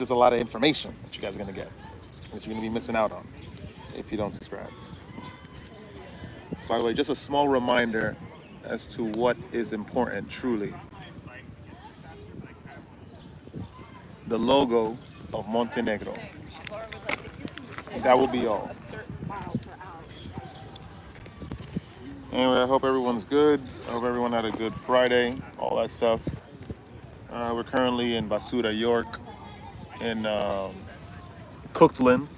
just a lot of information that you guys are gonna get, that you're gonna be missing out on if you don't subscribe. By the way, just a small reminder as to what is important truly. The logo of Montenegro. That will be all. Anyway, I hope everyone's good. I hope everyone had a good Friday, all that stuff. We're currently in Basura, York, in Cookland.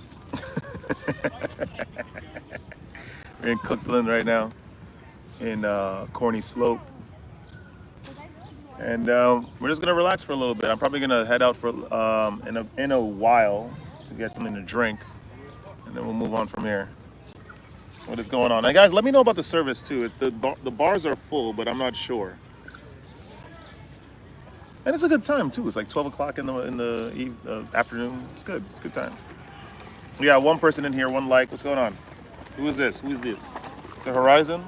We're in Cookland right now, in Corny Slope. And we're just gonna relax for a little bit. I'm probably gonna head out for in a while to get something to drink, and then we'll move on from here. What is going on? Now, guys, let me know about the service too. The bars are full, but I'm not sure. And it's a good time too. It's like 12 o'clock in the afternoon. It's good. It's a good time. Yeah, one person in here, one like. What's going on? Who is this? Who is this? Is it Horizon?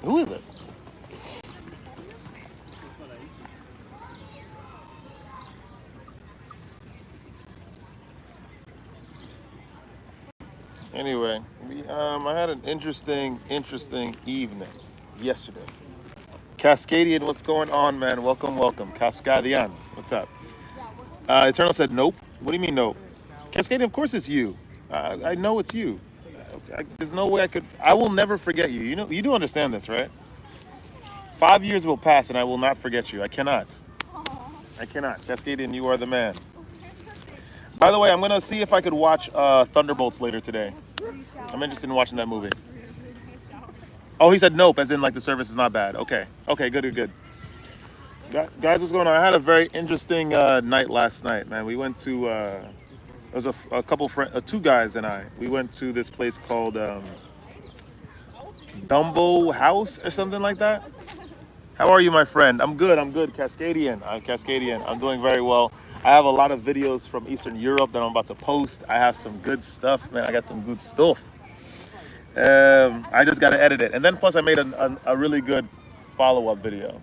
Who is it? Anyway, I had an interesting evening yesterday. Cascadian, what's going on, man? Welcome. Cascadian, what's up? Eternal said, nope. What do you mean, nope? Cascadian, of course it's you. I know it's you. There's no way I will never forget you. You know, you do understand this, right? 5 years will pass and I will not forget you. I cannot. Cascadian, you are the man. By the way, I'm going to see if I could watch Thunderbolts later today. I'm interested in watching that movie. Oh, he said nope, as in like the service is not bad. Okay, good. Guys, what's going on? I had a very interesting night last night, man. We went to, there was a couple friends, two guys and I. We went to this place called Dumbo House or something like that. How are you, my friend? I'm good. Cascadian. I'm doing very well. I have a lot of videos from Eastern Europe that I'm about to post. I have some good stuff, man. I got some good stuff. I just got to edit it. And then plus I made a really good follow-up video.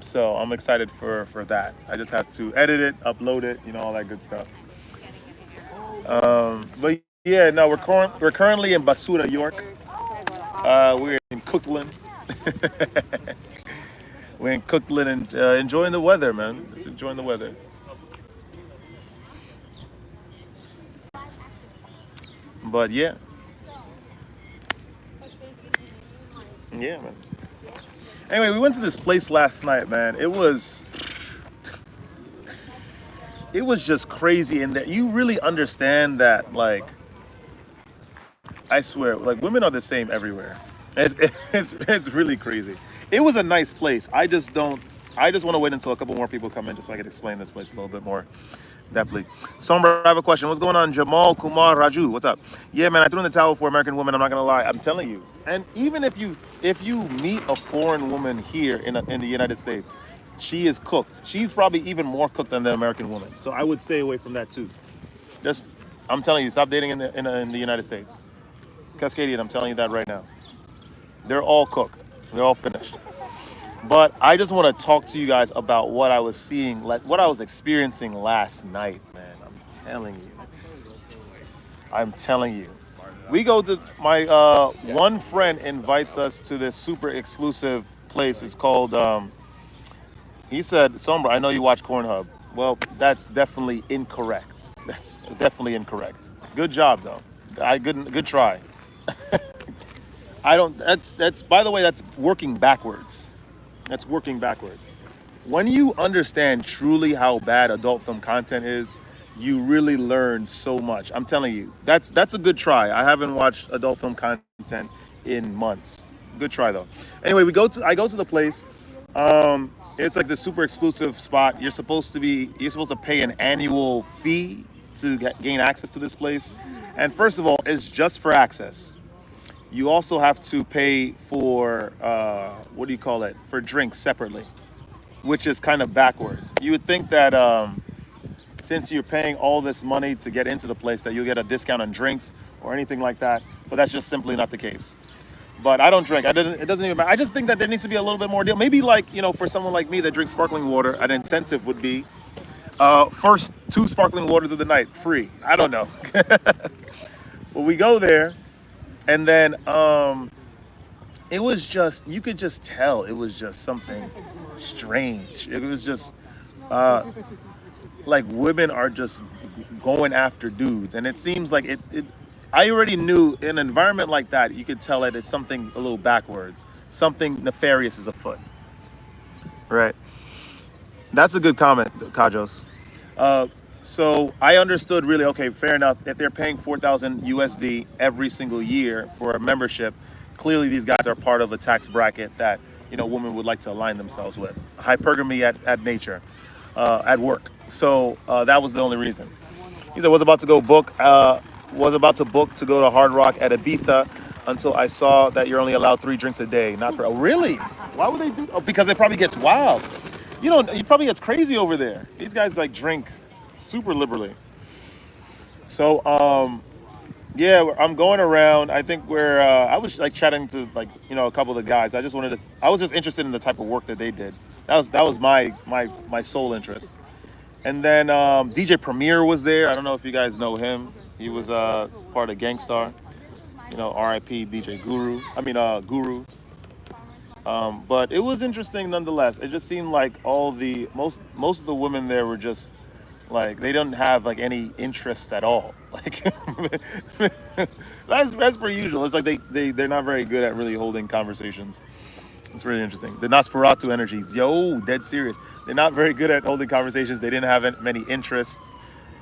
So I'm excited for that. I just have to edit it, upload it, all that good stuff. But yeah, no, we're currently in Basura, York. We're in Cookland. We're in Cookland and enjoying the weather, man. Just enjoying the weather. But yeah. Yeah, man. Anyway, we went to this place last night, man. It was just crazy in that you really understand that, like, I swear, like, women are the same everywhere. It's really crazy. It was a nice place. I just want to wait until a couple more people come in just so I can explain this place a little bit more deeply. Sombra, I have a question. What's going on? Jamal Kumar Raju, what's up? Yeah, man, I threw in the towel for American women. I'm not gonna lie. I'm telling you. And even if you meet a foreign woman here in the United States, she is cooked. She's probably even more cooked than the American woman. So I would stay away from that too. I'm telling you, stop dating in the United States. Cascadian, I'm telling you that right now. They're all cooked. They're all finished. But I just want to talk to you guys about what I was seeing, like what I was experiencing last night, man. I'm telling you. We go to my one friend invites us to this super exclusive place. It's called. He said, "Sombra, I know you watch Cornhub." Well, that's definitely incorrect. That's definitely incorrect. Good job though. Good try. I don't. That's. By the way, that's working backwards. That's working backwards. When you understand truly how bad adult film content is, you really learn so much. I'm telling you, that's a good try. I haven't watched adult film content in months. Good try though. Anyway, I go to the place. It's like the super exclusive spot. You're supposed to pay an annual fee to gain access to this place. And first of all, it's just for access. You also have to pay for, for drinks separately, which is kind of backwards. You would think that since you're paying all this money to get into the place that you'll get a discount on drinks or anything like that, but that's just simply not the case. But I don't drink. It doesn't even matter. I just think that there needs to be a little bit more deal. Maybe like, for someone like me that drinks sparkling water, an incentive would be first two sparkling waters of the night free. I don't know. But we go there, and then it was just, you could just tell it was just something strange. It was just like women are just going after dudes, and it seems like it I already knew in an environment like that, you could tell that it's something a little backwards, something nefarious is afoot, right? That's a good comment, Kajos. So I understood really, okay, fair enough. If they're paying 4,000 USD every single year for a membership, clearly these guys are part of a tax bracket that, women would like to align themselves with. Hypergamy at nature, at work. So that was the only reason. He said, was about to book to go to Hard Rock at Ibiza until I saw that you're only allowed 3 drinks a day. Not for, oh, really? Why would they do? Oh, because it probably gets wild. It probably gets crazy over there. These guys like drink super liberally. So, yeah, I'm going around. I think I was like chatting to a couple of the guys. I was just interested in the type of work that they did. That was my sole interest. And then DJ Premier was there. I don't know if you guys know him. He was part of Gangstar. R.I.P. DJ Guru. Guru. But it was interesting nonetheless. It just seemed like most of the women there were just like, they don't have like any interest at all. Like that's per usual. It's like they're not very good at really holding conversations. It's really interesting. The Nosferatu energies, dead serious. They're not very good at holding conversations. They didn't have many interests.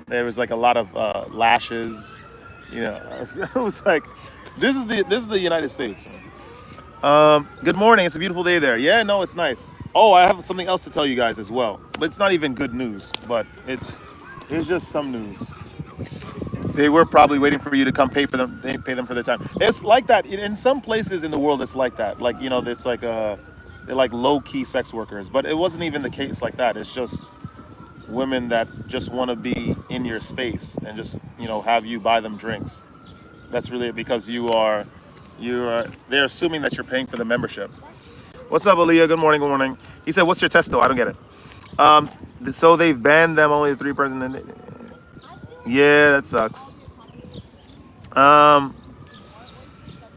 There was like a lot of lashes. It was like, this is the United States. Good morning. It's a beautiful day there. Yeah, no, it's nice. Oh, I have something else to tell you guys as well. But it's not even good news, but it's just some news. They were probably waiting for you to come pay them for their time. It's like that in some places in the world. It's like that. Like, it's like they're like low-key sex workers, but it wasn't even the case like that. It's just women that just want to be in your space and just have you buy them drinks. That's really it, because they're assuming that you're paying for the membership. What's up, Aaliyah? Good morning. Good morning. He said, "What's your test though?" I don't get it. So they've banned them, only 3 person. Yeah, that sucks.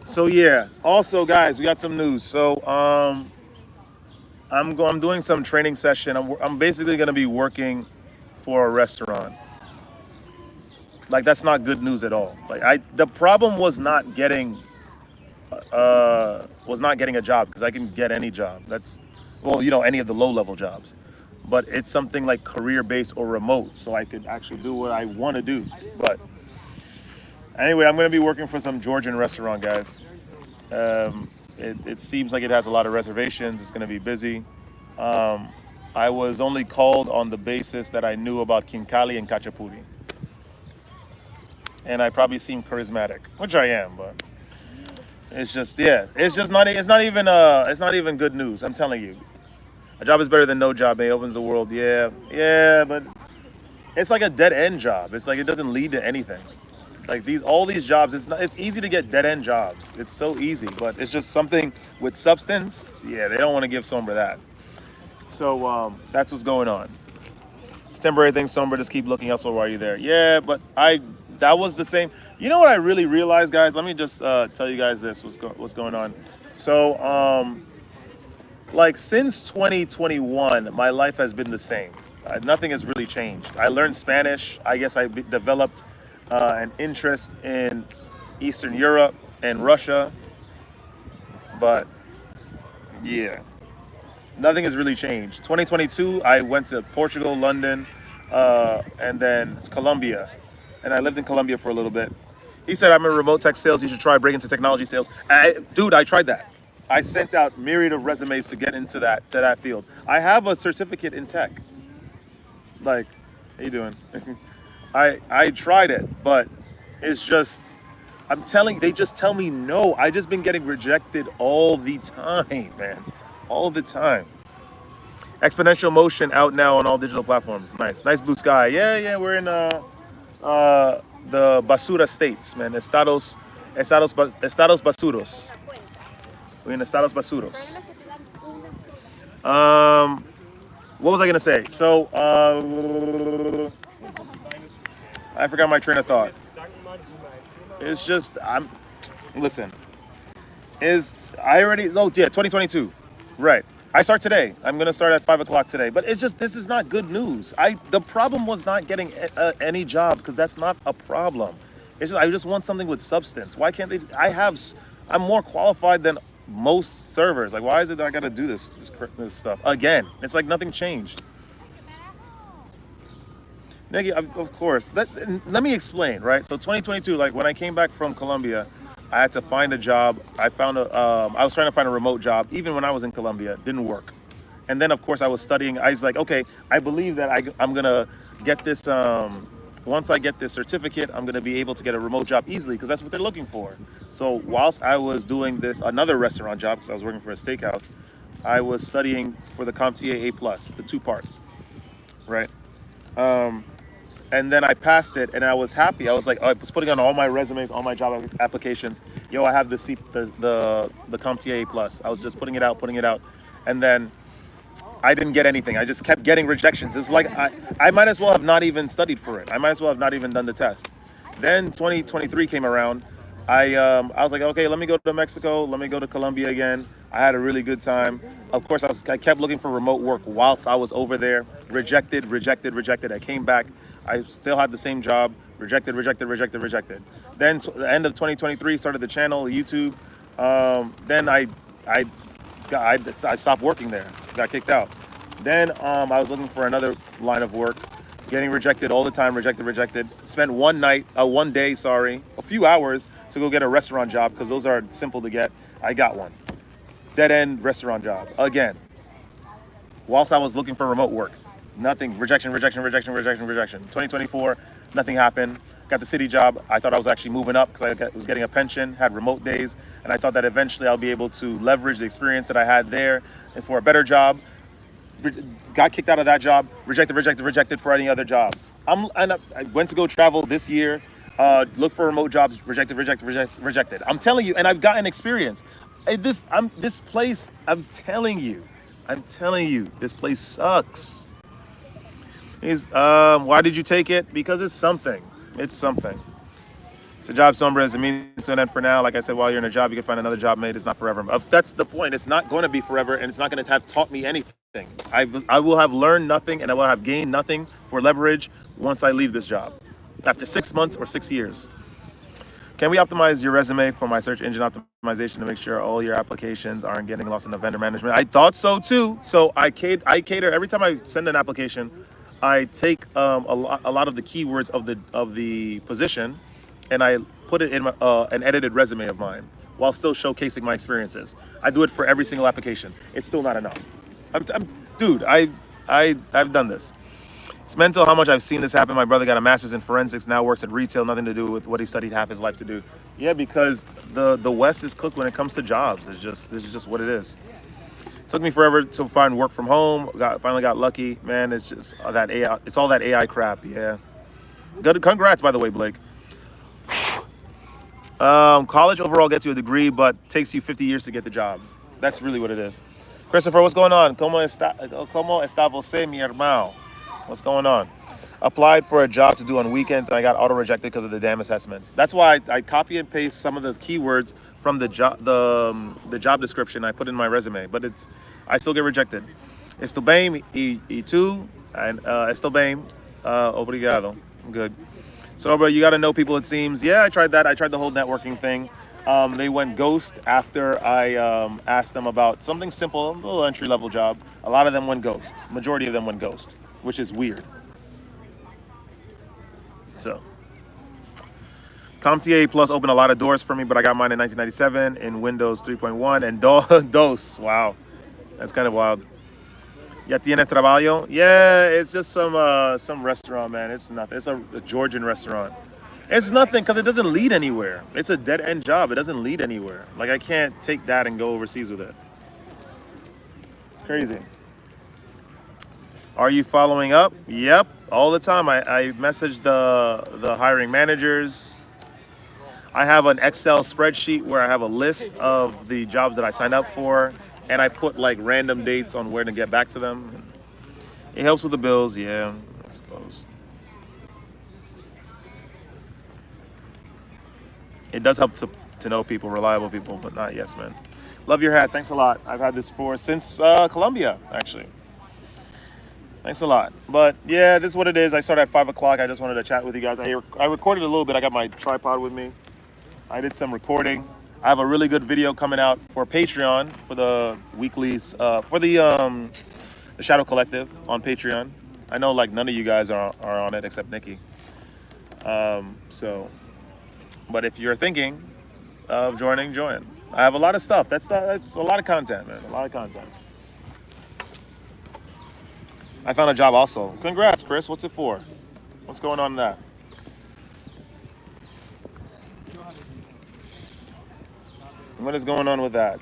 So yeah. Also, guys, we got some news. So I'm doing some training session. I'm basically going to be working for a restaurant. Like, that's not good news at all. Like, the problem was not getting a job, because I can get any job. That's, any of the low-level jobs. But it's something like career-based or remote, so I could actually do what I want to do. But anyway, I'm going to be working for some Georgian restaurant, guys. It seems like it has a lot of reservations. It's going to be busy. I was only called on the basis that I knew about Kinkali and Khachapuri. And I probably seem charismatic, which I am, but it's just, yeah, it's not even good news. I'm telling you, a job is better than no job. It opens the world. Yeah, but it's like a dead end job. It's like it doesn't lead to anything. Like all these jobs, it's easy to get dead end jobs. It's so easy, but it's just something with substance. Yeah, they don't want to give Sombra that. So that's what's going on. It's temporary thing, Sombra. Just keep looking elsewhere while you're there. Yeah, but that was the same. You know what I really realized, guys? Let me just tell you guys this. What's going on? So like since 2021, my life has been the same. Nothing has really changed. I learned Spanish. I guess I developed an interest in Eastern Europe and Russia. But yeah, nothing has really changed. 2022, I went to Portugal, London, and then Colombia. And I lived in Colombia for a little bit. He said, I'm in remote tech sales. You should try break into technology sales. Dude, I tried that. I sent out myriad of resumes to get into that field. I have a certificate in tech. Like, how you doing? I tried it, but it's just, they just tell me no. I just been getting rejected all the time, man. All the time. Exponential Motion out now on all digital platforms. Nice blue sky. Yeah, we're in the Basura states, man. Estados Basuros. We're in Estados Basuros. What was I gonna say? So, I forgot my train of thought. It's just listen. I already? Oh yeah, 2022. Right. I start today. I'm gonna start at 5 o'clock today. But it's just this is not good news. The problem was not getting any job because that's not a problem. It's just I just want something with substance. Why can't they? I'm more qualified than most servers. Like why is it that I gotta do this stuff again? It's like nothing changed. Nigga, of course. Let me explain, right? So 2022, like when I came back from Colombia, I had to find a job. I was trying to find a remote job, even when I was in Colombia, didn't work. And then of course I was studying. I was like, okay, I believe that I'm gonna get this. Once I get this certificate, I'm gonna be able to get a remote job easily because that's what they're looking for. So whilst I was doing another restaurant job, because I was working for a steakhouse, I was studying for the CompTIA A+, the 2 parts, right? Um, and then I passed it, and I was happy. I was like, I was putting on all my resumes, all my job applications. Yo, I have the CompTIA Plus. I was just putting it out, and then I didn't get anything. I just kept getting rejections. It's like I might as well have not even studied for it. I might as well have not even done the test. Then 2023 came around. I was like, okay, let me go to Mexico. Let me go to Colombia again. I had a really good time. Of course, I kept looking for remote work whilst I was over there. Rejected. I came back. I still had the same job. Rejected. Then the end of 2023, started the channel, YouTube. Then I stopped working there. Got kicked out. Then I was looking for another line of work. Getting rejected all the time, rejected. Spent one day, a few hours to go get a restaurant job because those are simple to get. I got one. Dead end restaurant job again. Whilst I was looking for remote work, nothing. Rejection. 2024, nothing happened. Got the city job. I thought I was actually moving up because I was getting a pension, had remote days, and I thought that eventually I'll be able to leverage the experience that I had there for a better job. Got kicked out of that job, rejected for any other job. I went to go travel this year, look for remote jobs, rejected. I'm telling you, and I've gotten experience. This place, I'm telling you, this place sucks. Why did you take it? Because it's something. It's something. It's a job, sombra. It means to an end for now. Like I said, while you're in a job, you can find another job made. It's not forever. That's the point. It's not going to be forever, and it's not going to have taught me anything. I will have learned nothing, and I will have gained nothing for leverage once I leave this job. After 6 months or 6 years. Can we optimize your resume for my search engine optimization to make sure all your applications aren't getting lost in the vendor management? I thought so too. So I cater every time I send an application, I take a lot of the keywords of the position, and I put it in an edited resume of mine while still showcasing my experiences. I do it for every single application. It's still not enough. Dude, I've done this. It's mental how much I've seen this happen. My brother got a master's in forensics, now works at retail, nothing to do with what he studied half his life to do. Yeah, because the West is cooked when it comes to jobs. This is just what it is. It took me forever to find work from home. Finally got lucky. Man, it's just that AI. It's all that AI crap. Yeah. Good. Congrats, by the way, Blake. College overall gets you a degree, but takes you 50 years to get the job. That's really what it is. Christopher, what's going on? ¿Cómo está você, mi hermano? What's going on? Applied for a job to do on weekends, and I got auto-rejected because of the damn assessments. That's why I copy and paste some of the keywords from the job description I put in my resume, but I still get rejected. Estou bem, e tu? And estou bem, obrigado. I'm good. So, bro, you got to know people, it seems. Yeah, I tried that. I tried the whole networking thing. They went ghost after I asked them about something simple, a little entry-level job. A lot of them went ghost. Majority of them went ghost, which is weird. So, CompTIA Plus opened a lot of doors for me, but I got mine in 1997 in Windows 3.1 and DOS. Wow, that's kind of wild. Ya tienes trabajo? Yeah, it's just some restaurant, man. It's nothing. It's a Georgian restaurant. It's nothing because it doesn't lead anywhere. It's a dead-end job. It doesn't lead anywhere. Like, I can't take that and go overseas with it. It's crazy. Are you following up? Yep, all the time. I message the hiring managers. I have an Excel spreadsheet where I have a list of the jobs that I signed up for, and I put like random dates on where to get back to them. It helps with the bills, yeah, I suppose. It does help to know people, reliable people, but not yes, man. Love your hat. Thanks a lot. I've had this for since Colombia, actually. Thanks a lot. But yeah, this is what it is. I started at 5 o'clock. I just wanted to chat with you guys. I recorded a little bit. I got my tripod with me. I did some recording. I have a really good video coming out for Patreon for the weeklies, for the Shadow Collective on Patreon. I know like none of you guys are on it except Nikki. So, but if you're thinking of joining, join. I have a lot of stuff. That's a lot of content, man. A lot of content. I found a job also. Congrats, Chris. What's it for? What's going on in that? What is going on with that?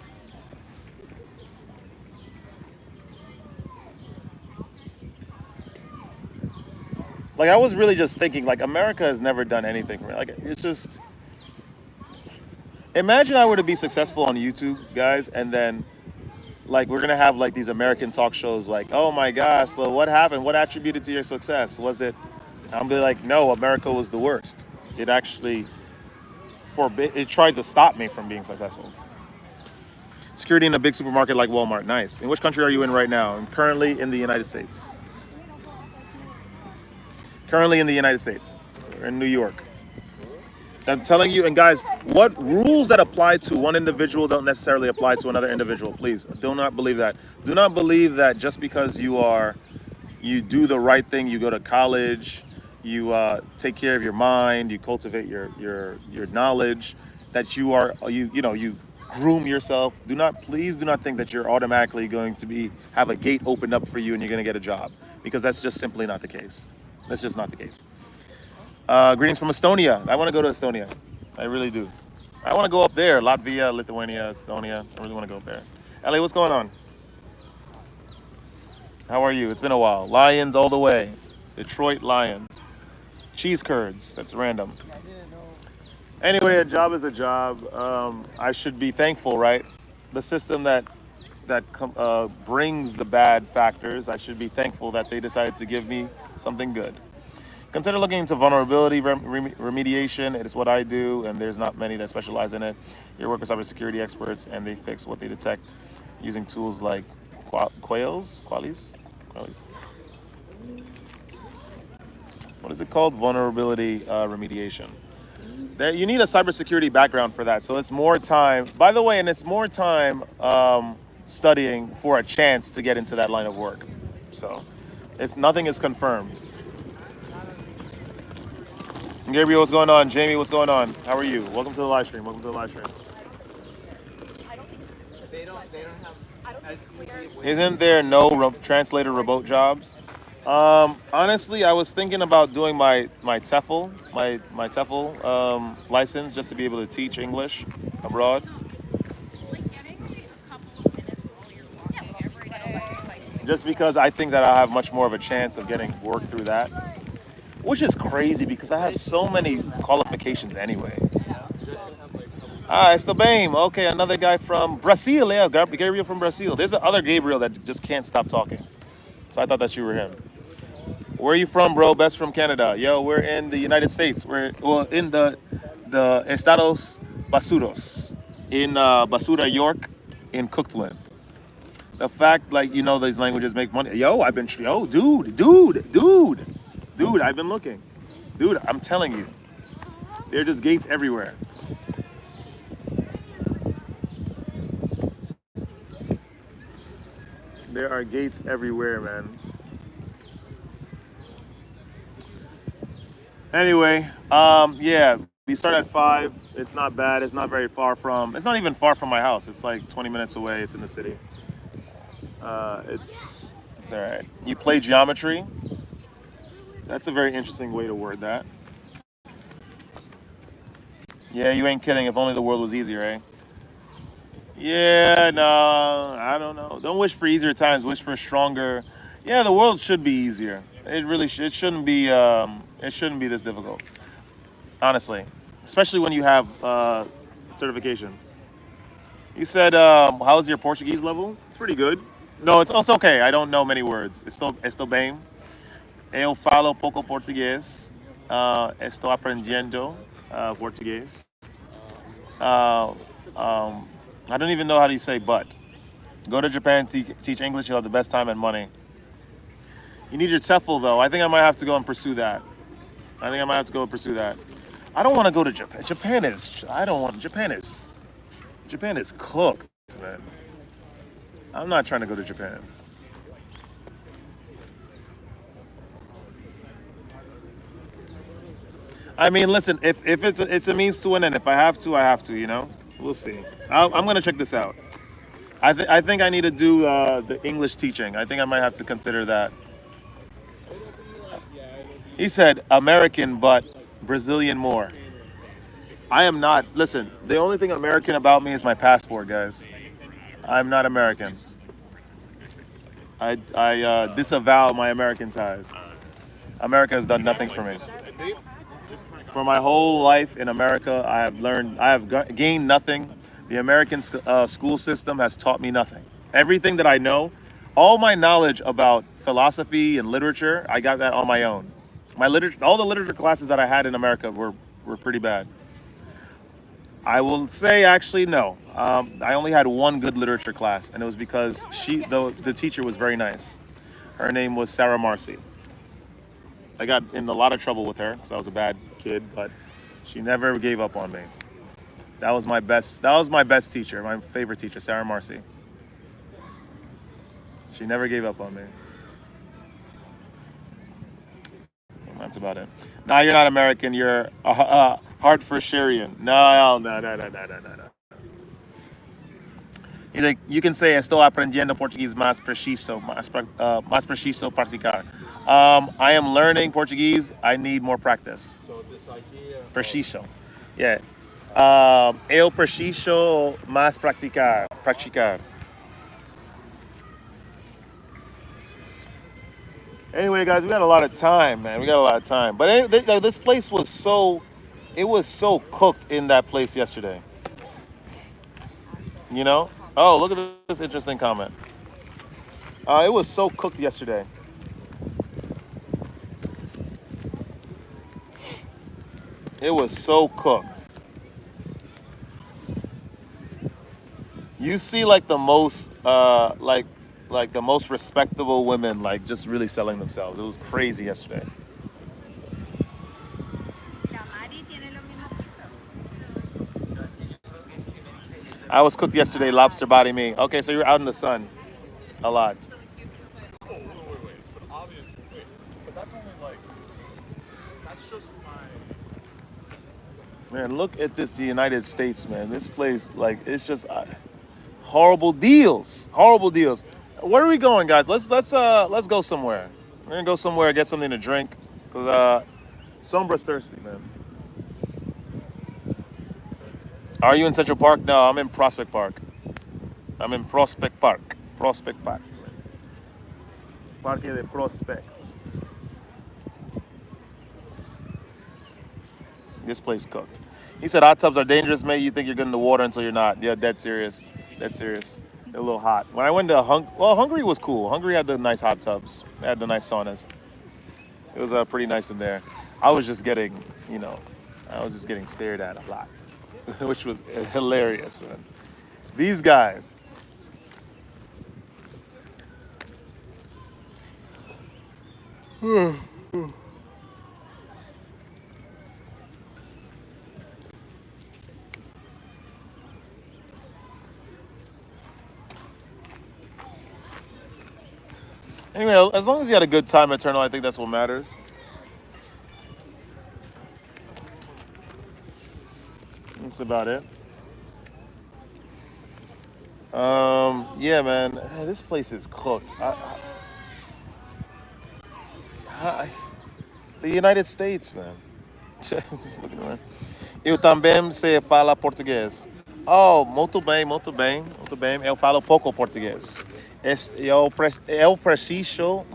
Like, I was really just thinking, like, America has never done anything for me. Like, it's just, imagine I were to be successful on YouTube, guys, and then, like, we're gonna have, like, these American talk shows, like, oh my gosh, so what happened? What attributed to your success? Was it, I'll be like, no, America was the worst. It actually it tried to stop me from being successful. Security in a big supermarket like Walmart, nice. In which country are you in right now? I'm currently in the United States. Currently in the United States. We're in New York. I'm telling you, and guys, what rules that apply to one individual don't necessarily apply to another individual. Please, do not believe that. Do not believe that just because you do the right thing, you go to college, you take care of your mind, you cultivate your knowledge, that you groom yourself. Please do not think that you're automatically going to have a gate opened up for you and you're going to get a job, because that's just simply not the case. That's just not the case. Greetings from Estonia. I want to go to Estonia. I really do. I want to go up there. Latvia, Lithuania, Estonia. I really want to go up there. Ellie, what's going on? How are you? It's been a while. Lions all the way. Detroit Lions. Cheese curds. That's random. Anyway, a job is a job. I should be thankful, right? The system that brings the bad factors, I should be thankful that they decided to give me something good. Consider looking into vulnerability remediation. It is what I do, and there's not many that specialize in it. Your work with cybersecurity experts, and they fix what they detect using tools like Qualis. What is it called? Vulnerability remediation. You need a cybersecurity background for that, so it's more time. By the way, and it's more time studying for a chance to get into that line of work. So, nothing is confirmed. Gabriel, what's going on? Jamie, what's going on? How are you? Welcome to the live stream. Welcome to the live stream. They don't have. Isn't there no translator remote jobs? Honestly, I was thinking about doing my TEFL, my TEFL license, just to be able to teach English abroad. Just because I think that I'll have much more of a chance of getting work through that. Which is crazy because I have so many qualifications anyway. It's the BAME. Okay, another guy from Brazil. Yeah, Gabriel from Brazil. There's the other Gabriel that just can't stop talking. So I thought that you were him. Where are you from, bro? Best from Canada. Yo, we're in the United States. We're in the Estados Basuros. In Basura, York, in Cookland. The fact, like, these languages make money. Yo, dude, I've been looking. Dude, I'm telling you. There are just gates everywhere. There are gates everywhere, man. Anyway, yeah, we start at 5. It's not bad. It's not even far from my house. It's like 20 minutes away. It's in the city. It's all right. You play geometry? That's a very interesting way to word that. Yeah, you ain't kidding. If only the world was easier, eh? Yeah, no, I don't know. Don't wish for easier times. Wish for stronger. Yeah, the world should be easier. It really should. It shouldn't be. It shouldn't be this difficult. Honestly, especially when you have certifications. You said, how's your Portuguese level? It's pretty good. No, it's okay. I don't know many words. Estou bem. Eu falo pouco português. Estou aprendendo português. Uh, I don't even know how do you say but. Go to Japan, teach English. You'll have the best time and money. You need your TEFL though. I think I might have to go and pursue that. I don't want to go to Japan. Japan is cooked, man. I'm not trying to go to Japan. I mean, listen, if it's a means to an end. If I have to, I have to. We'll see. I'm gonna check this out. I think I need to do the English teaching. I think I might have to consider that. He said American, but Brazilian more. I am not. Listen, the only thing American about me is my passport, guys. I'm not American. I disavow my American ties. America has done nothing for me. For my whole life in America, I have gained nothing. The American school system has taught me nothing. Everything that I know, all my knowledge about philosophy and literature, I got that on my own. All the literature classes that I had in America were pretty bad. I will say actually no. I only had one good literature class, and it was because the teacher was very nice. Her name was Sarah Marcy. I got in a lot of trouble with her because I was a bad kid, but she never gave up on me. That was my best teacher, my favorite teacher, Sarah Marcy. She never gave up on me. So that's about it. Nah, you're not American. You're Hartfordshirean. No. He's like, you can say, estou aprendiendo português más preciso practicar. I am learning Portuguese. I need more practice. So this idea. Preciso. Yeah. Eu preciso más practicar. Anyway, guys, we got a lot of time, man. But this place was so cooked in that place yesterday. Oh, look at this interesting comment. It was so cooked yesterday. It was so cooked. You see, like the most, like the most respectable women, like just really selling themselves. It was crazy yesterday. I was cooked yesterday, lobster body me. Okay, so you're out in the sun a lot. Oh, wait. But obviously, but that's only like, that's just my. Man, look at this, the United States, man. This place, like, it's just horrible deals. Where are we going, guys? Let's go somewhere. We're gonna go somewhere, get something to drink, cause Sombra's thirsty, man. Are you in Central Park? No, I'm in Prospect Park. Prospect Park. Parque de Prospect. This place cooked. He said hot tubs are dangerous, mate. You think you're good in the water until you're not. Yeah, dead serious. They're a little hot. When I went to Hungary was cool. Hungary had the nice hot tubs. They had the nice saunas. It was pretty nice in there. I was just getting stared at a lot, which was hilarious, man. These guys. Anyway, as long as you had a good time, Eternal, I think that's what matters. That's about it. Yeah, man, this place is cooked. The United States, man. Just looking around. Eu também sei falar português. Oh, muito bem. Eu falo pouco português. Eu preciso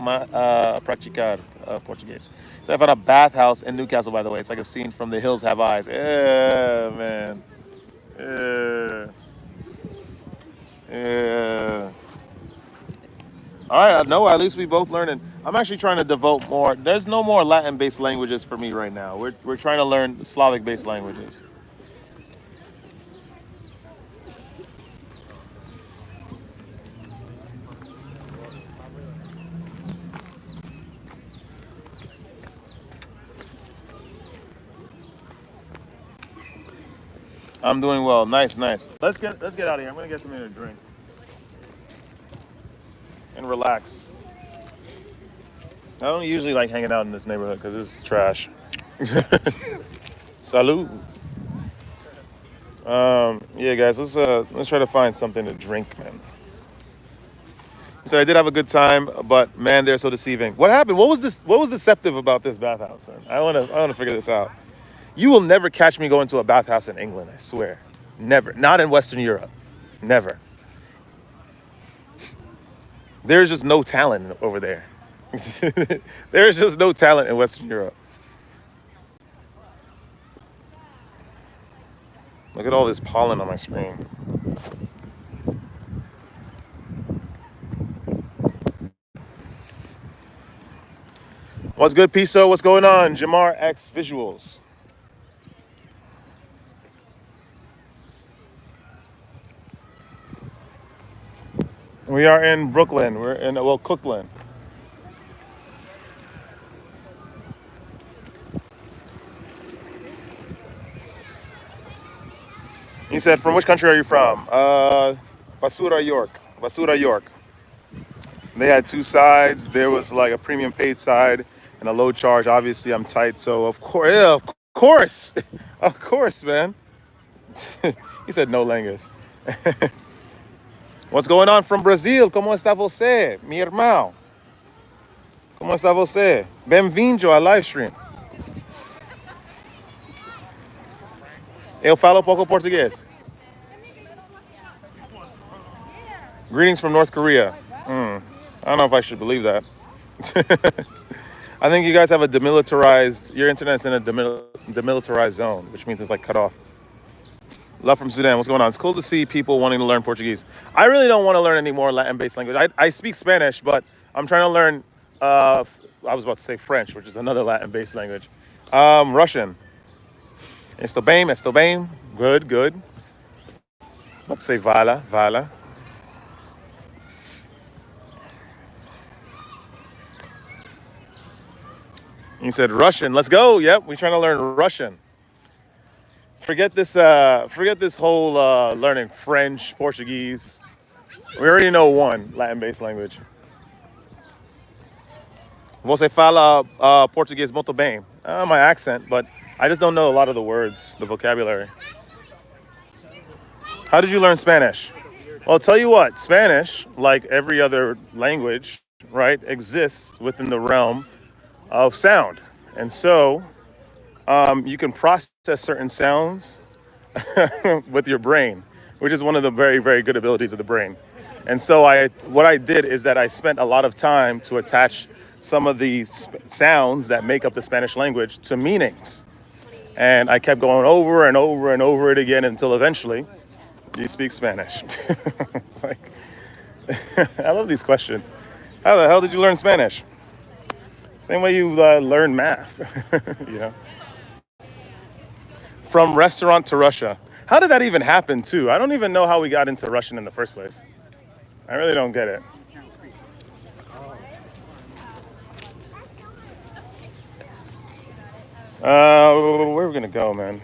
praticar. Portuguese. So I found a bathhouse in Newcastle, by the way. It's like a scene from The Hills Have Eyes. Yeah, man. Yeah. Yeah. All right, no, at least we both learning. I'm actually trying to devote more. There's no more Latin-based languages for me right now. We're trying to learn Slavic-based languages. I'm doing well. Nice, nice. Let's get out of here. I'm gonna get something to drink and relax. I don't usually like hanging out in this neighborhood because it's trash. Salud. Yeah, guys, let's try to find something to drink, man. He said I did have a good time, but man, they're so deceiving. What happened? What was this? What was deceptive about this bathhouse? Man? I wanna figure this out. You will never catch me going to a bathhouse in England. I swear, never. Not in Western Europe, never. There's just no talent over there. There's just no talent in Western Europe. Look at all this pollen on my screen. What's good, Piso? What's going on? Jamar X Visuals. We are in Brooklyn. We're in, well, Cookland. He said, from which country are you from? Basura, York. Basura, York. They had two sides. There was like a premium paid side and a low charge. Obviously, I'm tight, so of course, yeah, of course, of course, man. He said no language. What's going on from Brazil? Como está você, mi irmão? Como está você? Bem-vindo ao live stream. Eu falo pouco português. Greetings from North Korea. I don't know if I should believe that. I think you guys have a demilitarized, your internet's in a demilitarized zone, which means it's like cut off. Love from Sudan. What's going on? It's cool to see people wanting to learn Portuguese. I really don't want to learn any more Latin-based language. I speak Spanish, but I'm trying to learn, I was about to say French, which is another Latin-based language. Russian. Esto bem, esto bem. Good, good. I was about to say vala, vala. He said Russian. Let's go. Yep, we're trying to learn Russian. Forget this whole learning French, Portuguese. We already know one Latin-based language. Você fala português muito bem. My accent, but I just don't know a lot of the words, the vocabulary. How did you learn Spanish? Well, I'll tell you what, Spanish, like every other language, right, exists within the realm of sound. And so you can process certain sounds with your brain, which is one of the very, very good abilities of the brain. And so what I did is that I spent a lot of time to attach some of the sounds that make up the Spanish language to meanings. And I kept going over and over and over it again until eventually you speak Spanish. It's like, I love these questions. How the hell did you learn Spanish? Same way you learn math, you know? From restaurant to Russia. How did that even happen, too? I don't even know how we got into Russian in the first place. I really don't get it. Where are we gonna go, man?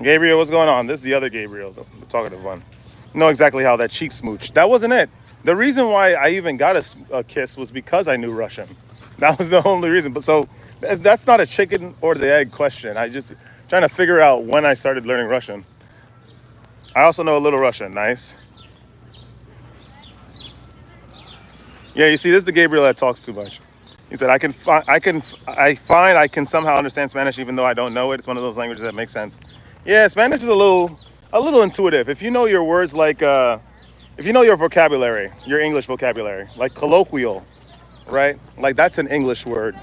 Gabriel, what's going on? This is the other Gabriel, the talkative one. Know exactly how that cheek smooch. That wasn't it. The reason why I even got a kiss was because I knew Russian. That was the only reason. But so that's not a chicken or the egg question. I just trying to figure out when I started learning Russian. I also know a little Russian. Nice. Yeah, you see, this is the Gabriel that talks too much. He said, I can somehow understand Spanish even though I don't know it. It's one of those languages that makes sense. Yeah, Spanish is a little, a little intuitive. If you know your words like, if you know your vocabulary, your English vocabulary, like colloquial, right? Like that's an English word,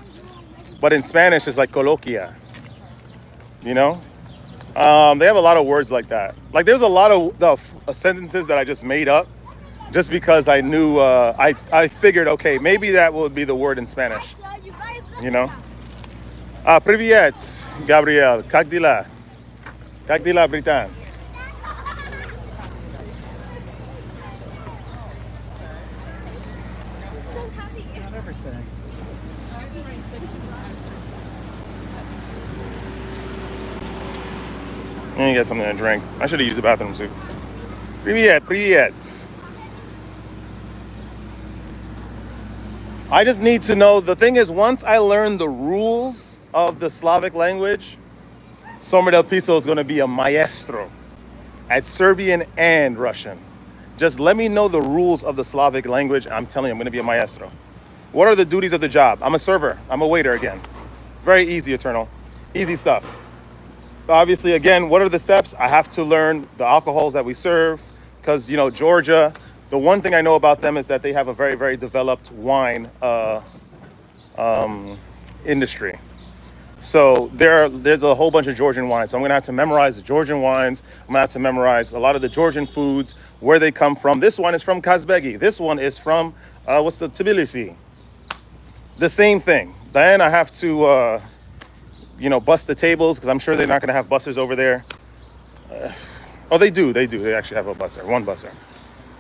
but in Spanish it's like coloquia. You know, they have a lot of words like that. Like there's a lot of the sentences that I just made up, just because I knew. I figured, okay, maybe that would be the word in Spanish. You know. Привет, Gabriel. Как дела? Как дела, Britan? And you get something to drink. I should have used the bathroom too. Привет, привет. I just need to know. The thing is, once I learn the rules of the Slavic language, Somer del Piso is going to be a maestro at Serbian and Russian. Just let me know the rules of the Slavic language. I'm telling you, I'm going to be a maestro. What are the duties of the job? I'm a server. I'm a waiter again. Very easy, Eternal. Easy stuff. Obviously, again, what are the steps? I have to learn the alcohols that we serve because, Georgia, the one thing I know about them is that they have a very, very developed wine industry. So there's a whole bunch of Georgian wines. So I'm going to have to memorize the Georgian wines. I'm going to have to memorize a lot of the Georgian foods, where they come from. This one is from Kazbegi. This one is from, Tbilisi. The same thing. Then I have to, bust the tables because I'm sure they're not going to have bussers over there. Oh, they do. They do. They actually have a busser, one busser.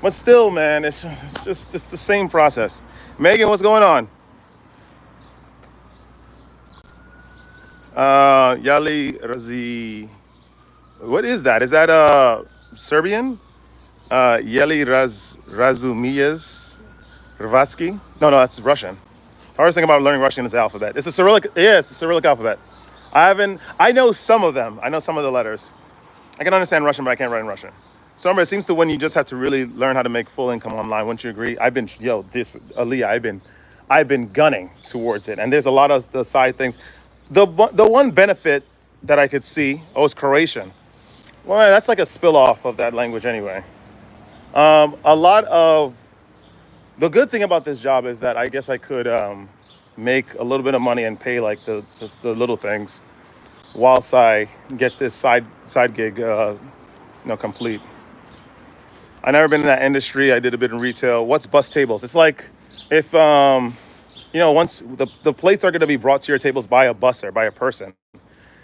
But still, man, it's just the same process. Megan, what's going on? Yali Razi. What is that? Is that Serbian? Yeli Razumiyas Rvatsky? No, that's Russian. Hardest thing about learning Russian is the alphabet. It's a Cyrillic. Yeah, it's a Cyrillic alphabet. I know some of them. I know some of the letters. I can understand Russian, but I can't write in Russian. Summer, it seems to when you just have to really learn how to make full income online. Wouldn't you agree? Aliyah, I've been gunning towards it, and there's a lot of the side things. The one benefit that I could see, is Croatian. Well, that's like a spill off of that language anyway. A lot of the good thing about this job is that I guess I could make a little bit of money and pay like the little things whilst I get this side gig complete. I never been in that industry. I did a bit in retail. What's bus tables? It's like if once the plates are going to be brought to your tables by a busser, by a person,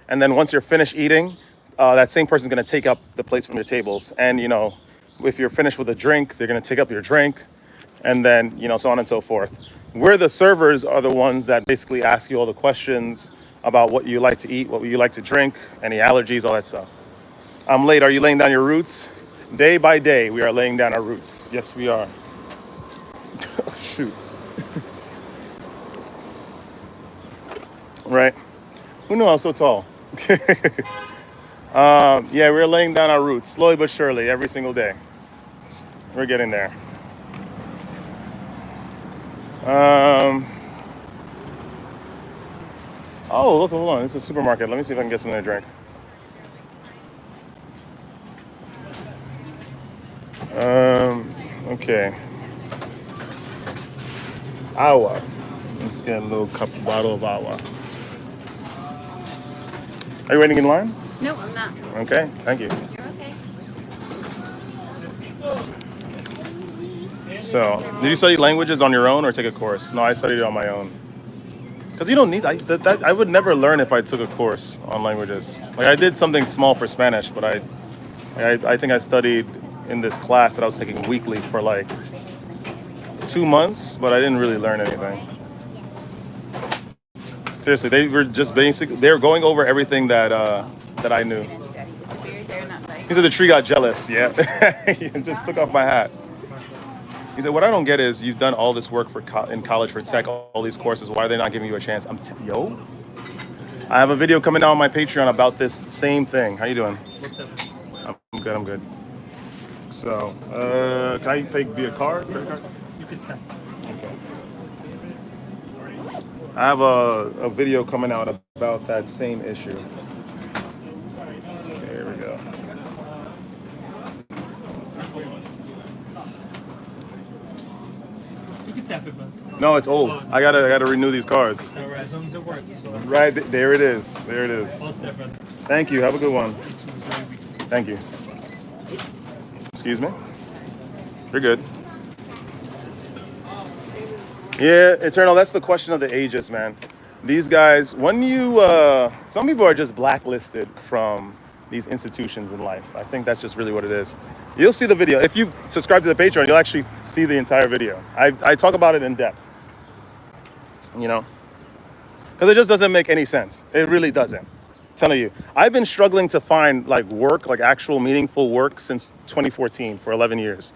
and then once you're finished eating, that same person's going to take up the plates from your tables. And if you're finished with a drink, they're going to take up your drink, and then so on and so forth. We're the servers are the ones that basically ask you all the questions about what you like to eat, what you like to drink, any allergies, all that stuff. I'm late. Are you laying down your roots? Day by day, we are laying down our roots. Yes, we are. Shoot. Right? Who knew I was so tall? Yeah, we're laying down our roots, slowly but surely, every single day. We're getting there. Oh, look, hold on. It's a supermarket. Let me see if I can get something to drink. Okay. Awa. Let's get a little bottle of awa. Are you waiting in line? No, I'm not. Okay, thank you. You're okay. So, did you study languages on your own or take a course? No, I studied it on my own. Because you don't need, I would never learn if I took a course on languages. Like I did something small for Spanish, but I think I studied in this class that I was taking weekly for like 2 months, but I didn't really learn anything. Seriously, they were just they were going over everything that I knew. He said the tree got jealous. Yeah, he just took off my hat. He said, "What I don't get is you've done all this work in college for tech, all these courses. Why are they not giving you a chance?" I have a video coming out on my Patreon about this same thing. How you doing? What's up? I'm good. I'm good. So, can I take via card? Credit card? You could tell. Okay. I have a video coming out about that same issue. Okay, here we go. No, it's old. I gotta renew these cards. Alright, as long as it works. So Right there it is. There it is. all set, brother. Thank you. Have a good one. Thank you. Excuse me. You're good. Yeah, Eternal, that's the question of the ages, man. These guys, when you, some people are just blacklisted from these institutions in life. I think that's just really what it is. You'll see the video. If you subscribe to the Patreon, you'll actually see the entire video. I talk about it in depth, you know? Because it just doesn't make any sense. It really doesn't. I'm telling you. I've been struggling to find like work, like actual meaningful work since 2014 for 11 years.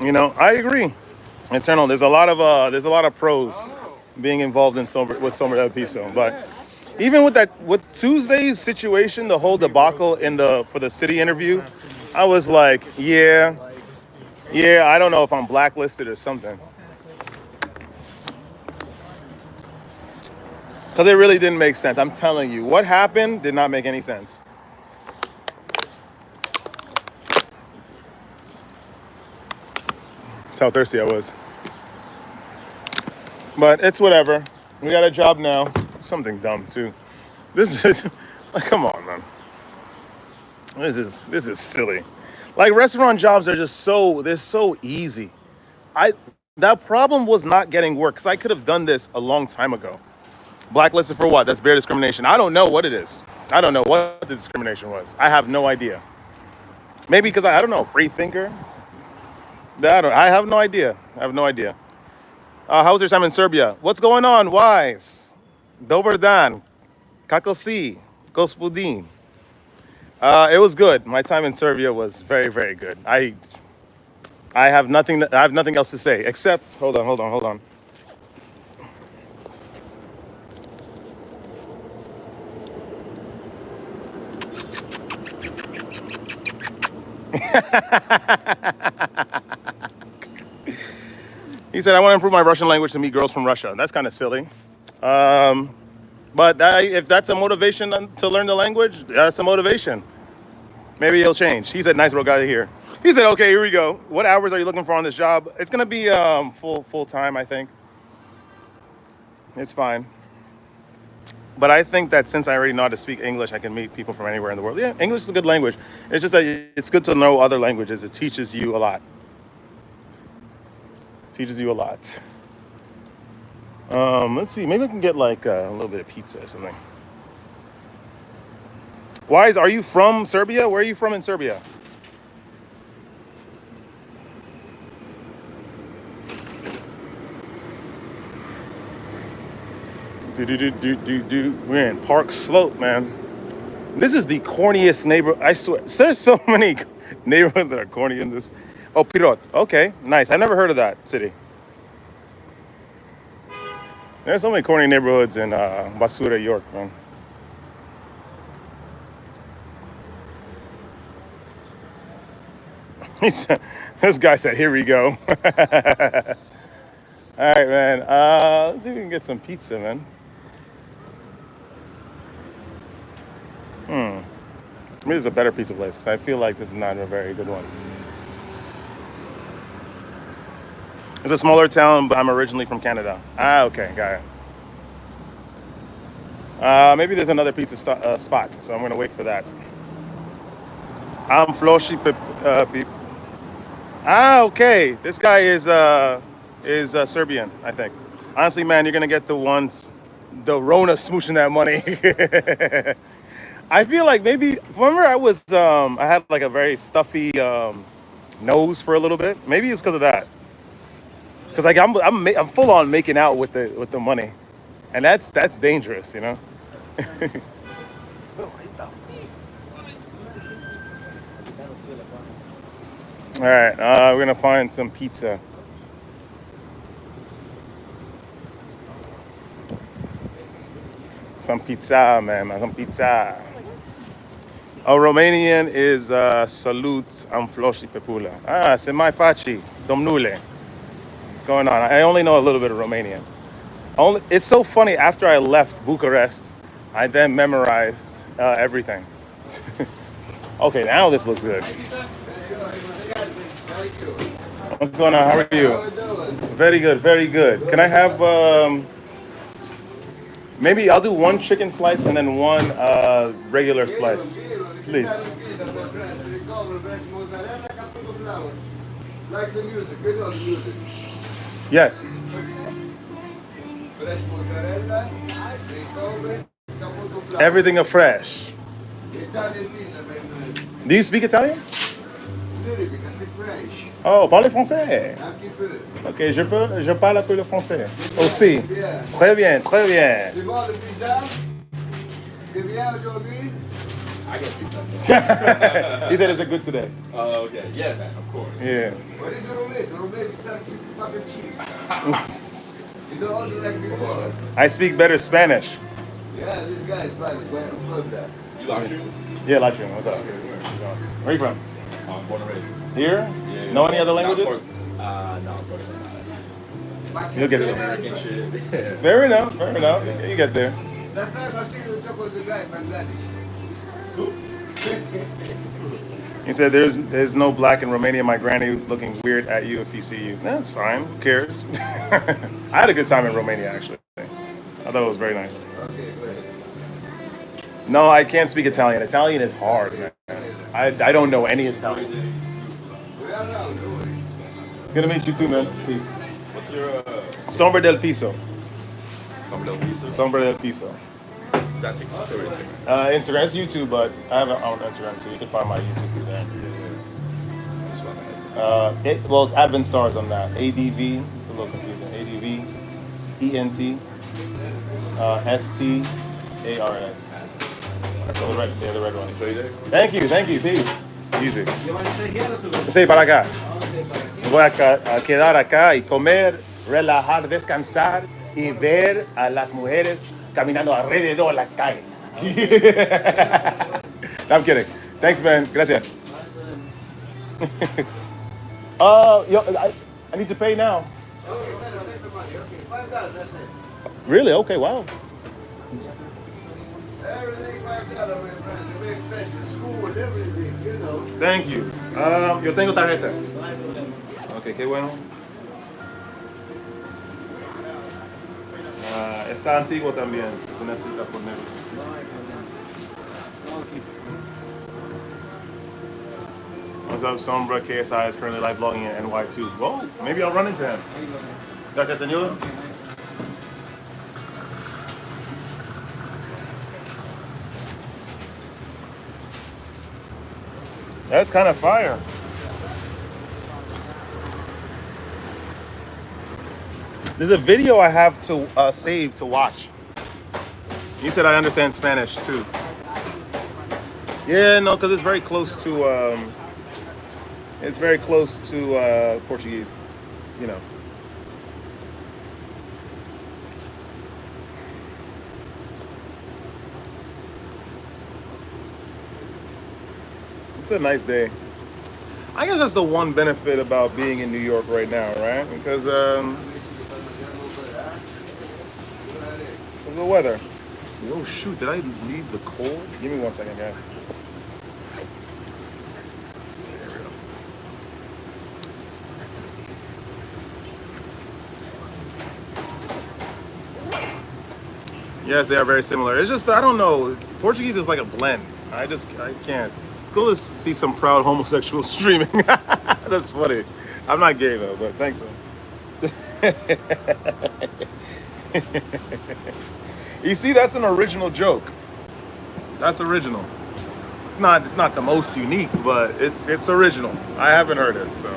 You know, I agree. Eternal, there's a lot of pros being involved in with Sombra del Piso. But even with Tuesday's situation, the whole debacle for the city interview, I was like, yeah, I don't know if I'm blacklisted or something. Because it really didn't make sense. I'm telling you, what happened did not make any sense. That's how thirsty I was. But it's whatever. We got a job now. Something dumb too. This is like, come on, man. This is silly. Like restaurant jobs are just they're so easy. That problem was not getting work because I could have done this a long time ago. Blacklisted for what? That's bare discrimination. I don't know what it is. I don't know what the discrimination was. I have no idea. Maybe because I don't know, free thinker. I have no idea. How's your time in Serbia? What's going on? Wise. Dobar dan. Kako si. Gospodin. It was good. My time in Serbia was very, very good. I have nothing else to say except hold on. He said, I want to improve my Russian language to meet girls from Russia. That's kind of silly. But if that's a motivation to learn the language, that's a motivation. Maybe he'll change. He said, nice bro, got it here. He said, okay, here we go. What hours are you looking for on this job? It's going to be full time, I think. It's fine. But I think that since I already know how to speak English, I can meet people from anywhere in the world. Yeah, English is a good language. It's just that it's good to know other languages. It teaches you a lot. Let's see. Maybe I can get like a little bit of pizza or something. Wise, are you from Serbia? Where are you from in Serbia? We're in Park Slope, man. This is the corniest neighborhood. I swear, there's so many neighborhoods that are corny in this. Oh, Pirot. Okay, nice. I never heard of that city. There's so many corny neighborhoods in Basura, York, man. This guy said, here we go. All right, man. Let's see if we can get some pizza, man. Maybe this is a better pizza place because I feel like this is not a very good one. It's a smaller town, but I'm originally from Canada. Okay, got it. Maybe there's another pizza spot, so I'm gonna wait for that. I'm Floshy people. Okay. This guy is Serbian, I think. Honestly, man, you're gonna get the Rona smooshing that money. I feel like maybe remember I had like a very stuffy nose for a little bit. Maybe it's because of that. Because like I'm full on making out with the money, and that's dangerous, you know. All right, we're gonna find some pizza. Some pizza, man. Some pizza. Oh, Romanian is salut am floshi pepula. Se mai faci, domnule. What's going on? I only know a little bit of Romanian. It's so funny. After I left Bucharest, I then memorized everything. Okay, now this looks good. What's going on? How are you? Very good, very good. Can I have maybe I'll do one chicken slice and then one regular slice, please. Like the music, you know the music. Yes. Fresh mozzarella, everything afresh. Italian pizza, baby. Do you speak Italian? Little bit, I speak French. Oh, parlez français. Un petit peu. Ok, je parle un peu le français. Aussi. Très bien, très bien. Tu vois le pizza? C'est bien aujourd'hui? I get pizza. He said, "Is it good today?" Oh, okay. Yeah, man. Of course. Yeah. What is the roulette? The roulette is fucking cheap. You know, only like before. I speak better Spanish. Yeah, this guy is Spanish. I love that. You like you? Yeah, Latrian. What's up? Where are you from? I'm born and raised. Here? Yeah. Know any other languages? No, unfortunately not. You'll get it. American shit. Fair enough. Fair enough. You get there. That's time I see the top of the guy, Bangladesh. He said, "There's no black in Romania. My granny looking weird at you if he see you." That's fine. Who cares? I had a good time in Romania, actually. I thought it was very nice. No, I can't speak Italian. Italian is hard, man. I don't know any Italian. Good to meet you too, man. Peace. What's your Sombra del Piso. Sombra del Piso? Sombra del Piso. Is that TikTok or Instagram? Instagram. It's YouTube, but I have on Instagram too. You can find my YouTube through there. Well, it's Advent Stars on that. ADV. It's a little confusing. ADV. ENT. STARS. So the red one. Thank you. Peace. Easy. Sí, para acá. Voy a quedar acá y comer, relajar, descansar y ver a las mujeres caminando alrededor las calles. I'm kidding. Thanks, man. Gracias. I need to pay now. Really? Okay, wow. Thank you. Yo tengo tarjeta. Okay, qué bueno. Está antiguo también, si tú necesitas ponerlo. What's up, Sombra? KSI is currently live blogging in NY too. Well, maybe I'll run into him. Gracias, señor. That's kind of fire. There's a video I have to save to watch. He said I understand Spanish too. Yeah, no, because it's very close to Portuguese, you know. It's a nice day. I guess that's the one benefit about being in New York right now, right? Because of the weather. Oh shoot, did I leave the cord? Give me 1 second, guys. Yes, they are very similar. It's just, I don't know, Portuguese is like a blend. I can't. Go to see some proud homosexuals streaming. That's funny. I'm not gay though, but thanks, man. You see, that's an original joke. That's original. It's not the most unique, but it's original. I haven't heard it, so.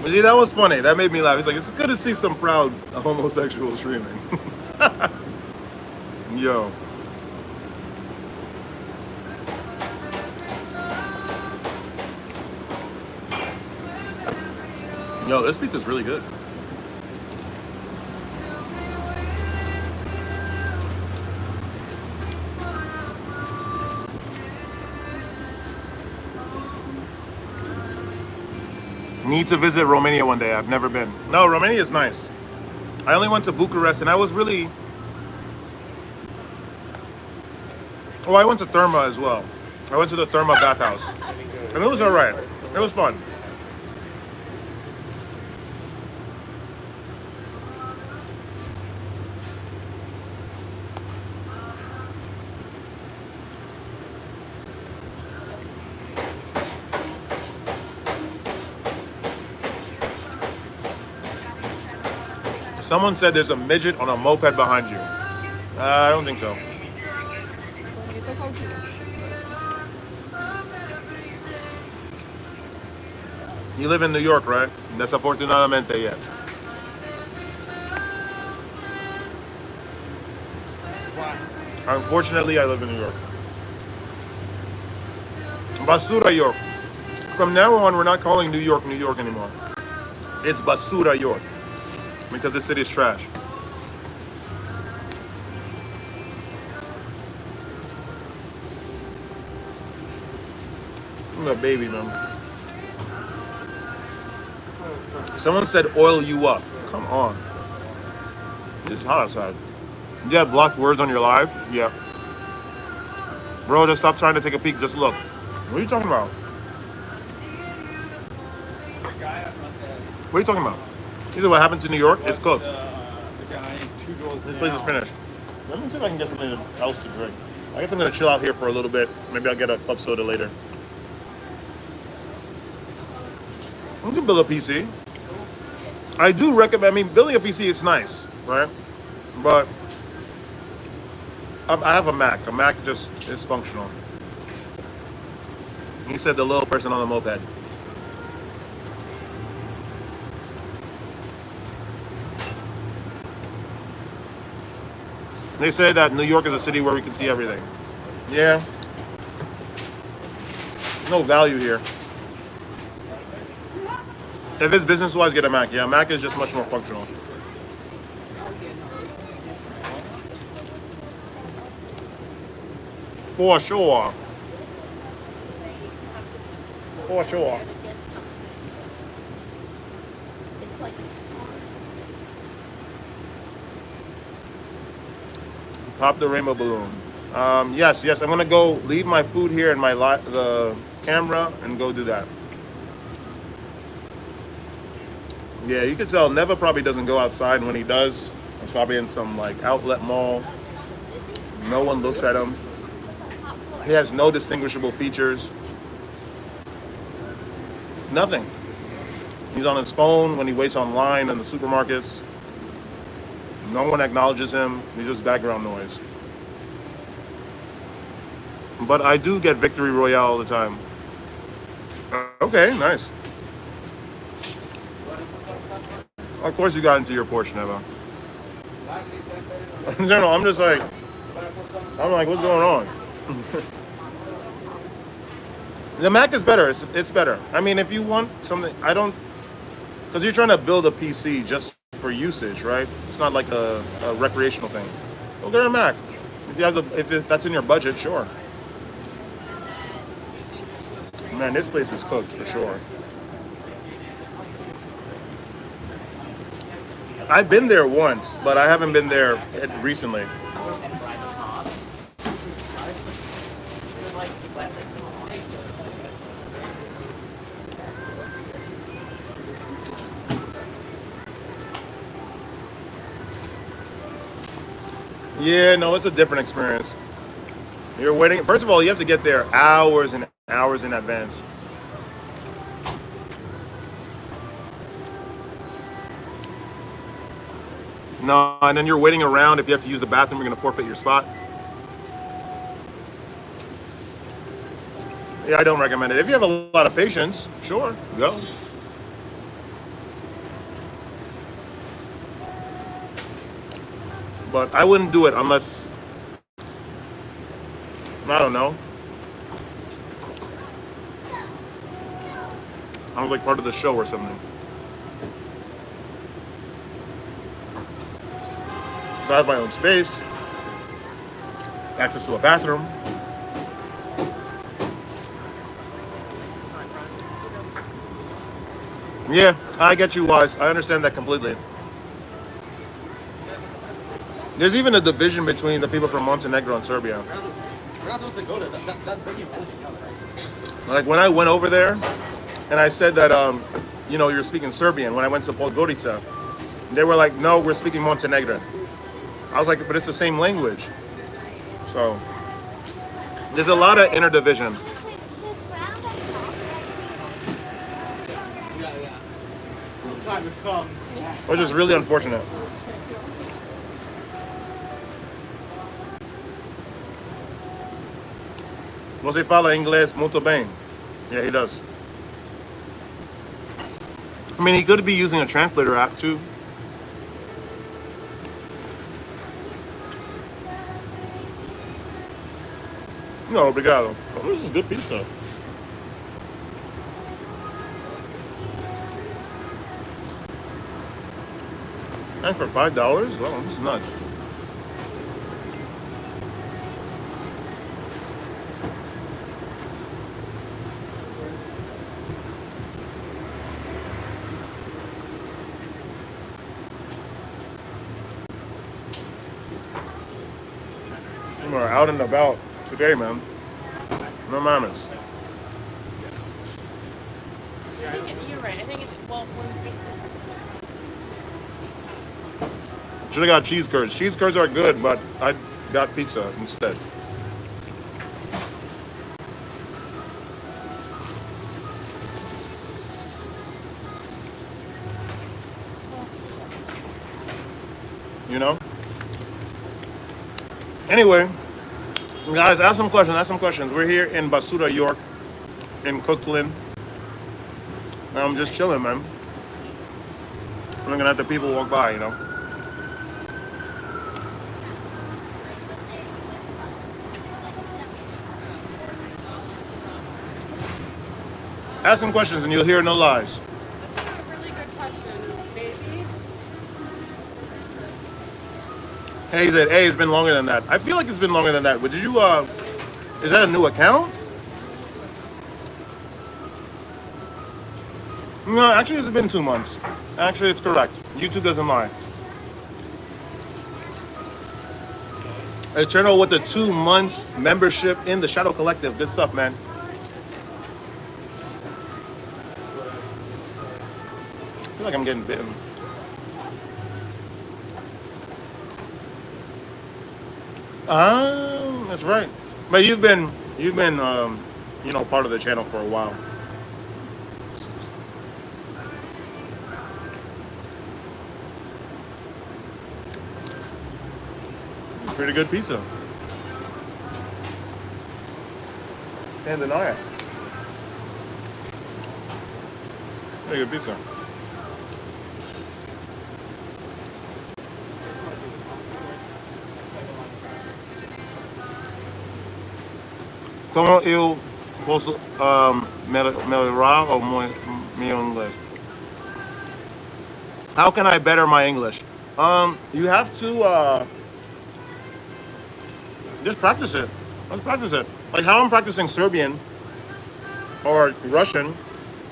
But see, that was funny. That made me laugh. He's like, it's good to see some proud homosexuals streaming. Yo. Yo, this pizza's really good. Need to visit Romania one day. I've never been. No, Romania is nice. I only went to Bucharest, and I was really. Oh, I went to Therma as well. I went to the Therma bathhouse, and it was all right. It was fun. Someone said there's a midget on a moped behind you. I don't think so. You live in New York, right? Desafortunadamente, yes. Unfortunately, I live in New York. Basura York. From now on, we're not calling New York, New York anymore. It's Basura York. Because this city is trash. I'm a baby, man. Someone said oil you up. Come on. It's hot outside. You have blocked words on your live? Yeah. Bro, just stop trying to take a peek. Just look. What are you talking about? What are you talking about? He said what happened to New York? It's cooked. This place is finished. Let me see if I can get something else to drink. I guess I'm going to chill out here for a little bit. Maybe I'll get a club soda later. I can build a PC. I do recommend, I mean, building a PC is nice, right? But I have a Mac. A Mac just is functional. He said the little person on the moped. They say that New York is a city where we can see everything. Yeah. No value here. If it's business-wise, get a Mac. Yeah, Mac is just much more functional. For sure. For sure. Pop the rainbow balloon. Yes. I'm gonna go leave my food here in the camera and go do that. Yeah, you can tell Neva probably doesn't go outside. When he does, he's probably in some like outlet mall. No one looks at him. He has no distinguishable features. Nothing. He's on his phone when he waits online in the supermarkets. No one acknowledges him. He's just background noise. But I do get Victory Royale all the time. Okay, nice. Of course you got into your Porsche, Neva. In general, I'm like, what's going on? The Mac is better. It's better. I mean, if you want something, because you're trying to build a PC just for usage, right? It's not like a recreational thing. Go get a Mac. If that's in your budget, sure. Man, this place is cooked for sure. I've been there once, but I haven't been there recently. Yeah, no, it's a different experience. You're waiting. First of all, you have to get there hours and hours in advance. No, and then you're waiting around. If you have to use the bathroom, you're going to forfeit your spot. Yeah, I don't recommend it. If you have a lot of patience, sure, go. But I wouldn't do it unless, I don't know, I was like part of the show or something. So I have my own space, access to a bathroom. Yeah, I get you, Wise. I understand that completely. There's even a division between the people from Montenegro and Serbia. We're not supposed to go to that venue. Like when I went over there and I said that, you're speaking Serbian when I went to Podgorica, they were like, no, we're speaking Montenegrin. I was like, but it's the same language. So there's a lot of interdivision, Time has come. which is really unfortunate. Você fala inglês muito bem. Yeah, he does. I mean, he could be using a translator app too. No, obrigado. Oh, this is good pizza. And for $5? Oh, this is nuts. We're out and about today, man. No mamas. You're right. I think it's Should have got cheese curds. Cheese curds are good, but I got pizza instead. You know? Anyway, guys, ask some questions. Ask some questions. We're here in Basuda, York, in Cookland. And I'm just chilling, man. I'm looking at the people walk by, you know? Ask some questions and you'll hear no lies. That's a really good question. Maybe. Hey, said, hey, it's been longer than that. I feel like it's been longer than that. But did you, is that a new account? No, actually, it's been 2 months. Actually, it's correct. YouTube doesn't lie. Eternal with the 2 months membership in the Shadow Collective. Good stuff, man. I feel like I'm getting bitten. Ah, that's right. But you've been, part of the channel for a while. Pretty good pizza. Can't deny it. Pretty good pizza. Como eu posso melhorar o meu inglês? How can I better my English? You have to just practice it. Let's practice it. Like how I'm practicing Serbian or Russian,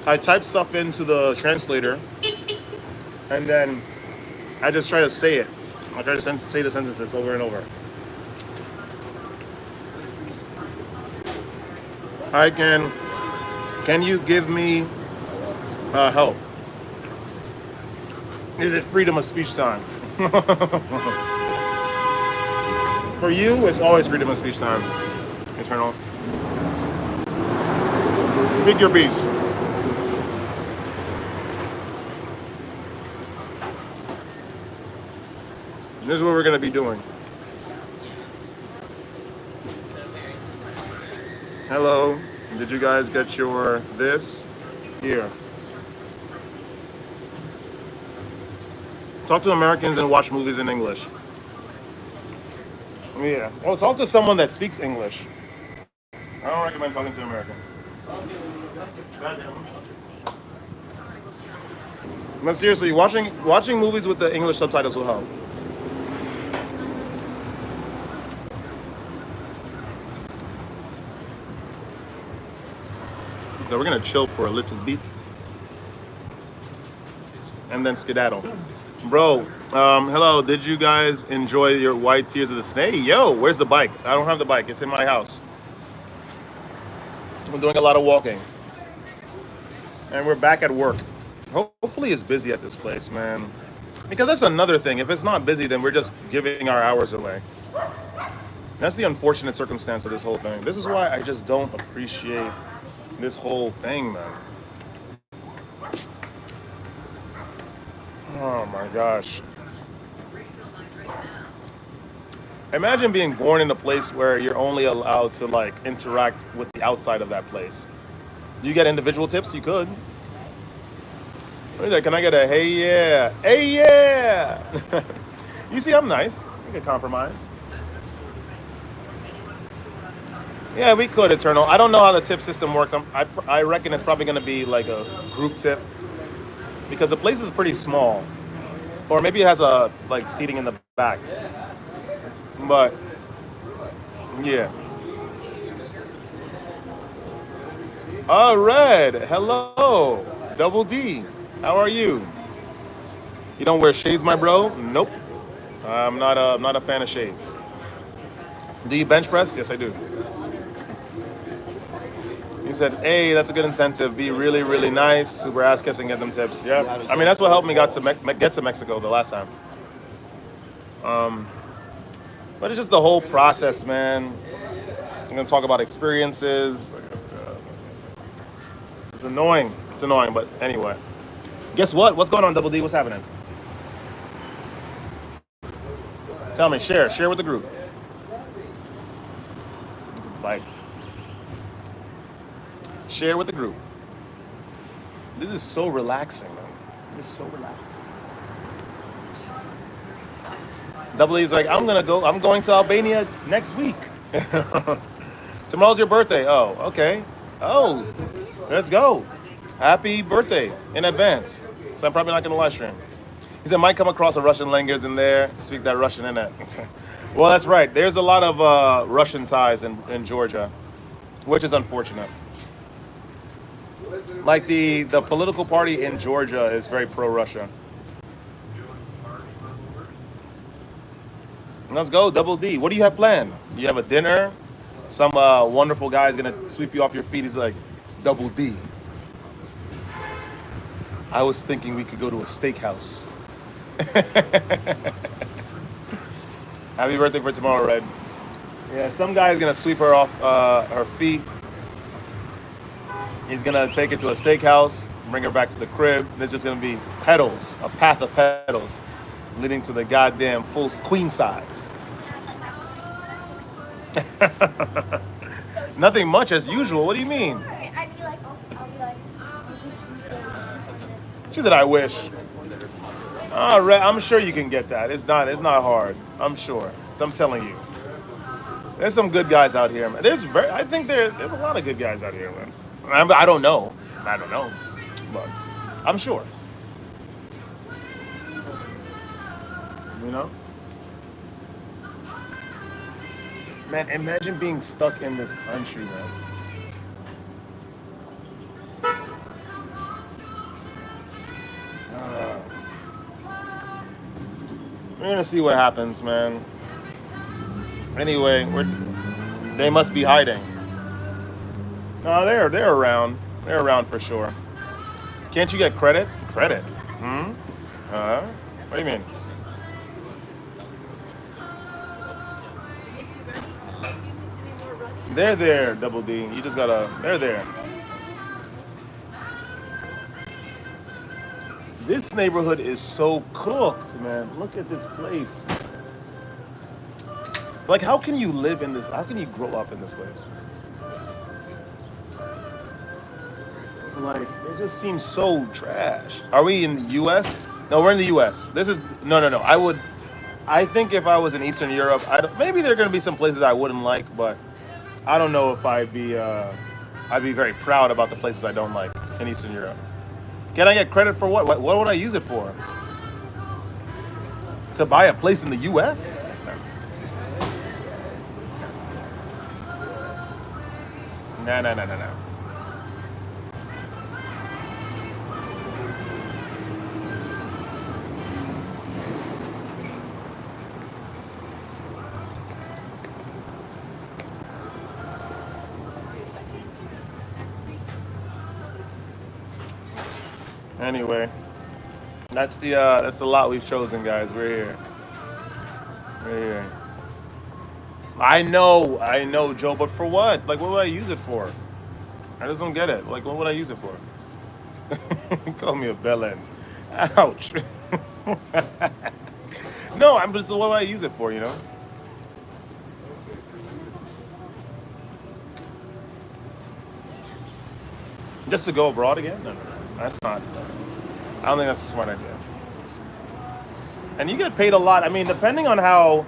I type stuff into the translator and then I just try to say it. I try to say the sentences over and over. Can you give me help? Is it freedom of speech time? For you, it's always freedom of speech time. Eternal. Speak your piece. This is what we're going to be doing. Hello. Did you guys get your this? Here. Talk to Americans and watch movies in English. Yeah. Well, talk to someone that speaks English. I don't recommend talking to Americans. But seriously, watching movies with the English subtitles will help. So we're gonna chill for a little bit. and then skedaddle. Bro, hello. Did you guys enjoy your white tears of the snake? Yo, where's the bike? I don't have the bike. It's in my house. I'm doing a lot of walking, and we're back at work. Hopefully, it's busy at this place, man. Because that's another thing. If it's not busy, then we're just giving our hours away. That's the unfortunate circumstance of this whole thing. This is why I just don't appreciate this whole thing, man. Oh my gosh. Imagine being born in a place where you're only allowed to like interact with the outside of that place. Do you get individual tips? You could. What is that? Can I get a hey yeah? Hey yeah! You see, I'm nice. We could compromise. Yeah, we could, Eternal. I don't know how the tip system works. I reckon it's probably going to be like a group tip because the place is pretty small. Or maybe it has a like seating in the back. But yeah. Red, hello. Double D. How are you? You don't wear shades, my bro? Nope. I'm not a fan of shades. Do you bench press? Yes, I do. He said, hey, that's a good incentive. Be really, really nice. Super ass kiss and get them tips. Yeah. I mean, that's what helped me get to Mexico the last time. But it's just the whole process, man. I'm going to talk about experiences. It's annoying. It's annoying, but anyway. Guess what? What's going on, Double D? What's happening? Tell me. Share with the group. Like, share with the group. This is so relaxing, man. This is so relaxing. Double E's like, I'm going to Albania next week. Tomorrow's your birthday. Oh, okay. Oh, let's go. Happy birthday in advance. So I'm probably not gonna live stream. He said, might come across a Russian language in there. Speak that Russian in it. Well, that's right. There's a lot of Russian ties in Georgia, which is unfortunate. Like the political party in Georgia is very pro-Russia. Let's go, Double D. What do you have planned? You have a dinner? Some wonderful guy is gonna sweep you off your feet. He's like, Double D. I was thinking we could go to a steakhouse. Happy birthday for tomorrow, Red. Yeah, some guy is gonna sweep her off her feet. He's gonna take her to a steakhouse, bring her back to the crib. There's just gonna be pedals, a path of pedals, leading to the goddamn full queen size. Nothing much as usual. What do you mean? She said, I wish. I'm sure you can get that. It's not hard. I'm sure. I'm telling you. There's some good guys out here, man. I think there's a lot of good guys out here, man. I don't know. But I'm sure. You know? Man, imagine being stuck in this country, man. We're gonna see what happens, man. Anyway, they must be hiding. No, they're around. They're around for sure. Can't you get credit? Credit? What do you mean? They're there, Double D. You just gotta. They're there. This neighborhood is so cooked, man. Look at this place. Like, how can you live in this? How can you grow up in this place? Like, it just seems so trash. Are we in the U.S.? No, we're in the U.S. This is no. I think if I was in Eastern Europe, maybe there are gonna be some places I wouldn't like, but I don't know if I'd be very proud about the places I don't like in Eastern Europe. Can I get credit for what? What would I use it for? To buy a place in the U.S.? No. Anyway, that's the lot we've chosen, guys. We're here. We're here. I know, Joe, but for what? Like, what would I use it for? I just don't get it. Like, what would I use it for? Call me a bellend. Ouch. No, I'm just, what would I use it for, you know? Just to go abroad again? No, no, no. That's not. I don't think that's a smart idea. And you get paid a lot. I mean, depending on how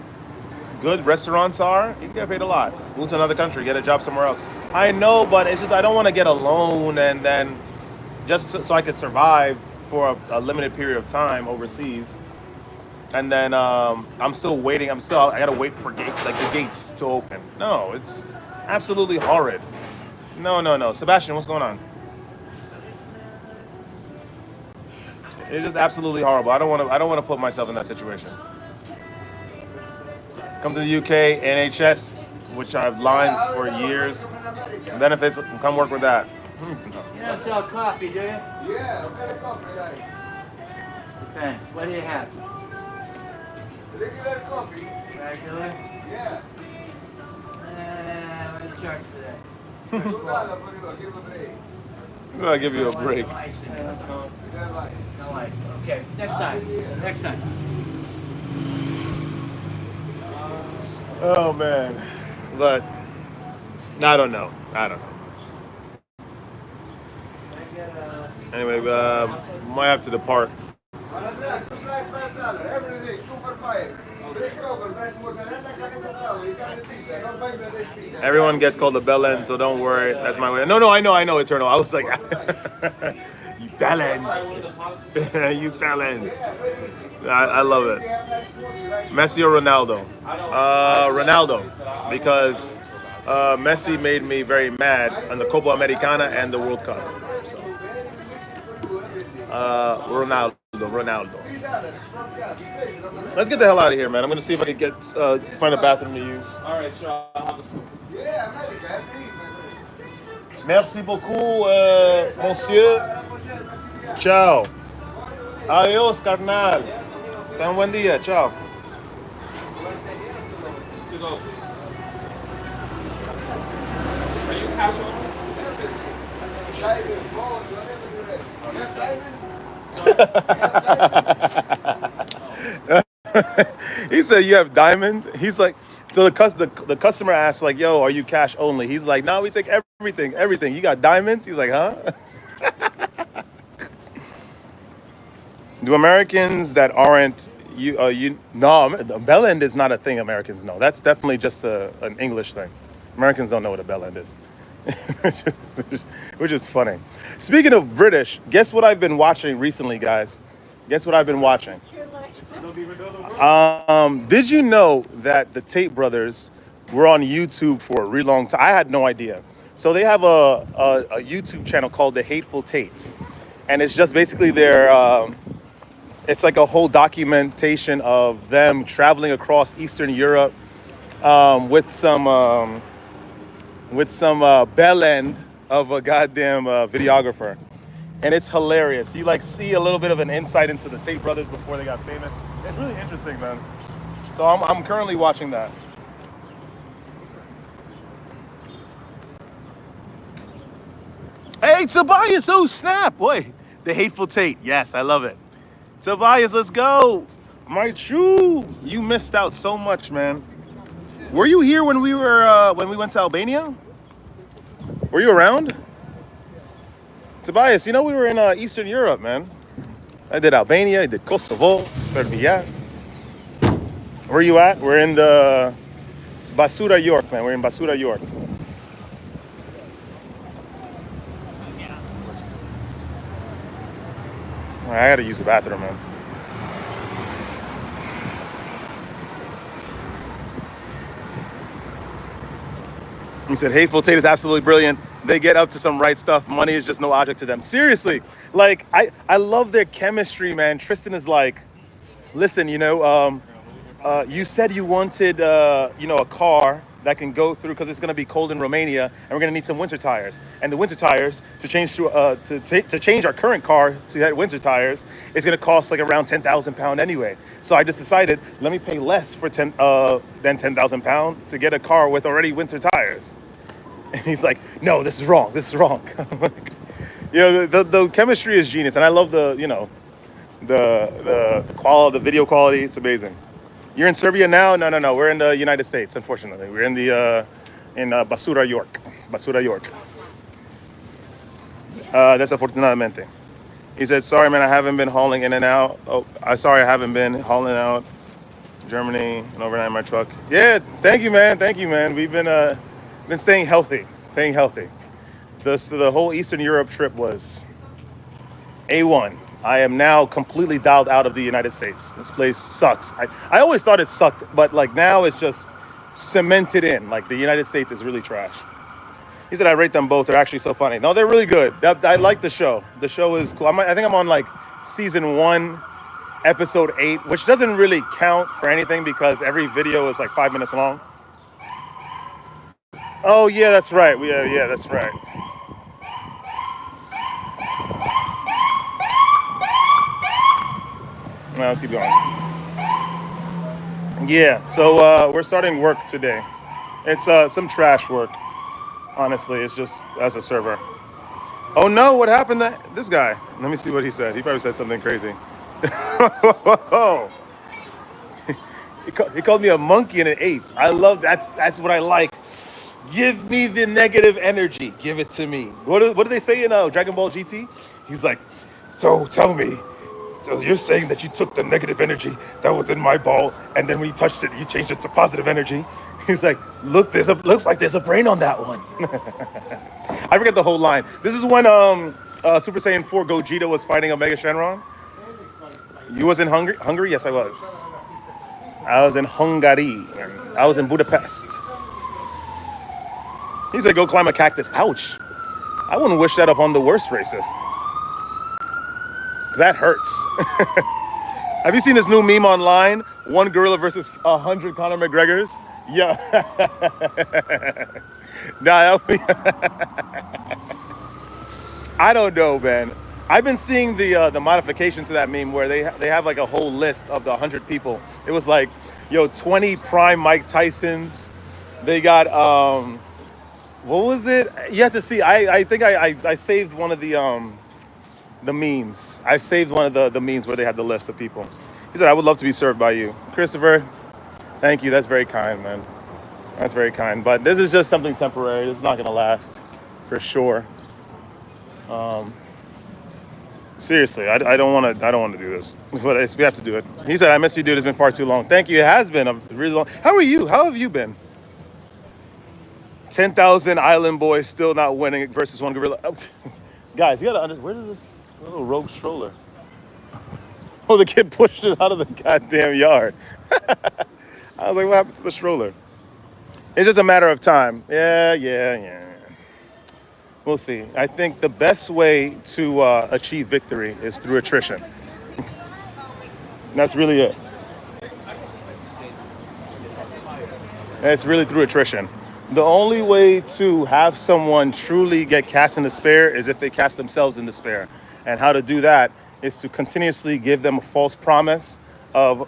good restaurants are, you get paid a lot. Move to another country, get a job somewhere else. I know, but it's just I don't want to get a loan and then just so I could survive for a limited period of time overseas. And then I'm still waiting. I gotta wait for like the gates to open. No, it's absolutely horrid. No, no, no. Sebastian, what's going on? It's just absolutely horrible. I don't want to put myself in that situation. Come to the UK, NHS, which I've lines for years. Benefits, come work with that. You don't sell coffee, do you? Yeah, what kind of coffee, guys? Depends. What do you have? Regular coffee. Regular? Yeah. What do you charge for that? $2 for you, give a break. I'm gonna give you a break. No ice in it. You have ice. No ice. Okay, next time. Next time. Oh man, but I don't know. I don't know. Anyway, might have to depart. $5 every day, 2 for 5. Break over, price mozzarella, cacciatella, Italian pizza, not Bangladesh pizza. Everyone gets called a bellend, so don't worry. That's my way. No, no, I know, Eternal. I was like, you bellend, you bellend. I love it. Messi or Ronaldo? Ronaldo, because Messi made me very mad on the Copa Americana and the World Cup. So, Ronaldo. Let's get the hell out of here, man. I'm gonna see if I can find a bathroom to use. All right, sure. I'll have a scoop. Yeah, America, Merci beaucoup, monsieur. Ciao. Adiós, carnal. Ten un buen día. Ciao. To go. Are you cash on? diamond, gold, whatever you have. You have diamond? He said you have diamond. He's like, so the customer asks like, yo, are you cash only? He's like, no, we take everything. You got diamonds? He's like, huh? Do Americans that aren't no, bell end is not a thing Americans know. That's definitely just an English thing. Americans don't know what a bell end is. which is funny. Speaking of British, guess what I've been watching recently, guys? Guess what I've been watching? Did you know that the Tate brothers were on YouTube for a really long time? I had no idea. So they have a YouTube channel called The Hateful Tates. And it's just basically it's like a whole documentation of them traveling across Eastern Europe with some bell end of a goddamn videographer. And it's hilarious. You like see a little bit of an insight into the Tate brothers before they got famous. It's really interesting, man. So I'm currently watching that. Hey, Tobias, oh snap, boy. The Hateful Tate, yes, I love it. Tobias, let's go. My true, you missed out so much, man. Were you here when we went to Albania? Were you around? Tobias, you know we were in Eastern Europe, man. I did Albania, I did Kosovo, Serbia. Where you at? We're in the Basura, York, man. We're in Basura, York. I gotta use the bathroom, man. He said, Hateful Tate is absolutely brilliant. They get up to some right stuff. Money is just no object to them. Seriously, like, I love their chemistry, man. Tristan is like, listen, you said you wanted, a car that can go through, because it's going to be cold in Romania, and we're going to need some winter tires. And the winter tires to change our current car to that winter tires is going to cost like around £10,000 anyway. So I just decided, let me pay less for than £10,000 to get a car with already winter tires. And he's like, no, this is wrong. This is wrong. I'm like, the chemistry is genius, and I love the quality, the video quality. It's amazing. You're in Serbia now? No. We're in the United States, unfortunately. We're in Basura, York. Basura, York. Desafortunadamente. He said, sorry, man, I haven't been hauling in and out. Sorry, I haven't been hauling out Germany and overnight in my truck. Yeah, thank you, man. We've been staying healthy. The whole Eastern Europe trip was A1. I am now completely dialed out of the United States. This place sucks. I always thought it sucked, but like now it's just cemented in. Like the United States is really trash. He said I rate them both. They're actually so funny. No, they're really good. I like the show. The show is cool. I think I'm on like season 1, episode 8, which doesn't really count for anything because every video is like 5 minutes long. Oh yeah, that's right. Yeah, that's right. Now let's keep going. Yeah, so we're starting work today. It's some trash work. Honestly, it's just as a server. Oh no, what happened to this guy? Let me see what he said. He probably said something crazy. He called me a monkey and an ape. I love that's what I like. Give me the negative energy. Give it to me. What do they say in Dragon Ball GT? He's like, so tell me, you're saying that you took the negative energy that was in my ball, and then when you touched it, you changed it to positive energy. He's like, looks like there's a brain on that one. I forget the whole line. This is when Super Saiyan 4 Gogeta was fighting Omega Shenron. You was in Hungary? Yes, I was. I was in Hungary. I was in Budapest. He said, go climb a cactus. Ouch. I wouldn't wish that upon the worst racist. That hurts. Have you seen this new meme online? 1 gorilla versus 100 Conor McGregors? Yeah. Nah, I don't know, man. I've been seeing the modification to that meme where they have like a whole list of the 100 people. It was like, 20 prime Mike Tysons. They got what was it? You have to see. I think I saved one of the memes. I saved one of the memes where they had the list of people. He said, I would love to be served by you. Christopher, thank you. That's very kind, man. That's very kind. But this is just something temporary. This is not going to last for sure. Seriously, I don't want to do this. But we have to do it. He said, I miss you, dude. It's been far too long. Thank you. It has been a really long. How are you? How have you been? 10,000 island boys still not winning versus 1 gorilla. Oh, guys, you gotta where is this little rogue stroller? Oh, the kid pushed it out of the goddamn yard. I was like, what happened to the stroller? It's just a matter of time. Yeah. We'll see. I think the best way to achieve victory is through attrition. That's really it. It's really through attrition. The only way to have someone truly get cast in despair is if they cast themselves in despair. And how to do that is to continuously give them a false promise of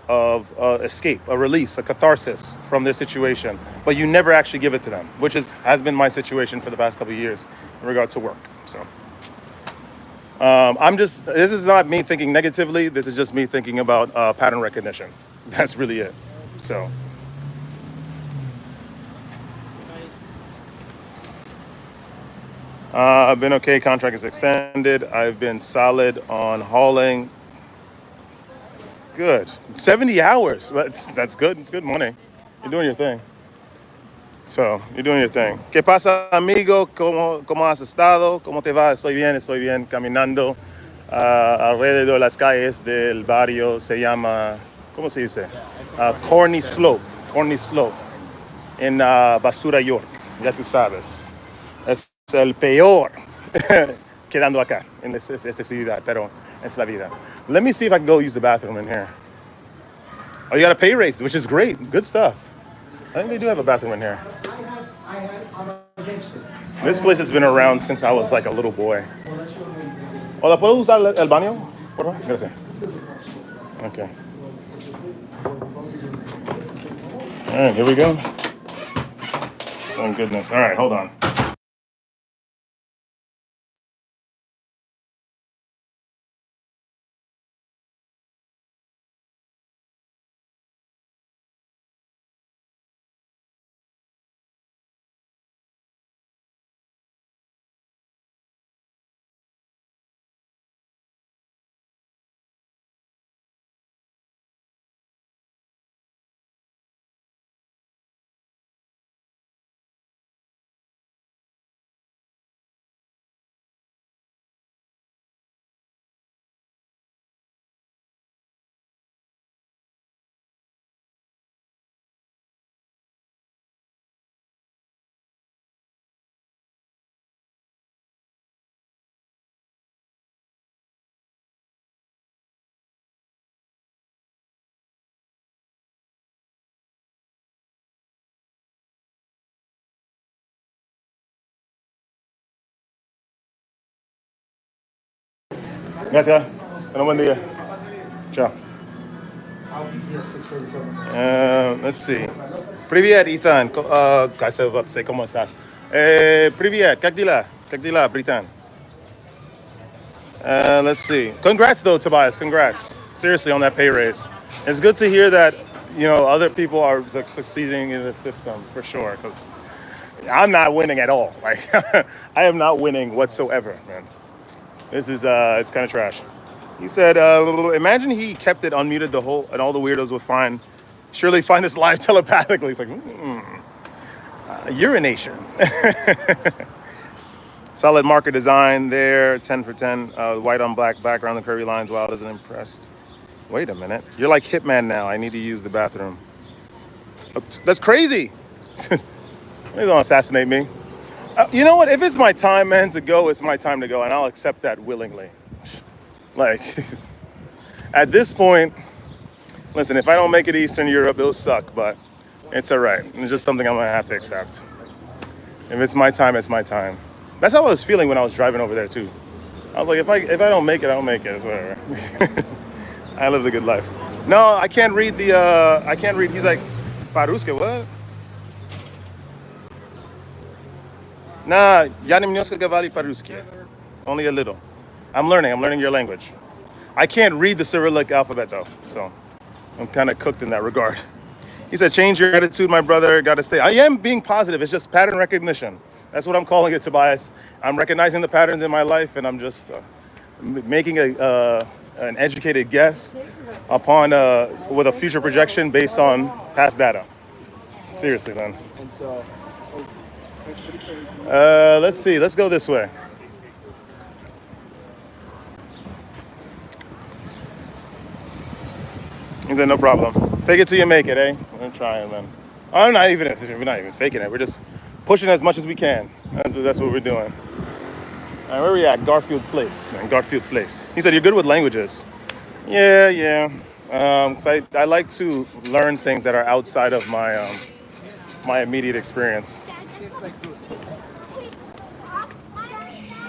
escape, a release, a catharsis from their situation. But you never actually give it to them, which has been my situation for the past couple of years in regard to work. So this is not me thinking negatively. This is just me thinking about pattern recognition. That's really it. So. I've been okay. Contract is extended. I've been solid on hauling. Good. 70 hours. That's good. It's good money. You're doing your thing. So, you're doing your thing. ¿Qué pasa, amigo? ¿Cómo has estado? ¿Cómo te va? Estoy bien. Caminando alrededor de las calles del barrio. Se llama, ¿cómo se dice? Corny Slope. En Basura, York. Ya tú sabes. Es el peor quedando acá en esta ciudad, pero es la vida. Let me see if I can go use the bathroom in here. Oh, you got a pay raise, which is great. Good stuff. I think they do have a bathroom in here. This place has been around since I was like a little boy. Hola, ¿puedo usar el baño? Por favor? Gracias. Okay. All right, here we go. Oh, goodness. All right, hold on. Gracias. Ten un buen día. Ciao. Let's see. Привет, Ethan. I was about to say, ¿cómo estás? Привет. Как дела? Как дела, Britan? Let's see. Congrats, though, Tobias. Congrats. Seriously, on that pay raise. It's good to hear that, other people are succeeding in the system, for sure, because I'm not winning at all. Like, I am not winning whatsoever, man. This is, it's kind of trash. He said, imagine he kept it unmuted and all the weirdos would surely find this live telepathically. It's like, urination. Solid marker design there, 10 for 10. White on black background, the curvy lines. Wow, isn't impressed. Wait a minute. You're like Hitman now. I need to use the bathroom. That's crazy. They don't assassinate me. You know what? If it's my time, man, to go, it's my time to go, and I'll accept that willingly. Like, at this point, listen, if I don't make it to Eastern Europe, it'll suck, but it's all right. It's just something I'm going to have to accept. If it's my time, it's my time. That's how I was feeling when I was driving over there, too. I was like, if I don't make it, I don't make it. It's whatever. I lived a good life. No, I can't read I can't read. He's like, Paruske, what? Nah, ja немножко говорю по-русски. Only a little. I'm learning your language. I can't read the Cyrillic alphabet though, so I'm kind of cooked in that regard. He said, change your attitude, my brother, gotta stay. I am being positive, it's just pattern recognition. That's what I'm calling it, Tobias. I'm recognizing the patterns in my life and I'm just making an educated guess upon, with a future projection based on past data. Seriously, man. And so, Let's see. Let's go this way. He said, no problem. Fake it till you make it, eh? I'm trying, man. We're not even faking it. We're just pushing as much as we can. That's what we're doing. All right, where are we at? Garfield Place, man. Garfield Place. He said, you're good with languages. Yeah. 'Cause I like to learn things that are outside of my immediate experience.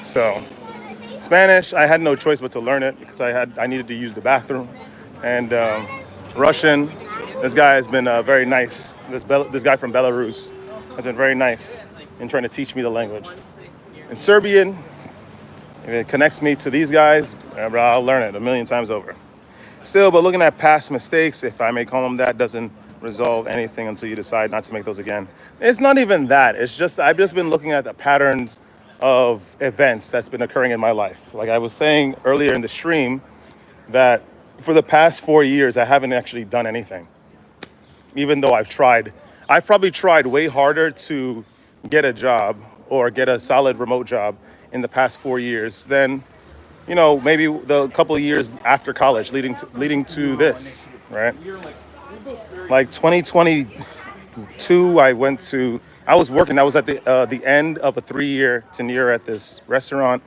So, Spanish, I had no choice but to learn it because I needed to use the bathroom. And Russian, this guy has been very nice. This guy from Belarus has been very nice in trying to teach me the language. And Serbian, if it connects me to these guys, I'll learn it a million times over. Still, but looking at past mistakes, if I may call them that, doesn't resolve anything until you decide not to make those again. It's not even that. It's just I've just been looking at the patterns of events that's been occurring in my life. Like I was saying earlier in the stream, that for the past 4 years, I haven't actually done anything. Even though I've probably tried way harder to get a job or get a solid remote job in the past 4 years than, maybe the couple of years after college leading to this, right? Like 2022, I was working. I was at the end of a 3-year tenure at this restaurant.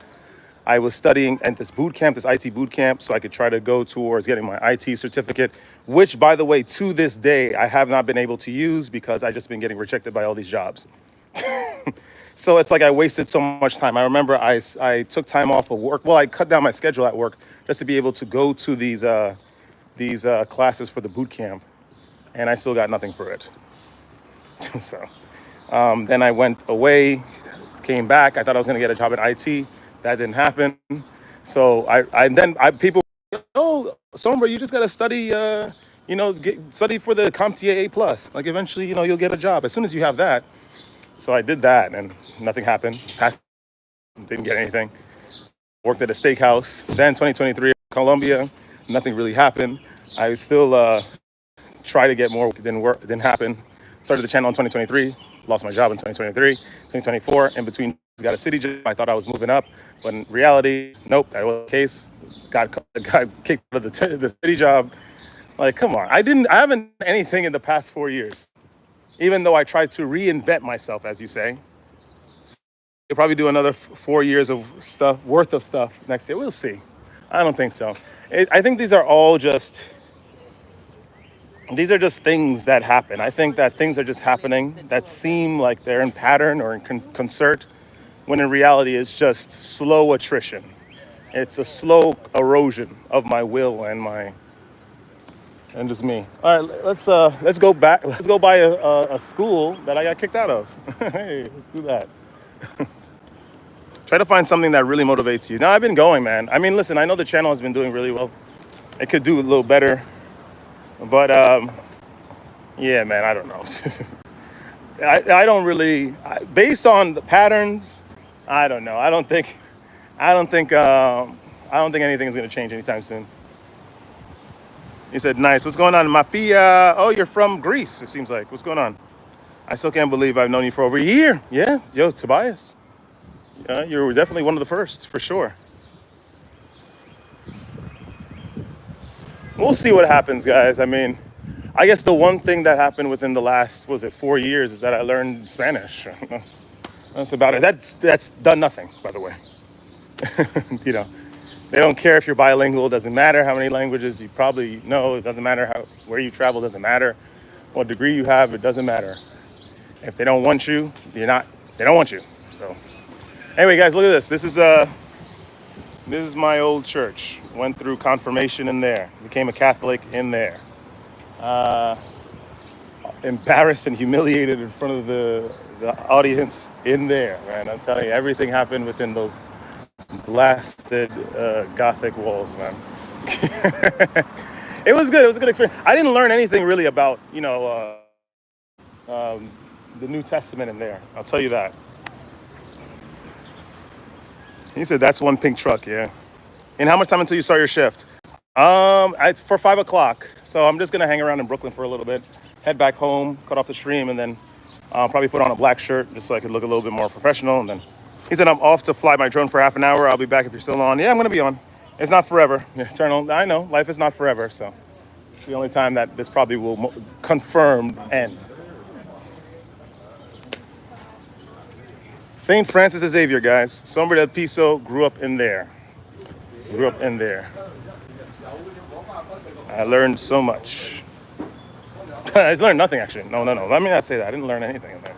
I was studying at this boot camp, this IT boot camp, so I could try to go towards getting my IT certificate, which, by the way, to this day, I have not been able to use because I've just been getting rejected by all these jobs. So it's like I wasted so much time. I remember I took time off of work. Well, I cut down my schedule at work just to be able to go to these classes for the boot camp, and I still got nothing for it. So then I went away, came back. I thought I was gonna get a job in IT. That didn't happen. So people, oh, Sombra, you just gotta study. Study for the CompTIA A+. Like eventually, you'll get a job as soon as you have that. So I did that, and nothing happened. Didn't get anything. Worked at a steakhouse. Then 2023, Colombia, nothing really happened. I still tried to get more. Didn't work. Didn't happen. Started the channel in 2023. Lost my job in 2023. 2024, in between, got a city job. I thought I was moving up, but in reality, nope, that wasn't the case. Got kicked out of the city job. Like, come on. I haven't done anything in the past 4 years, even though I tried to reinvent myself, as you say. You'll probably do another 4 years of worth of stuff next year. We'll see. I don't think so. I think these are just things that happen. I think that things are just happening that seem like they're in pattern or in concert, when in reality it's just slow attrition. It's a slow erosion of my will and just me. All right, let's go back. Let's go by a school that I got kicked out of. Hey, let's do that. Try to find something that really motivates you. No, I've been going, man. I mean, listen, I know the channel has been doing really well. It could do a little better, but yeah, man, I don't know. I don't really, based on the patterns, I don't know. I don't think anything is gonna change anytime soon. He said, nice. What's going on? Mafia. Oh, you're from Greece, it seems like. What's going on? I still can't believe I've known you for over a year. Yeah, yo, Tobias. You were definitely one of the first, for sure. We'll see what happens, guys. I mean, I guess the one thing that happened within the last, 4 years, is that I learned Spanish. That's about it. That's done nothing, by the way. They don't care if you're bilingual. It doesn't matter how many languages you probably know. It doesn't matter where you travel. It doesn't matter what degree you have. It doesn't matter. If they don't want you, they don't want you. So anyway, guys, look at this. This is my old church. Went through confirmation in there. Became a Catholic in there. Embarrassed and humiliated in front of the audience in there, man. I'm telling you, everything happened within those blasted Gothic walls, man. It was good. It was a good experience. I didn't learn anything really about, the New Testament in there. I'll tell you that. He said that's one pink truck, yeah. And how much time until you start your shift? It's for 5 o'clock. So I'm just gonna hang around in Brooklyn for a little bit, head back home, cut off the stream, and then probably put on a black shirt just so I could look a little bit more professional. And then he said I'm off to fly my drone for half an hour. I'll be back if you're still on. Yeah, I'm gonna be on. It's not forever. Eternal. I know life is not forever, so it's the only time that this probably will confirm end. St. Francis Xavier, guys. Sombra del Piso grew up in there. I learned so much. I learned nothing, actually. No. Let me not say that. I didn't learn anything in there.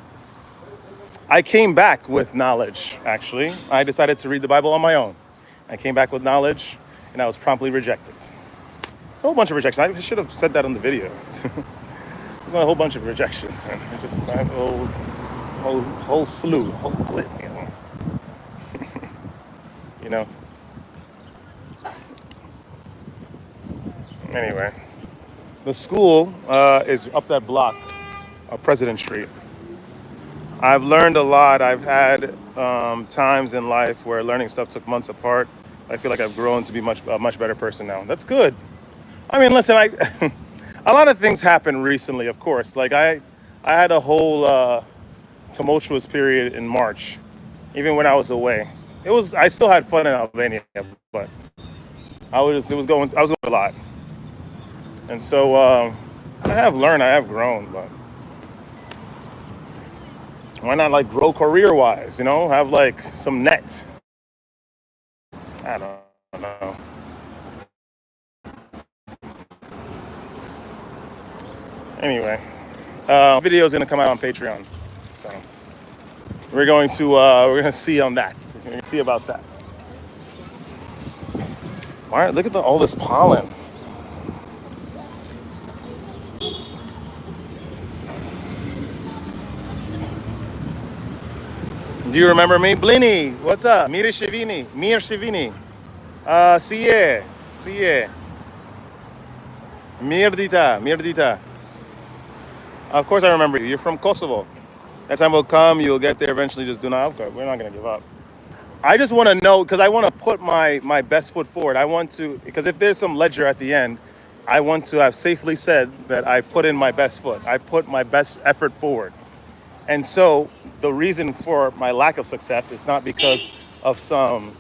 I came back with knowledge, actually. I decided to read the Bible on my own. I came back with knowledge, and I was promptly rejected. It's a whole bunch of rejections. I should have said that on the video. There's a whole bunch of rejections. And just a whole slew, whole litany. Anyway, the school is up that block, President Street. I've learned a lot. I've had times in life where learning stuff took months apart. I feel like I've grown to be a much better person now. That's good. I mean, listen, a lot of things happened recently, of course. Like I had a whole tumultuous period in March, even when I was away. I still had fun in Albania, but I was going a lot. And so I have learned, I have grown, but why not grow career-wise, have some net? I don't know. Anyway, video is gonna come out on Patreon, so We're gonna see on that. We're gonna see about that. All right, look at all this pollen. Do you remember me? Blini, what's up? Mir Shivini. Sie, Sie. Mirdita. Of course I remember you. You're from Kosovo. That time will come, you'll get there eventually, just do not, okay, we're not gonna give up. I just wanna know, because I wanna put my best foot forward. I want to, because if there's some ledger at the end, I want to have safely said that I put in my best foot. I put my best effort forward. And so the reason for my lack of success is not because of some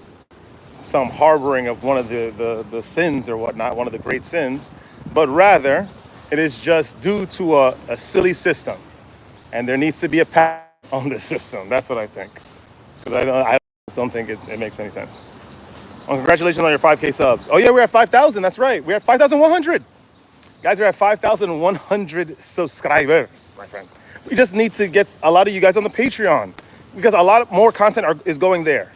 harboring of one of the sins or whatnot, one of the great sins, but rather it is just due to a silly system. And there needs to be a path on the system. That's what I think. Because I just don't think it makes any sense. Well, congratulations on your 5K subs. Oh yeah, we're at 5,000. That's right. We're at 5,100. Guys, we're at 5,100 subscribers, my friend. We just need to get a lot of you guys on the Patreon because a lot more content is going there.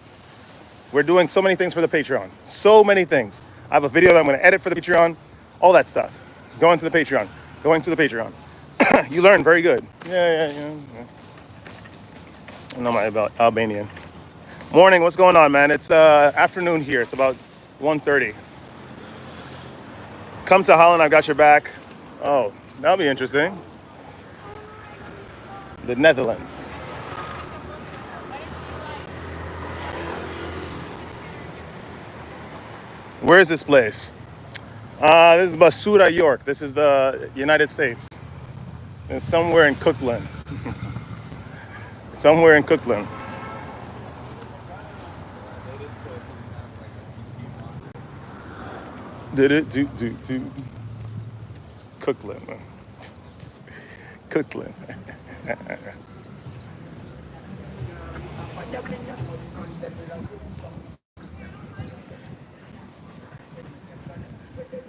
We're doing so many things for the Patreon. So many things. I have a video that I'm going to edit for the Patreon. All that stuff. Going to the Patreon. You learn very good. Yeah. I know my Albanian. Morning, what's going on, man? It's afternoon here. It's about 1:30. Come to Holland, I've got your back. Oh, that'll be interesting. The Netherlands. Where is this place? This is Basura, York. This is the United States. It's somewhere in Cookland. Somewhere in Cookland. Did it do Cookland. Cookland.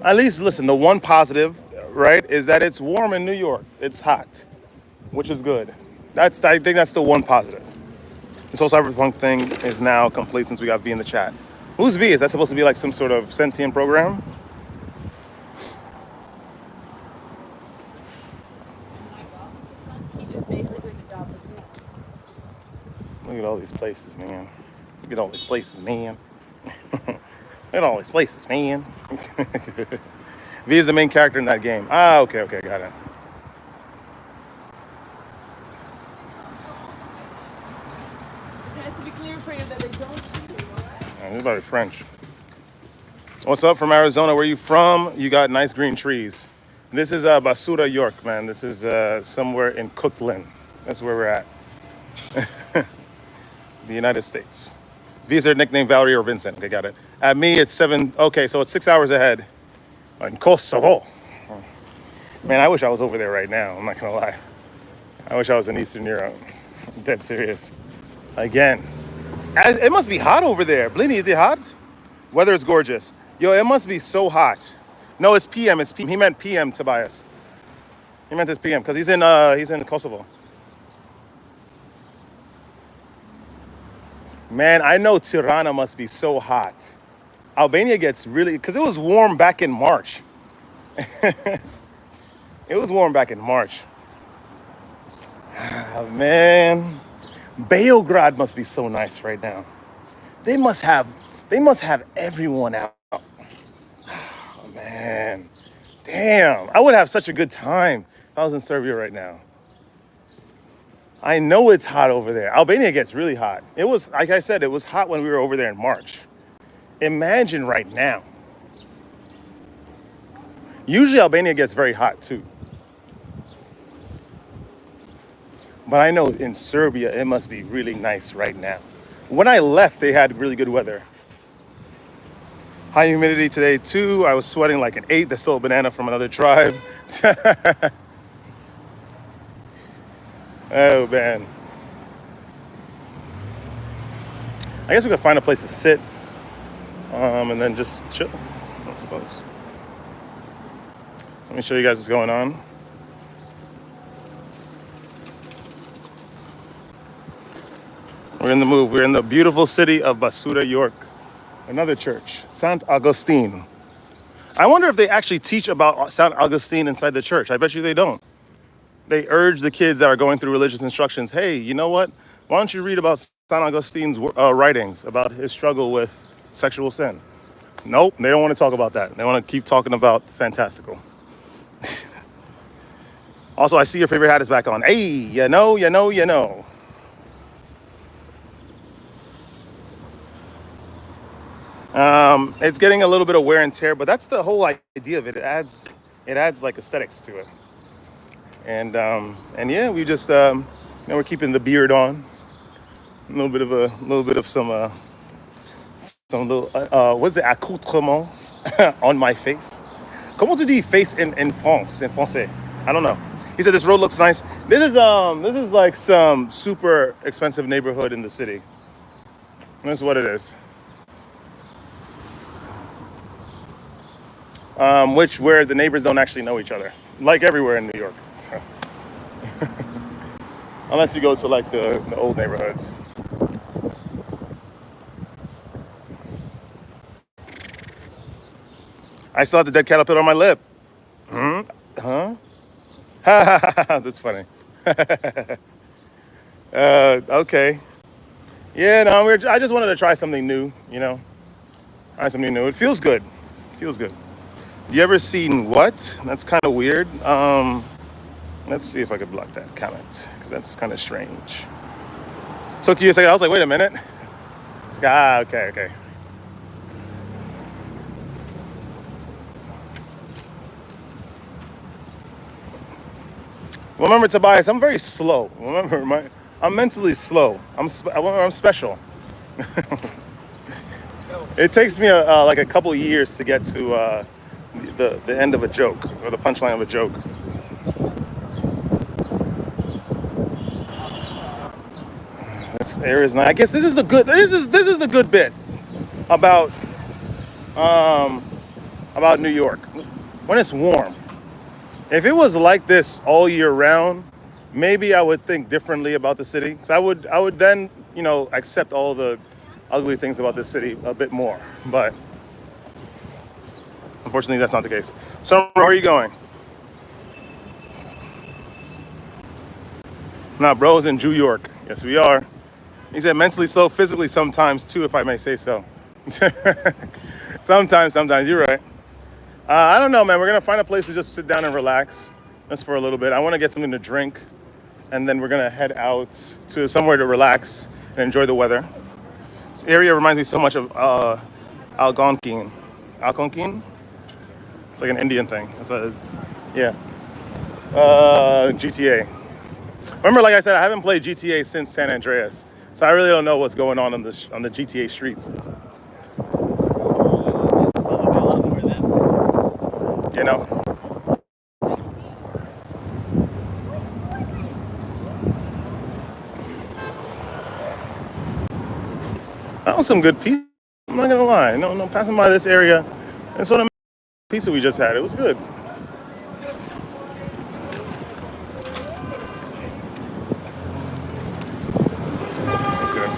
At least listen, the one positive, right, is that it's warm in New York. It's hot, which is good. I think that's the one positive. This whole cyberpunk thing is now complete since we got V in the chat. Who's V? Is that supposed to be like some sort of sentient program? He's just basically the job of me. Look at all these places, man. Look at all these places, man. Look at all these places, man. V is the main character in that game. Ah, okay, got it. It has to be clear for you that they don't see you, all right? This is probably French. What's up from Arizona? Where you from? You got nice green trees. This is Basura, York, man. This is somewhere in Cookland. That's where we're at. The United States. V's are nicknamed Valerie or Vincent. Okay, got it. At me, it's 7. Okay, so it's 6 hours ahead. In Kosovo. Man, I wish I was over there right now. I'm not gonna lie. I wish I was in Eastern Europe. I'm dead serious. Again. It must be hot over there. Blini, is it hot? Weather is gorgeous. Yo, it must be so hot. No, it's PM. It's PM. He meant PM, Tobias. He meant his PM because he's in Kosovo. Man, I know Tirana must be so hot. Albania gets really, because it was warm back in March. It was warm back in March. Ah, man, Beograd must be so nice right now. They must have everyone out. Oh, man, damn, I would have such a good time if I was in Serbia right now. I know it's hot over there. Albania gets really hot. It was, like I said, it was hot when we were over there in March. Imagine right now. Usually Albania gets very hot too. But I know in Serbia, it must be really nice right now. When I left, they had really good weather. High humidity today too. I was sweating like an 8. That's still a banana from another tribe. Oh man. I guess we could find a place to sit and then just chill, I suppose. Let me show you guys what's going on. We're in the move. We're in the beautiful city of Basura, York. Another church, Saint Augustine. I wonder if they actually teach about Saint Augustine inside the church. I bet you they don't. They urge the kids that are going through religious instructions, hey, you know what? Why don't you read about Saint Augustine's writings about his struggle with sexual sin? Nope, they don't want to talk about that. They want to keep talking about fantastical. Also, I see your favorite hat is back on. Hey, you know, you know, you know. It's getting a little bit of wear and tear, but that's the whole idea of it. It adds like aesthetics to it. And yeah, we just we're keeping the beard on. A little bit of some little what's it, accoutrements on my face. Comment tu dis face in France, in français? I don't know. He said this road looks nice. This is like some super expensive neighborhood in the city. That's what it is. Where the neighbors don't actually know each other, like everywhere in New York. So. Unless you go to like the old neighborhoods. I still have the dead caterpillar on my lip. Huh? That's funny. Okay. Yeah, no, I just wanted to try something new, Try something new. It feels good. Feels good. You ever seen what? That's kind of weird. Let's see if I could block that comment, because that's kind of strange. Took you a second. I was like, wait a minute. Okay. Remember, Tobias, I'm very slow. Remember, I'm mentally slow. I'm special. It takes me like a couple years to get to the end of a joke or the punchline of a joke. This area is nice. I guess this is the good. This is the good bit about New York when it's warm. If it was like this all year round, maybe I would think differently about the city. So I would then, accept all the ugly things about this city a bit more. But unfortunately, that's not the case. So where are you going? Nah, bro's in New York. Yes, we are. He said mentally slow, physically sometimes too, if I may say so. Sometimes, you're right. I don't know, man. We're gonna find a place to just sit down and relax. Just for a little bit. I want to get something to drink, and then we're gonna head out to somewhere to relax and enjoy the weather. This area reminds me so much of Algonquin. Algonquin? It's like an Indian thing. Yeah. GTA. Remember, like I said, I haven't played GTA since San Andreas, so I really don't know what's going on the GTA streets. You know. That was some good pizza. I'm not gonna lie. No, passing by this area, and sort of pizza we just had. It was good. It's good.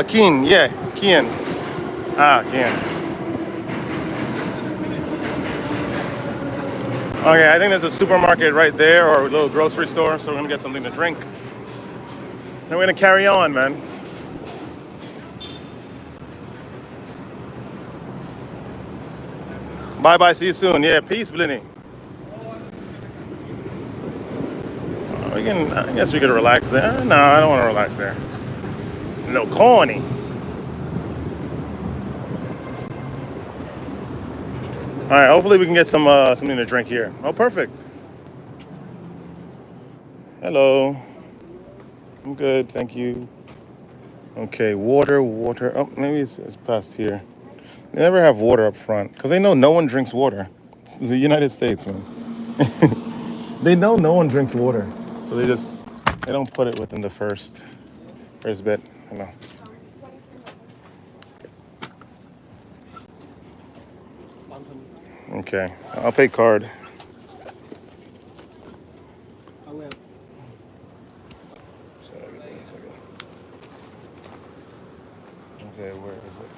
Keen, yeah, Keen. Keen. Okay, I think there's a supermarket right there or a little grocery store, so we're gonna get something to drink. And we're gonna carry on, man. Bye, see you soon. Yeah, peace, Blinny. I guess we could relax there. No, I don't want to relax there. A little corny. All right, hopefully we can get something to drink here. Oh, perfect. Hello. I'm good, thank you. Okay, water. Oh, maybe it's past here. They never have water up front because they know no one drinks water. It's the United States, man. They know no one drinks water, so they don't put it within the first bit. Okay, I'll pay card. I will. Sorry, 1 second. Okay, where is it?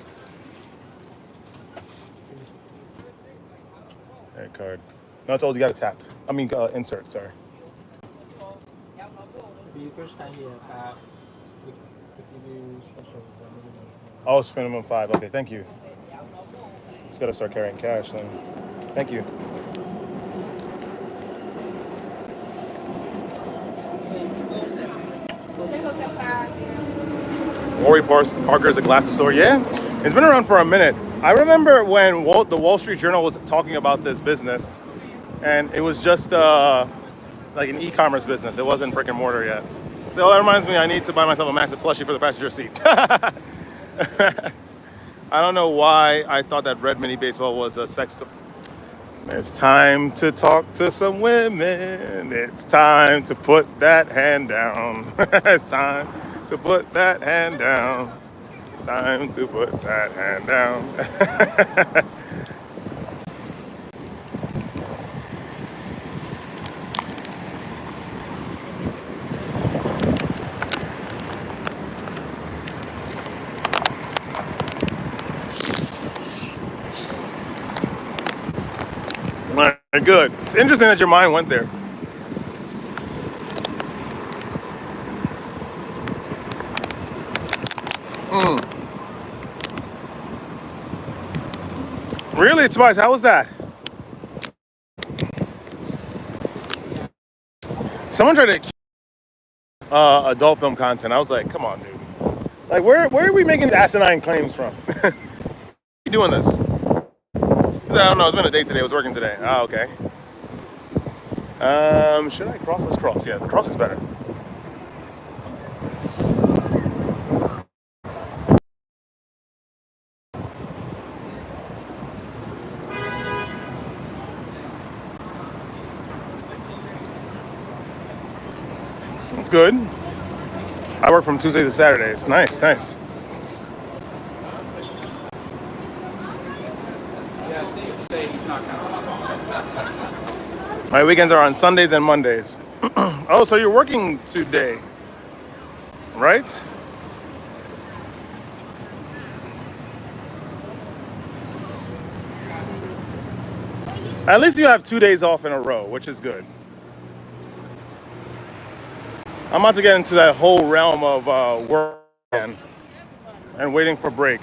Hey, card. No, it's old. You gotta tap. I mean, insert. Sorry. Be your first time here. We give you special. Oh, it's minimum 5. Okay, thank you. Just gotta start carrying cash then. Thank you. Parker is a glasses store. Yeah, it's been around for a minute. I remember when the Wall Street Journal was talking about this business, and it was just like an e-commerce business. It wasn't brick and mortar yet. So that reminds me, I need to buy myself a massive plushie for the passenger seat. I don't know why I thought that red mini baseball was a sex. It's time to talk to some women. It's time to put that hand down. It's time to put that hand down. It's time to put that hand down. Good. It's interesting that your mind went there. Really, Tobias? How was that? Someone tried to adult film content. I was like, come on, dude. Like, where are we making asinine claims from? You doing this? I don't know. It's been a day today. I was working today. Oh, okay. Should I cross? Let's cross. Yeah, the cross is better. It's good. I work from Tuesday to Saturdays. Nice, nice. My weekends are on Sundays and Mondays. Oh, so you're working today, right? At least you have 2 days off in a row, which is good. I'm about to get into that whole realm of work and waiting for break.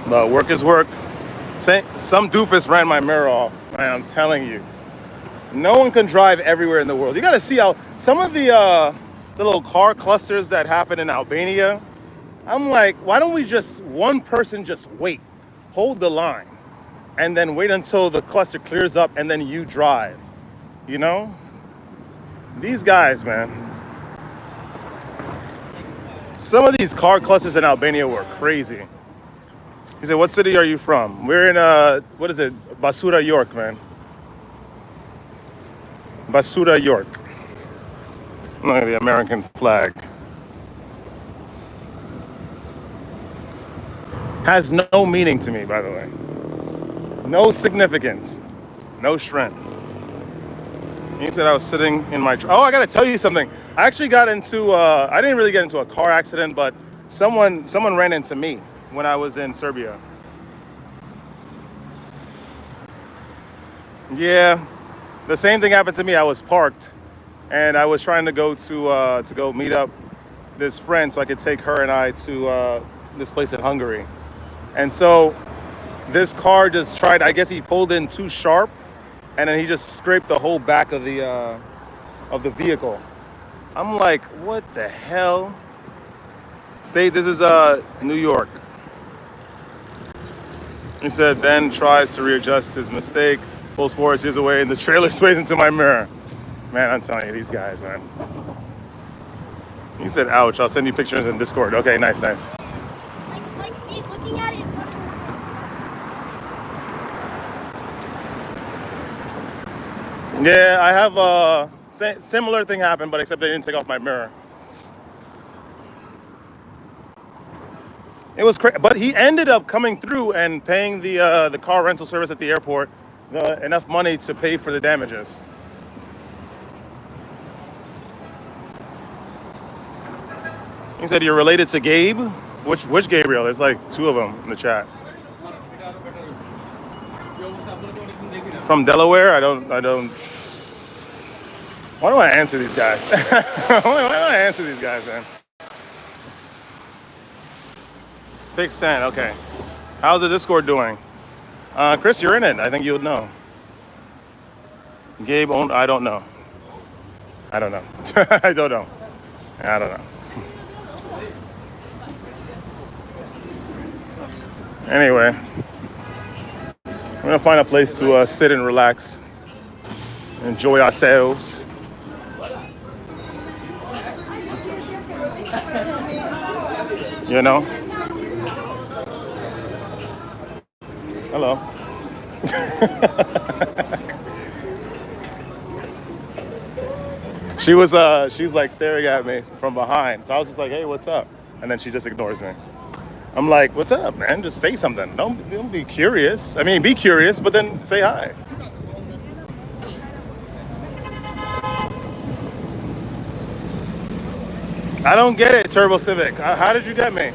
But work is work. Some doofus ran my mirror off, man, I'm telling you. No one can drive everywhere in the world. You gotta see how some of the little car clusters that happen in Albania, I'm like, why don't we one person just wait, hold the line, and then wait until the cluster clears up and then you drive, you know? These guys, man. Some of these car clusters in Albania were crazy. He said, what city are you from? We're in, what is it? Basura, York, man. Basura, York. Look at the American flag. Has no meaning to me, by the way. No significance. No shrimp. He said I was sitting in my... Oh, I gotta tell you something. I actually got into, I didn't really get into a car accident, but someone ran into me when I was in Serbia. Yeah, the same thing happened to me. I was parked, and I was trying to go to go meet up this friend so I could take her and I to this place in Hungary. And so this car just tried. I guess he pulled in too sharp, and then he just scraped the whole back of the vehicle. I'm like, what the hell? State. This is New York. He said, then tries to readjust his mistake, pulls forward, steers away, and the trailer sways into my mirror. Man, I'm telling you, these guys, man. He said, ouch, I'll send you pictures in Discord. Okay, nice, nice. Like me looking at it. Yeah, I have a similar thing happen, but except they didn't take off my mirror. It was crazy, but he ended up coming through and paying the car rental service at the airport enough money to pay for the damages. He said you're related to Gabe. Which Gabriel? There's like two of them in the chat. From Delaware? I don't. Why do I answer these guys? Why do I answer these guys, man? Big Sand. Okay. How's the Discord doing? Chris, you're in it. I think you would know. Gabe, I don't know. I don't know. I don't know. I don't know. Anyway, we're gonna find a place to sit and relax, enjoy ourselves. You know? Hello. She's like staring at me from behind. So I was just like, hey, what's up? And then she just ignores me. I'm like, what's up, man? Just say something. Don't be curious. I mean, be curious, but then say hi. I don't get it, Turbo Civic. How did you get me?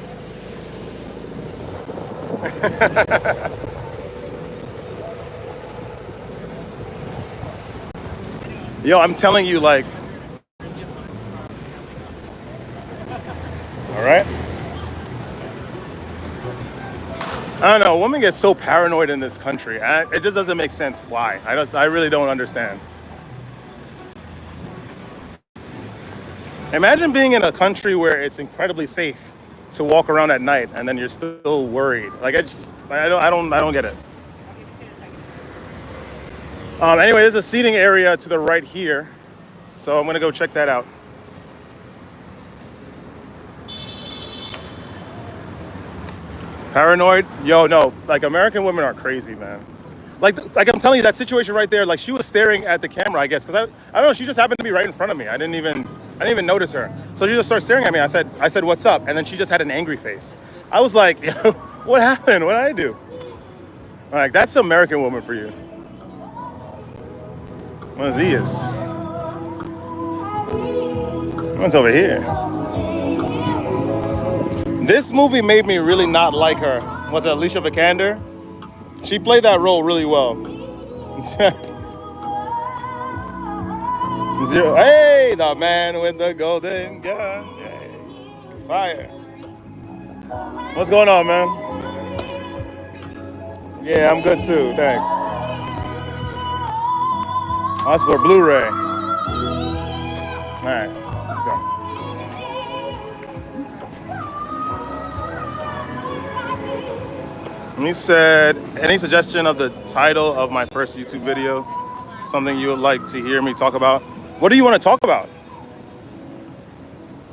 Yo, I'm telling you, like, all right? I don't know. Women get so paranoid in this country. It just doesn't make sense. Why? I really don't understand. Imagine being in a country where it's incredibly safe to walk around at night, and then you're still worried. Like I don't get it. Anyway, there's a seating area to the right here, so I'm gonna go check that out. Paranoid? Yo, no. Like, American women are crazy, man. Like I'm telling you, that situation right there, like, she was staring at the camera, I guess, because I don't know, she just happened to be right in front of me. I didn't even notice her. So she just started staring at me. I said, what's up? And then she just had an angry face. I was like, yo, what happened? What did I do? Like, that's the American woman for you. What's this? What's over here? This movie made me really not like her. Was it Alicia Vikander? She played that role really well. Zero. Hey, the man with the golden gun. Hey. Fire. What's going on, man? Yeah, I'm good too. Thanks. That's for Blu-ray. All right, let's go. And he said, any suggestion of the title of my first YouTube video? Something you would like to hear me talk about? What do you want to talk about?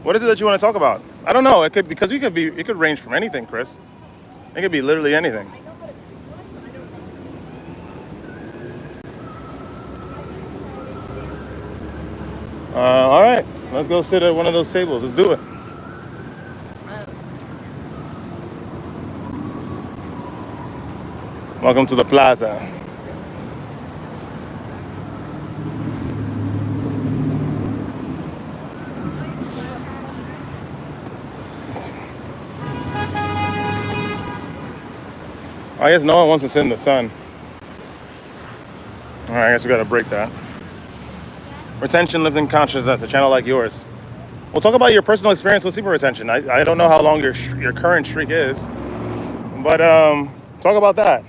What is it that you want to talk about? I don't know. It could range from anything, Chris. It could be literally anything. All right, let's go sit at one of those tables. Let's do it. Welcome to the Plaza. I guess no one wants to sit in the sun. All right, I guess we gotta break that. Retention, living consciousness, a channel like yours. We'll talk about your personal experience with semen retention. I don't know how long your current streak is, but talk about that.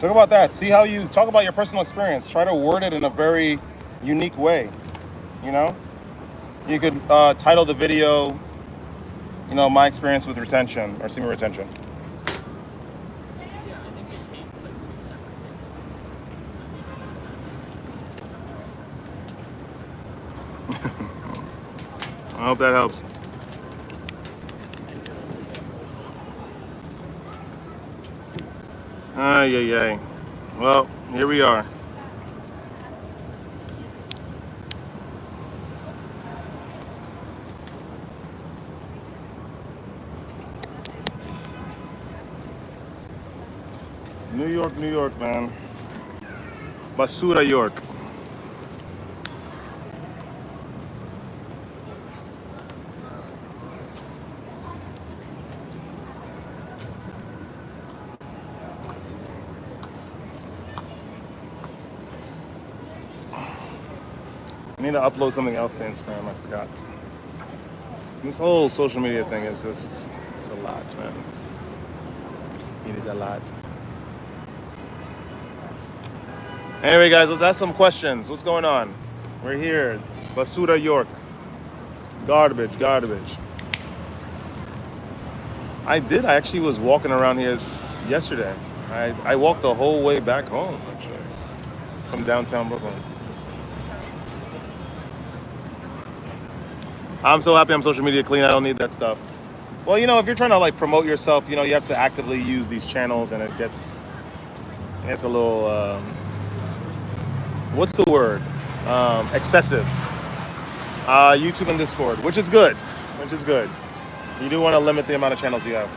Talk about that. See how you talk about your personal experience. Try to word it in a very unique way. You know, you could title the video, you know, my experience with retention or semen retention. I hope that helps. Ay. Well, here we are. New York, man. Basura, York. I need to upload something else to Instagram. I forgot. This whole social media thing is just, it's a lot, man. It is a lot. Anyway, guys, let's ask some questions. What's going on? We're here. Basura, York. Garbage, garbage. I actually was walking around here yesterday. I walked the whole way back home, actually, from downtown Brooklyn. I'm so happy I'm social media clean. I don't need that stuff. Well, you know, if you're trying to like promote yourself, you know, you have to actively use these channels, and it's a little, what's the word? Excessive. YouTube and Discord, which is good. Which is good. You do want to limit the amount of channels you have.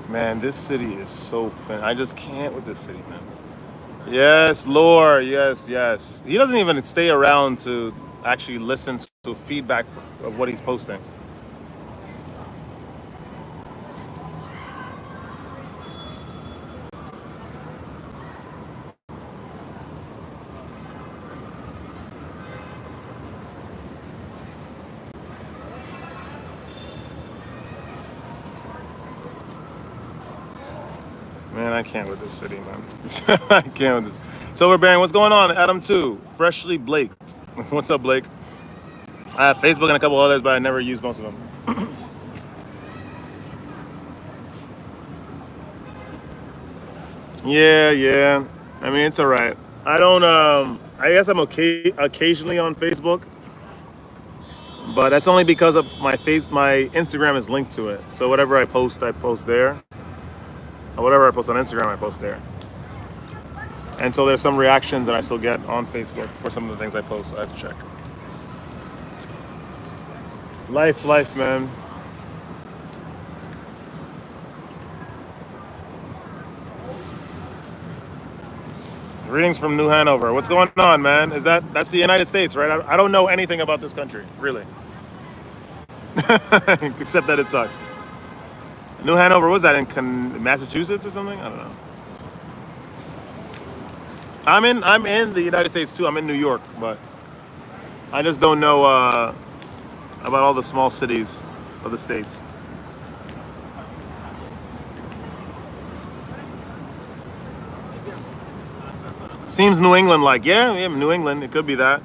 Man, this city is so thin. I just can't with this city, man. Yes, Lord. Yes, yes. He doesn't even stay around to actually listen to feedback of what he's posting. Man, I can't with this city, man. I can't with this. Silver Baron, what's going on? Adam 2, freshly Blaked. What's up, Blake? I have Facebook and a couple others, but I never use most of them. Yeah, yeah. I mean, it's all right. I don't. I guess I'm okay occasionally on Facebook, but that's only because of my Instagram is linked to it. So whatever I post there. Or whatever I post on Instagram, I post there. And so there's some reactions that I still get on Facebook for some of the things I post. So I have to check. Life, man. Greetings from New Hanover. What's going on, man? That's the United States, right? I don't know anything about this country, really. Except that it sucks. New Hanover, was that in Massachusetts or something? I don't know. I'm in the United States too. I'm in New York, but I just don't know about all the small cities of the states. Seems New England like, yeah, New England. It could be that.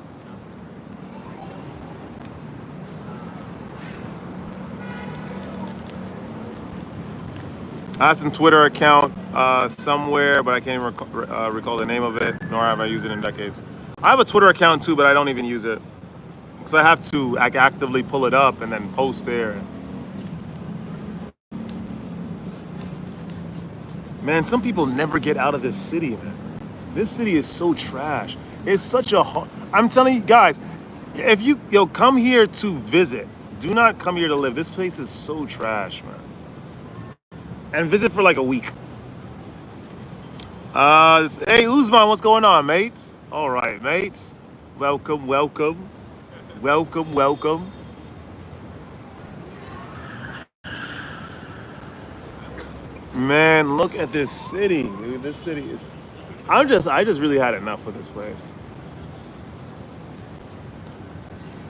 I have some Twitter account somewhere, but I can't even recall the name of it, nor have I used it in decades. I have a Twitter account too, but I don't even use it. Because I have to actively pull it up and then post there. Man, some people never get out of this city, man. This city is so trash. It's such a hard... I'm telling you guys, if you come here to visit, do not come here to live. This place is so trash, man. And visit for like a week. Hey, Uzman, what's going on, mate? All right, mate. Welcome, welcome. Welcome, welcome. Man, look at this city, dude. This city is... I just really had enough of this place.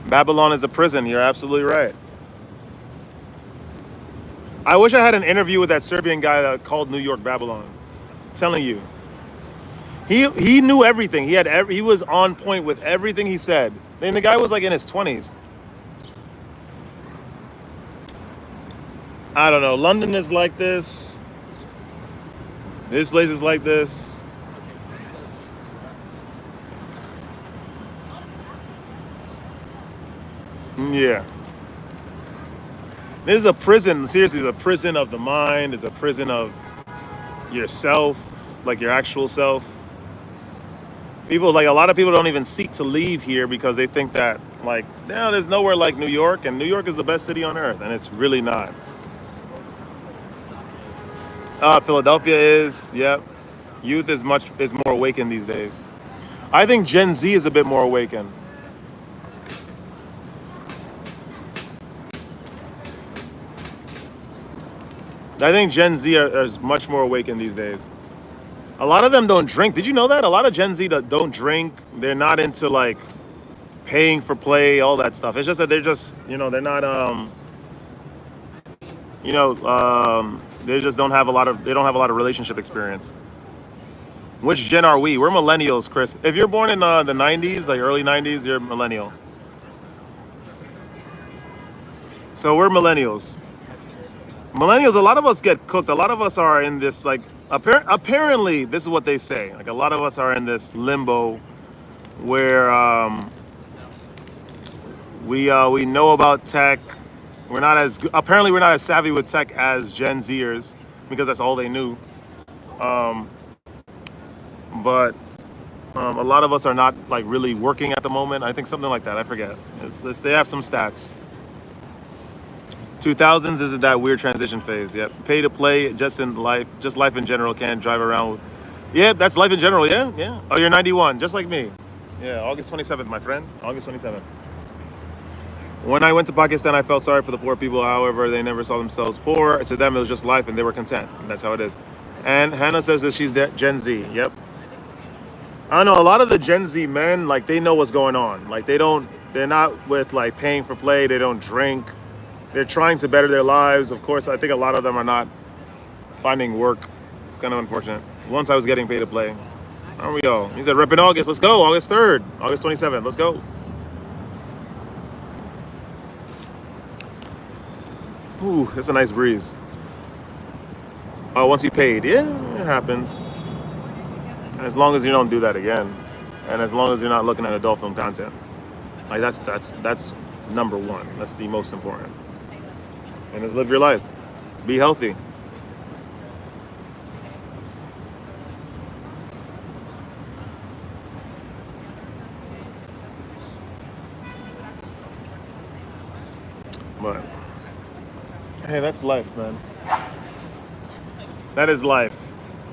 Babylon is a prison. You're absolutely right. I wish I had an interview with that Serbian guy that called New York Babylon. I'm telling you. He knew everything. He was on point with everything he said. And the guy was like in his 20s. I don't know. London is like this. This place is like this. Yeah. This is a prison. Seriously, it's a prison of the mind. It's a prison of yourself, like your actual self. People like a lot of people don't even seek to leave here because they think that like, no, there's nowhere like New York, and New York is the best city on earth, and it's really not. Philadelphia is, yep. Youth is more awakened these days. I think Gen Z is a bit more awakened. I think Gen Z are much more awakened these days. A lot of them don't drink. Did you know that? A lot of Gen Z that don't drink, they're not into like paying for play, all that stuff. It's just that they're just, they're not, they just don't have a lot of, relationship experience. Which gen are we? We're millennials, Chris. If you're born in the 90s, like early 90s, you're millennial. So we're millennials. Millennials, a lot of us get cooked. A lot of us are in this, like, apparently, this is what they say. Like, a lot of us are in this limbo where we know about tech. Apparently we're not as savvy with tech as Gen Zers because that's all they knew. But a lot of us are not like really working at the moment. I think something like that. I forget. They have some stats. 2000s is that weird transition phase. Yep. Pay to play, just life in general. Can't drive around. Yeah, that's life in general. Yeah. Oh, you're 91, just like me. Yeah, August 27th, my friend. August 27th. When I went to Pakistan, I felt sorry for the poor people. However, they never saw themselves poor. To them, it was just life, and they were content. That's how it is. And Hannah says that she's Gen Z. Yep. I don't know. A lot of the Gen Z men, like, they know what's going on. Like, they're not with like paying for play. They don't drink. They're trying to better their lives. Of course, I think a lot of them are not finding work. It's kind of unfortunate. Once I was getting paid to play. There we go. He said, rep in August. Let's go. August 3rd. August 27th. Let's go. Ooh, it's a nice breeze. Oh, once you paid. Yeah, it happens. As long as you don't do that again. And as long as you're not looking at adult film content. Like, that's number one. That's the most important. And just live your life. Be healthy. But hey, that's life, man. That is life.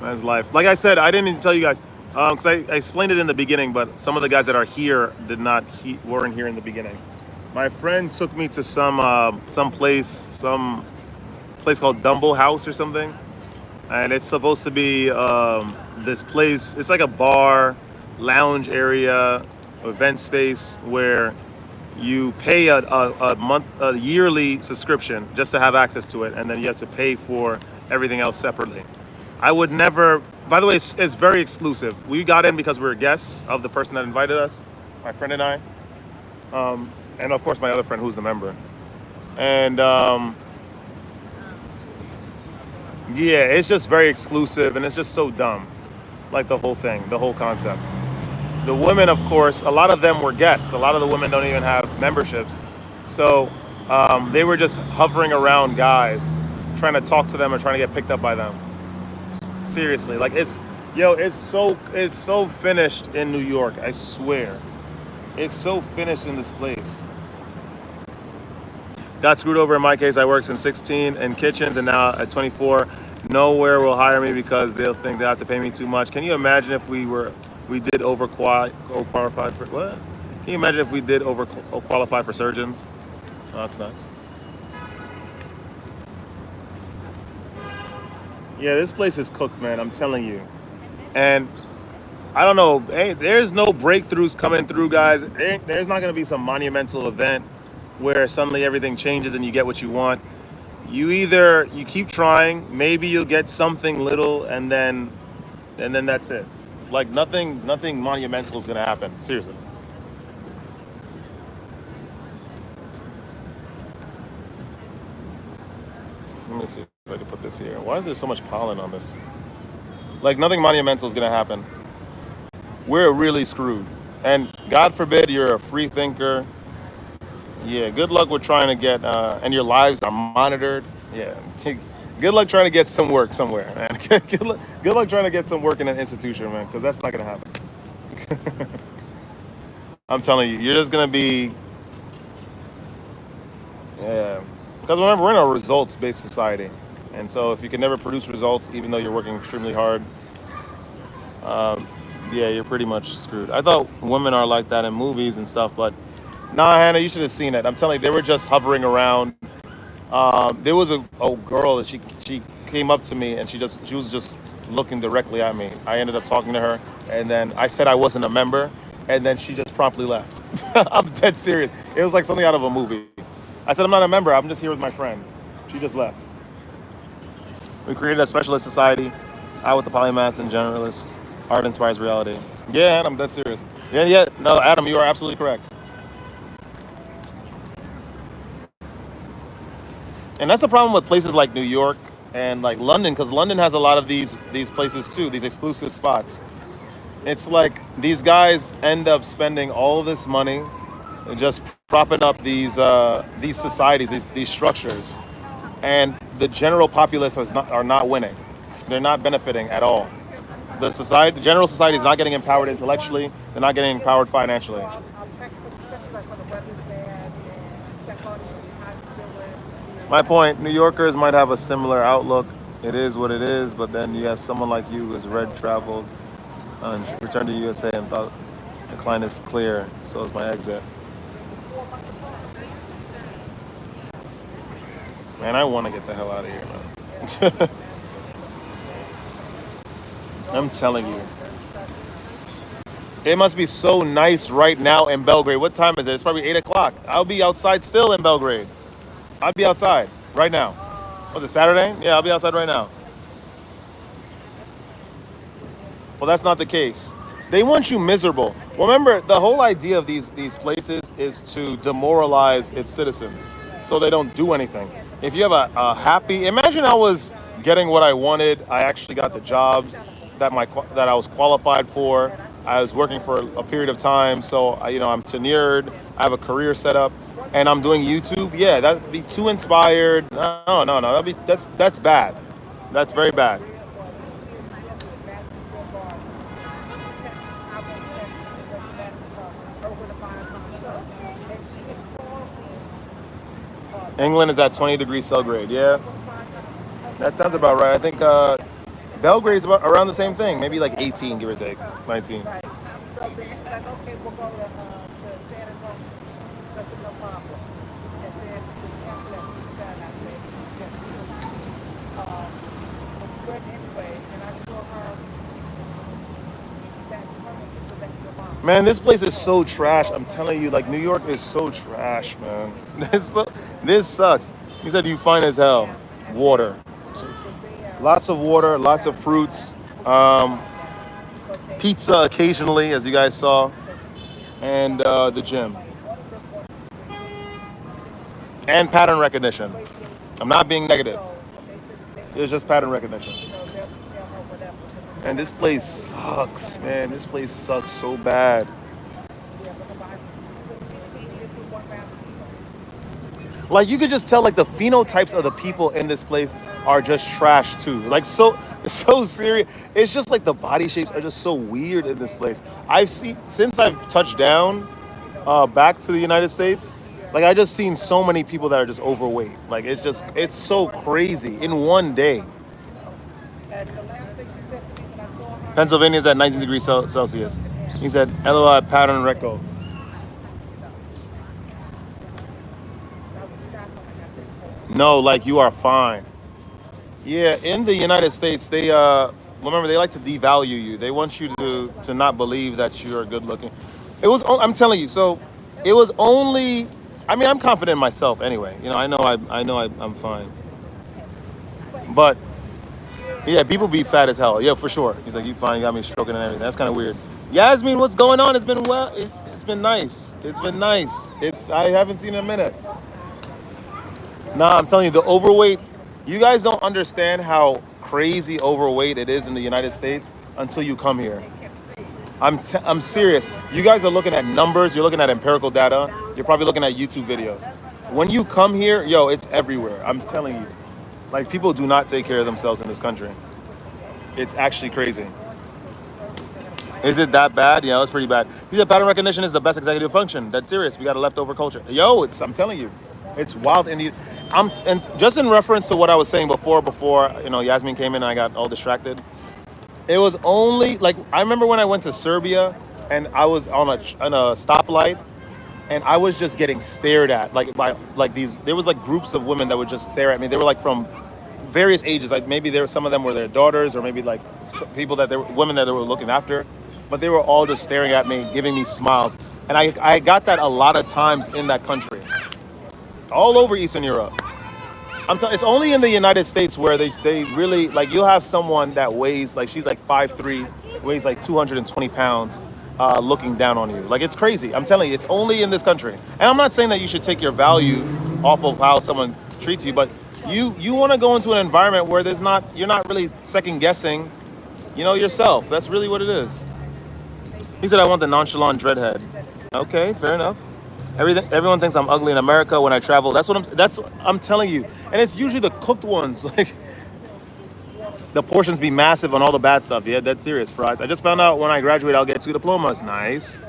That is life. Like I said, I didn't even tell you guys, because I explained it in the beginning, but some of the guys that are here weren't here in the beginning. My friend took me to some place called Dumble House or something, and it's supposed to be this place. It's like a bar, lounge area, event space where you pay a yearly subscription just to have access to it, and then you have to pay for everything else separately. I would never. By the way, it's very exclusive. We got in because we were guests of the person that invited us, my friend and I. And of course my other friend who's the member. And yeah, it's just very exclusive and it's just so dumb. Like the whole thing, the whole concept. The women, of course, a lot of them were guests. A lot of the women don't even have memberships. So they were just hovering around guys, trying to talk to them and trying to get picked up by them. Seriously, like it's so finished in New York, I swear. It's so finished in this place. Got screwed over in my case. I worked since 16 in kitchens and now at 24, nowhere will hire me because they'll think they have to pay me too much. Can you imagine if we did overqualified for what? Can you imagine if we did overqualify for surgeons? Oh, that's nuts. Yeah, this place is cooked, man. I'm telling you. And I don't know. Hey, there's no breakthroughs coming through, guys. There's not going to be some monumental event where suddenly everything changes and you get what you want. You keep trying. Maybe you'll get something little, and then that's it. Like nothing monumental is going to happen. Seriously. Let me see if I can put this here. Why is there so much pollen on this? Like nothing monumental is going to happen. We're really screwed. And God forbid you're a free thinker. Yeah, good luck with trying to get, and your lives are monitored. Yeah, good luck trying to get some work somewhere, man. Good luck trying to get some work in an institution, man, because that's not going to happen. I'm telling you, you're just gonna be, yeah. Because remember, we're in a results-based society, and so if you can never produce results, even though you're working extremely hard, um, yeah, you're pretty much screwed. I thought women are like that in movies and stuff, but nah, Hannah, you should have seen it. I'm telling you, they were just hovering around. There was a girl that she came up to me and she was just looking directly at me. I ended up talking to her, and then I said I wasn't a member, and then she just promptly left. I'm dead serious. It was like something out of a movie. I said I'm not a member. I'm just here with my friend. She just left. We created a specialist society, out with the polymaths and generalists. Art inspires reality. Yeah, I'm dead serious. Yeah, yeah. No, Adam, you are absolutely correct. And that's the problem with places like New York and like London, because London has a lot of these places too, these exclusive spots. It's like these guys end up spending all of this money and just propping up these societies, these structures, and the general populace are not winning. They're not benefiting at all. The general society is not getting empowered intellectually. They're not getting empowered financially. My point, New Yorkers might have a similar outlook. It is what it is, but then you have someone like you who's read, traveled, and returned to USA and thought the client is clear, so is my exit. Man, I want to get the hell out of here, man. I'm telling you. It must be so nice right now in Belgrade. What time is it? It's probably 8 o'clock. I'll be outside still in Belgrade. I'll be outside right now. Was it Saturday? Yeah, I'll be outside right now. Well, that's not the case. They want you miserable. Well, remember, the whole idea of these places is to demoralize its citizens so they don't do anything. If you have a happy, imagine I was getting what I wanted. I actually got the jobs that I was qualified for. I was working for a period of time, so I'm tenured. I have a career set up, and I'm doing YouTube. Yeah, that'd be too inspired. No, no, no. That's bad. That's very bad. England is at 20 degrees centigrade. Yeah, that sounds about right. I think Belgrade is about around the same thing, maybe like 18, give or take, 19. Man, this place is so trash. I'm telling you, like New York is so trash, man. This sucks. You said you fine as hell. Water, lots of water, lots of fruits, pizza occasionally, as you guys saw, and the gym and pattern recognition. I'm not being negative. It's just pattern recognition. And this place sucks, man. This place sucks so bad. Like you could just tell, like the phenotypes of the people in this place are just trash too. Like so serious. It's just like the body shapes are just so weird in this place. I've seen since I've touched down back to the United States. Like I just seen so many people that are just overweight. Like it's so crazy in one day. Pennsylvania's at 19 degrees Celsius. He said, LOI pattern reco. No, like you are fine. Yeah, in the United States, they remember they like to devalue you. They want you to not believe that you are good looking. I'm telling you. So it was only. I mean, I'm confident in myself anyway. I'm fine. But yeah, people be fat as hell. Yeah, for sure. He's like, you fine, you got me stroking and everything. That's kind of weird. Yasmin, what's going on? It's been it's been nice. It's been nice. I haven't seen it in a minute. Nah, I'm telling you, the overweight, you guys don't understand how crazy overweight it is in the United States until you come here. I'm serious. You guys are looking at numbers, you're looking at empirical data, you're probably looking at YouTube videos. When you come here, yo, it's everywhere. I'm telling you. Like, people do not take care of themselves in this country. It's actually crazy. Is it that bad? Yeah, it's pretty bad. He said pattern recognition is the best executive function. That's serious. We got a leftover culture. Yo, I'm telling you, it's wild. And just in reference to what I was saying before Yasmin came in and I got all distracted. It was only like I remember when I went to Serbia and I was on a stoplight and I was just getting stared at like by like these. There was like groups of women that would just stare at me. They were like from various ages. Like maybe some of them were their daughters or maybe like people that they were women that they were looking after, but they were all just staring at me, giving me smiles. And I got that a lot of times in that country, all over Eastern Europe. It's only in the United States where they really like you'll have someone that weighs like she's like 5'3", weighs like 220 pounds, looking down on you. Like it's crazy. I'm telling you, it's only in this country. And I'm not saying that you should take your value off of how someone treats you, but you want to go into an environment where you're not really second guessing, yourself. That's really what it is. He said I want the nonchalant dreadhead. Okay, fair enough. Everyone thinks I'm ugly in America when I travel. That's what I'm telling you. And it's usually the cooked ones. Like the portions be massive on all the bad stuff. Yeah, that's serious, fries. I just found out when I graduate I'll get 2 diplomas. Nice.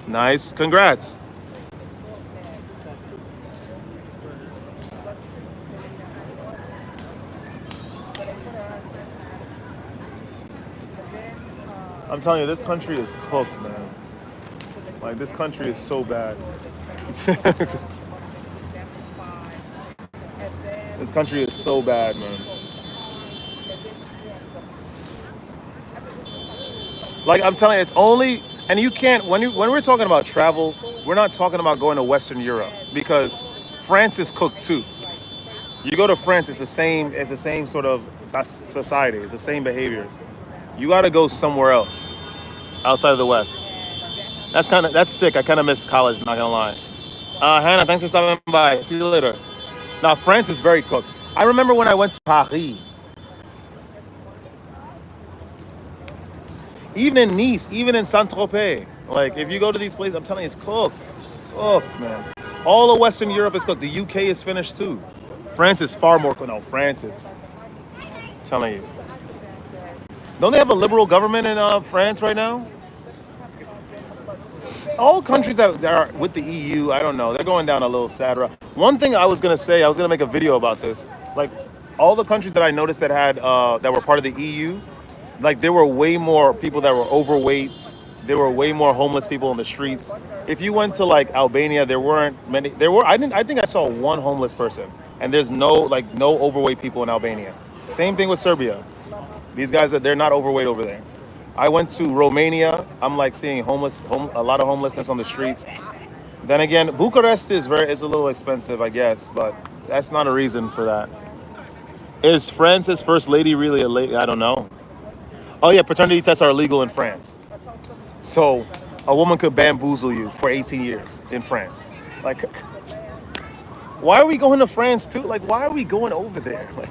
Nice. Congrats. I'm telling you, this country is cooked, man. Like this country is so bad. This country is so bad, man. Like I'm telling you, it's only and you can't when we're talking about travel, we're not talking about going to Western Europe because France is cooked too. You go to France, it's the same sort of society, it's the same behaviors. You got to go somewhere else outside of the West. That's sick. I kind of miss college, not gonna lie. Hannah, thanks for stopping by. See you later. Now, France is very cooked. I remember when I went to Paris, even in Nice, even in Saint-Tropez. Like, if you go to these places, I'm telling you, it's cooked. Cooked, man. All of Western Europe is cooked. The UK is finished too. France is far more cooked. No, France is. I'm telling you. Don't they have a liberal government in France right now? All countries that are with the EU, I don't know. They're going down a little sad road. One thing I was gonna say, I was gonna make a video about this. Like, all the countries that I noticed that were part of the EU, like there were way more people that were overweight. There were way more homeless people in the streets. If you went to like Albania, there weren't many. I think I saw one homeless person, and there's no overweight people in Albania. Same thing with Serbia. These guys they're not overweight over there. I went to Romania. I'm like seeing a lot of homelessness on the streets. Then again, Bucharest is a little expensive, I guess, but that's not a reason for that. Is France's first lady really a lady? I don't know. Oh yeah, paternity tests are illegal in France. So a woman could bamboozle you for 18 years in France. Like, why are we going to France too? Like, why are we going over there? Like,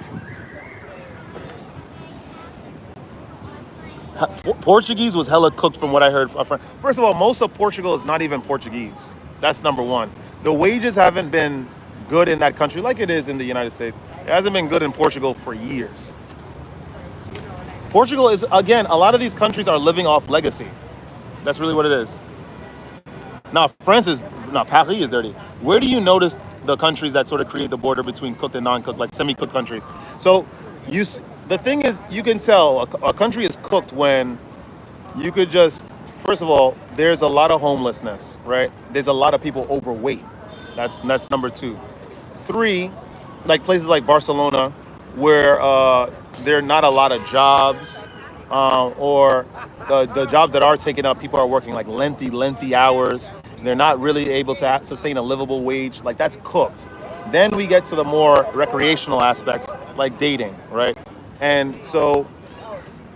Portuguese was hella cooked from what I heard. First of all, most of Portugal is not even Portuguese. That's number one. The wages haven't been good in that country like it is in the United States. It hasn't been good in Portugal for years. Portugal is, again, a lot of these countries are living off legacy. That's really what it is. Now, Paris is dirty. Where do you notice the countries that sort of create the border between cooked and non-cooked, like semi-cooked countries? So the thing is, you can tell a country is cooked when you could just, first of all, there's a lot of homelessness, right? There's a lot of people overweight. That's number two. Three, like places like Barcelona, where there are not a lot of jobs, or the jobs that are taken up, people are working like lengthy hours. They're not really able to sustain a livable wage. Like that's cooked. Then we get to the more recreational aspects, like dating, right? And so,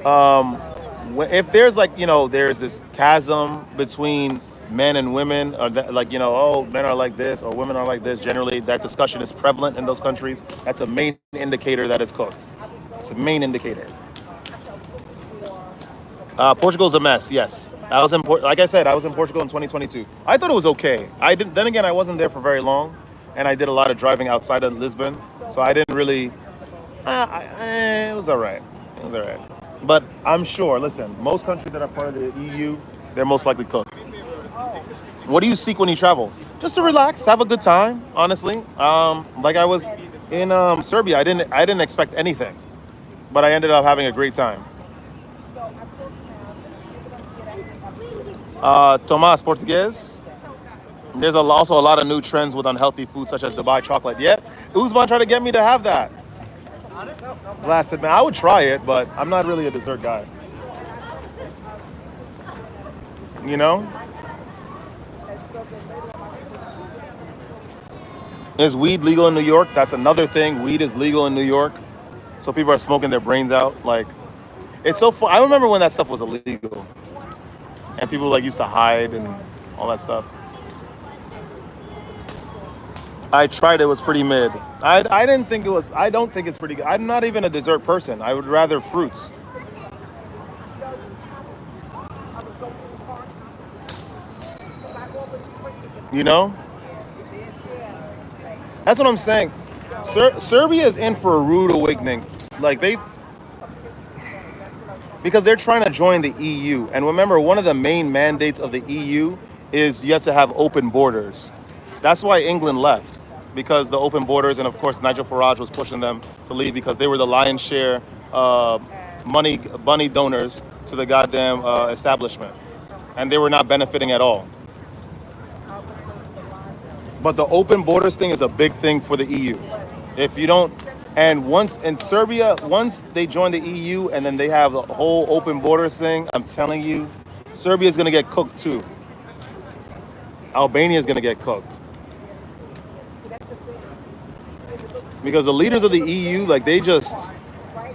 if there's there's this chasm between men and women, or men are like this or women are like this. Generally, that discussion is prevalent in those countries. That's a main indicator that it's cooked. It's a main indicator. Portugal's a mess. Yes, like I said, I was in Portugal in 2022. I thought it was okay. Then again, I wasn't there for very long, and I did a lot of driving outside of Lisbon, so I didn't really. It was all right. But I'm sure, listen, most countries that are part of the EU, they're most likely cooked. What do you seek when you travel? Just to relax, have a good time, honestly. Like I was in Serbia, I didn't expect anything, but I ended up having a great time. Tomas Portuguese. There's also a lot of new trends with unhealthy food, such as Dubai chocolate. Yeah, Uzman tried to get me to have that. Blasted man, I would try it, but I'm not really a dessert guy. You know? Is weed legal in New York? That's another thing. Weed is legal in New York, so people are smoking their brains out. Like, it's so fun. I remember when that stuff was illegal, and people like used to hide and all that stuff. I tried it, was pretty mid. I didn't think it was. I don't think it's pretty good. I'm not even a dessert person. I would rather fruits. You know? That's what I'm saying. Serbia is in for a rude awakening. Like because they're trying to join the EU. And remember, one of the main mandates of the EU is yet to have open borders. That's why England left, because the open borders, and of course Nigel Farage was pushing them to leave because they were the lion's share money donors to the goddamn establishment, and they were not benefiting at all. But the open borders thing is a big thing for the EU. If you don't, and once in Serbia, once they join the EU and then they have the whole open borders thing, I'm telling you, Serbia is gonna get cooked too. Albania is gonna get cooked. Because the leaders of the EU, like they just,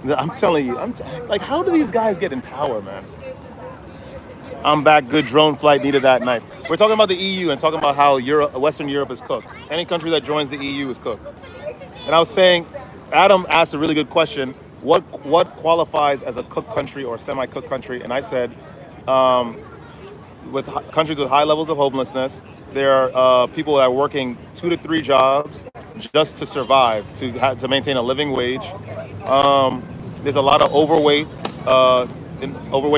I'm telling you, like, how do these guys get in power, man? I'm back. Good drone flight. Needed that. Nice. We're talking about the EU and talking about how Western Europe is cooked. Any country that joins the EU is cooked. And I was saying, Adam asked a really good question. What qualifies as a cooked country or semi-cooked country? And I said, with countries with high levels of homelessness, there are people that are working 2 to 3 jobs just to survive, to maintain a living wage. There's a lot of overweight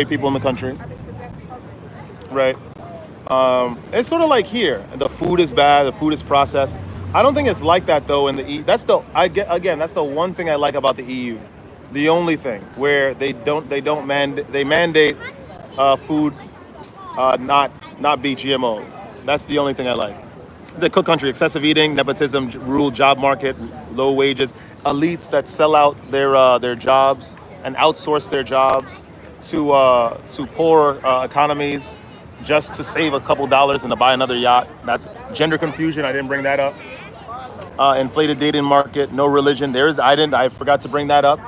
people in the country. Right. It's sort of like here. The food is bad. The food is processed. I don't think it's like that though in the EU. That's the one thing I like about the EU. The only thing where they mandate food not be GMO. That's the only thing I like. It's a cook country. Excessive eating, nepotism, rule job market, low wages, elites that sell out their jobs and outsource their jobs to poor economies, just to save a couple dollars and to buy another yacht. That's gender confusion. I didn't bring that up. Inflated dating market, no religion. I forgot to bring that up.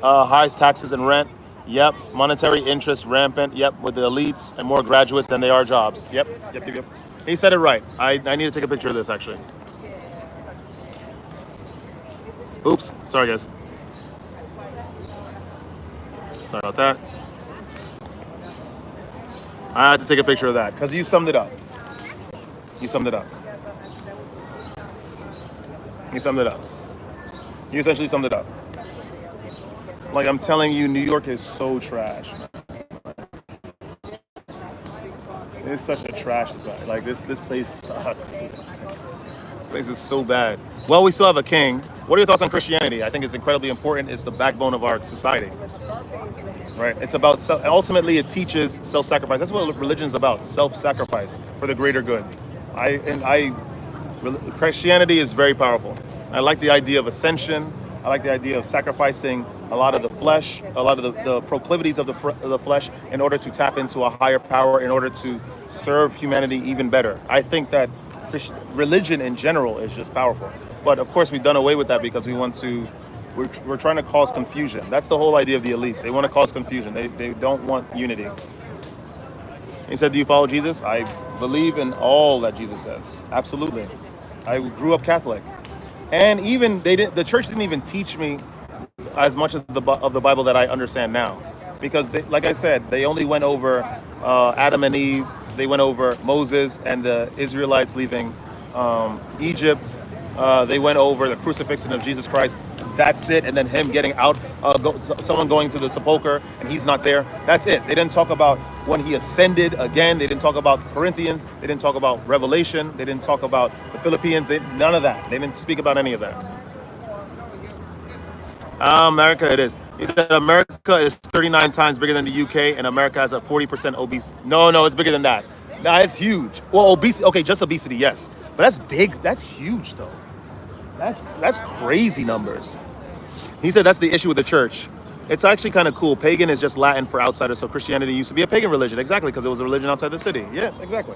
Highest taxes and rent. Yep. Monetary interest rampant. Yep. With the elites and more graduates than they are jobs. Yep. He said it right. I need to take a picture of this actually. Oops. Sorry guys. Sorry about that. I had to take a picture of that because you summed it up. You essentially summed it up. Like, I'm telling you, New York is so trash, man. It's such a trash society. Like, this place sucks. This place is so bad. Well, we still have a king. What are your thoughts on Christianity? I think it's incredibly important. It's the backbone of our society. Right? It's about ultimately it teaches self-sacrifice. That's what religion is about: self-sacrifice for the greater good. Christianity is very powerful. I like the idea of ascension. I like the idea of sacrificing a lot of the flesh, a lot of the proclivities of the flesh, in order to tap into a higher power, in order to serve humanity even better. I think that religion in general is just powerful. But of course, we've done away with that because we're trying to cause confusion. That's the whole idea of the elites. They want to cause confusion. They don't want unity. He said, do you follow Jesus? I believe in all that Jesus says. Absolutely. I grew up Catholic. And even the church didn't even teach me as much of the Bible that I understand now. Because like I said, they only went over Adam and Eve. They went over Moses and the Israelites leaving Egypt. They went over the crucifixion of Jesus Christ That's it. And then him getting out, someone going to the sepulcher and he's not there. That's it. They didn't talk about when he ascended again. They didn't talk about Corinthians. They didn't talk about Revelation. They didn't talk about the Philippines. None of that. They didn't speak about any of that. America, it is. He said America is 39 times bigger than the UK, and America has a 40% obese. No, it's bigger than that. No, it's huge. Well, obesity. Okay, just obesity, yes, but that's big. That's huge, though. That's crazy numbers. He said that's the issue with the church. It's actually kind of cool. Pagan is just Latin for outsiders, so Christianity used to be a pagan religion, exactly, because it was a religion outside the city. Yeah, exactly.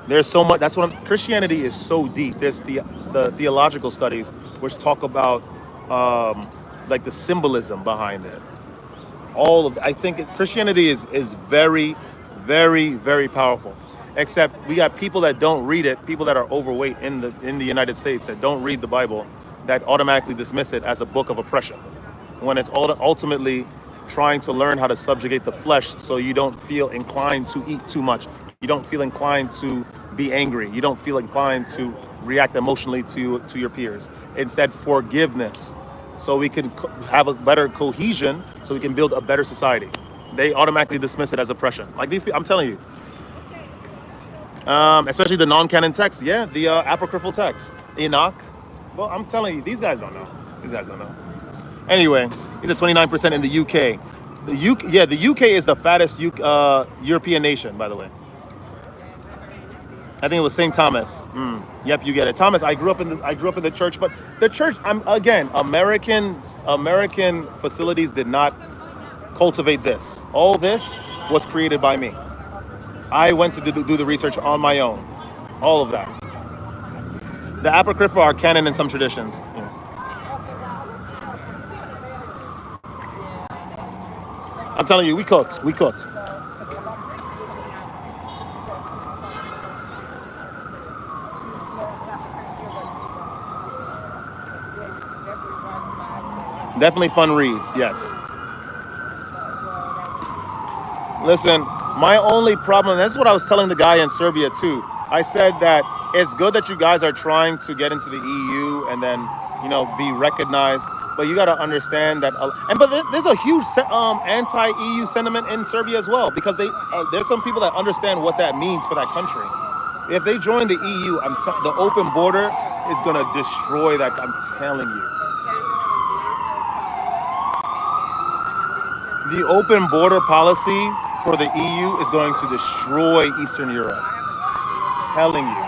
There's so much. That's what Christianity is so deep. There's the theological studies which talk about like the symbolism behind it. All of I think Christianity is very, very, very powerful. Except we got people that don't read it, people that are overweight in the United States that don't read the Bible, that automatically dismiss it as a book of oppression, when it's ultimately trying to learn how to subjugate the flesh so you don't feel inclined to eat too much. You don't feel inclined to be angry. You don't feel inclined to react emotionally to your peers. Instead, forgiveness, so we can have a better cohesion, so we can build a better society. They automatically dismiss it as oppression. Like these people, I'm telling you. Especially the non-canon text. Yeah, the apocryphal text. Enoch. Well, I'm telling you, these guys don't know. Anyway, he's at 29% in the UK. The UK is the fattest European nation, by the way. I think it was St. Thomas. Yep, you get it. Thomas, I grew up in the church, but the church, American facilities did not cultivate this. All this was created by me. I went to do the research on my own. All of that. The Apocrypha are canon in some traditions. Yeah. I'm telling you, we cooked. Definitely fun reads, yes. Listen, my only problem, and this is what I was telling the guy in Serbia too. I said that it's good that you guys are trying to get into the EU and then, be recognized. But you got to understand that, but there's a huge anti-EU sentiment in Serbia as well, because there's some people that understand what that means for that country. If they join the EU, the open border is going to destroy that. I'm telling you. The open border policy for the EU is going to destroy Eastern Europe. I'm telling you.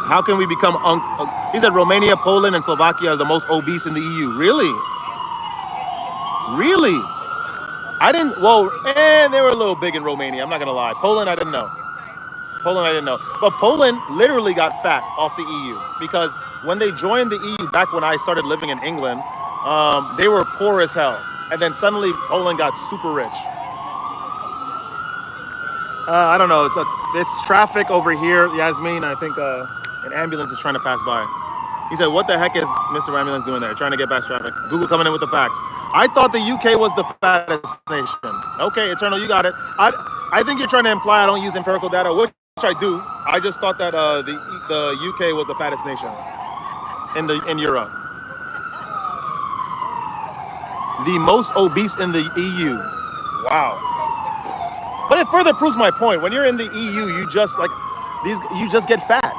How can we become... he said Romania, Poland, and Slovakia are the most obese in the EU. Really? Really? I didn't... Well, they were a little big in Romania. I'm not going to lie. Poland, I didn't know. But Poland literally got fat off the EU. Because when they joined the EU, back when I started living in England, they were poor as hell. And then suddenly Poland got super rich. I don't know. It's traffic over here, Yasmin. I think an ambulance is trying to pass by. He said, what the heck is Mr. Ambulance doing there? Trying to get past traffic. Google coming in with the facts. I thought the UK was the fattest nation. Okay, Eternal, you got it. I think you're trying to imply I don't use empirical data, which I do. I just thought that the UK was the fattest nation in Europe. The most obese in the EU. Wow. But it further proves my point. When you're in the EU, you just get fat.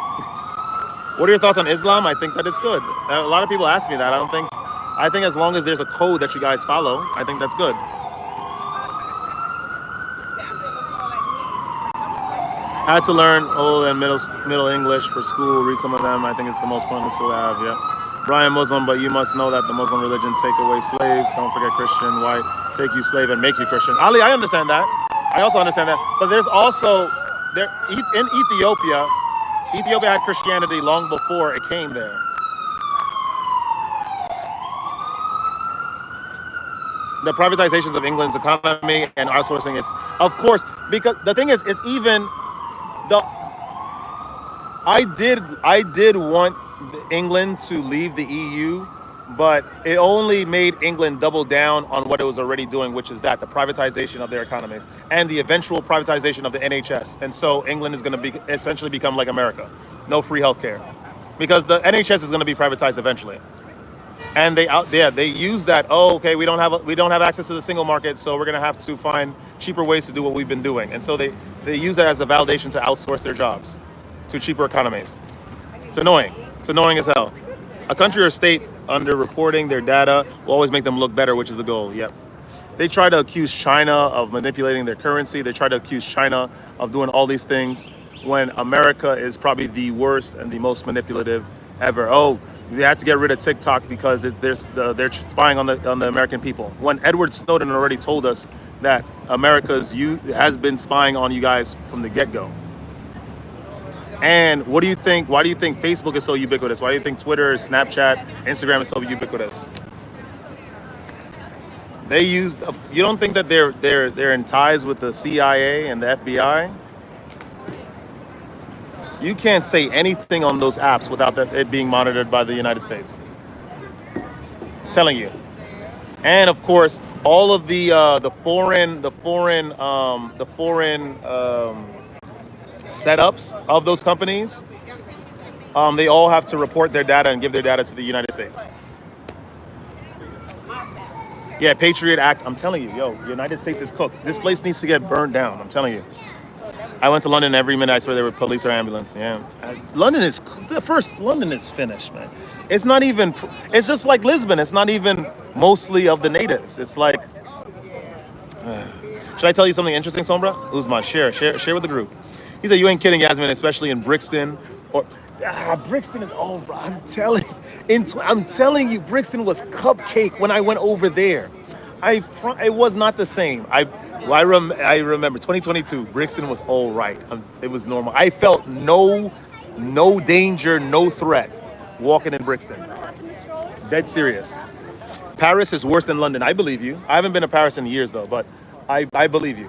What are your thoughts on Islam? I think that it's good. A lot of people ask me that. I think as long as there's a code that you guys follow, I think that's good. I had to learn Old and Middle English for school, read some of them. I think it's the most pointless skill to have, yeah. Brian, Muslim, but you must know that the Muslim religion take away slaves. Don't forget Christian, white, take you slave and make you Christian. Ali, I understand that. I also understand that. But there's also, in Ethiopia had Christianity long before it came there. The privatizations of England's economy and outsourcing, it's, of course, because the thing is, it's even, I did want England to leave the EU, but it only made England double down on what it was already doing, which is the privatization of their economies and the eventual privatization of the NHS. And so England is going to essentially become like America. No free healthcare. because the NHS is going to be privatized eventually. And they use that. Oh, okay, we don't have access to the single market, so we're gonna have to find cheaper ways to do what we've been doing. And so they use that as a validation to outsource their jobs to cheaper economies. It's annoying. It's annoying as hell. A country or state under reporting their data will always make them look better, which is the goal. Yep. They try to accuse China of manipulating their currency. They try to accuse China of doing all these things when America is probably the worst and the most manipulative ever. Oh, we had to get rid of TikTok because they're spying on the American people. When Edward Snowden already told us that America's youth has been spying on you guys from the get-go. And what do you think? Why do you think Facebook is so ubiquitous? Why do you think Twitter, Snapchat, Instagram is so ubiquitous? They use. You don't think that they're in ties with the CIA and the FBI? You can't say anything on those apps without it being monitored by the United States. I'm telling you. And of course, all of the foreign setups of those companies, they all have to report their data and give their data to the United States. Yeah, Patriot Act. I'm telling you, yo, United States is cooked. This place needs to get burned down. I'm telling you. I went to London every minute. I swear there were police or ambulance. Yeah, London is finished, man. It's not even. It's just like Lisbon. It's not even mostly of the natives. It's like. Should I tell you something interesting, Sombra? Uzma, share with the group. He said, "You ain't kidding, Yasmin, especially in Brixton, or Brixton is over. I'm telling you, Brixton was cupcake when I went over there. It was not the same. I remember 2022. Brixton was all right. It was normal. I felt no danger, no threat walking in Brixton. Dead serious. Paris is worse than London. I believe you. I haven't been to Paris in years though, but I believe you.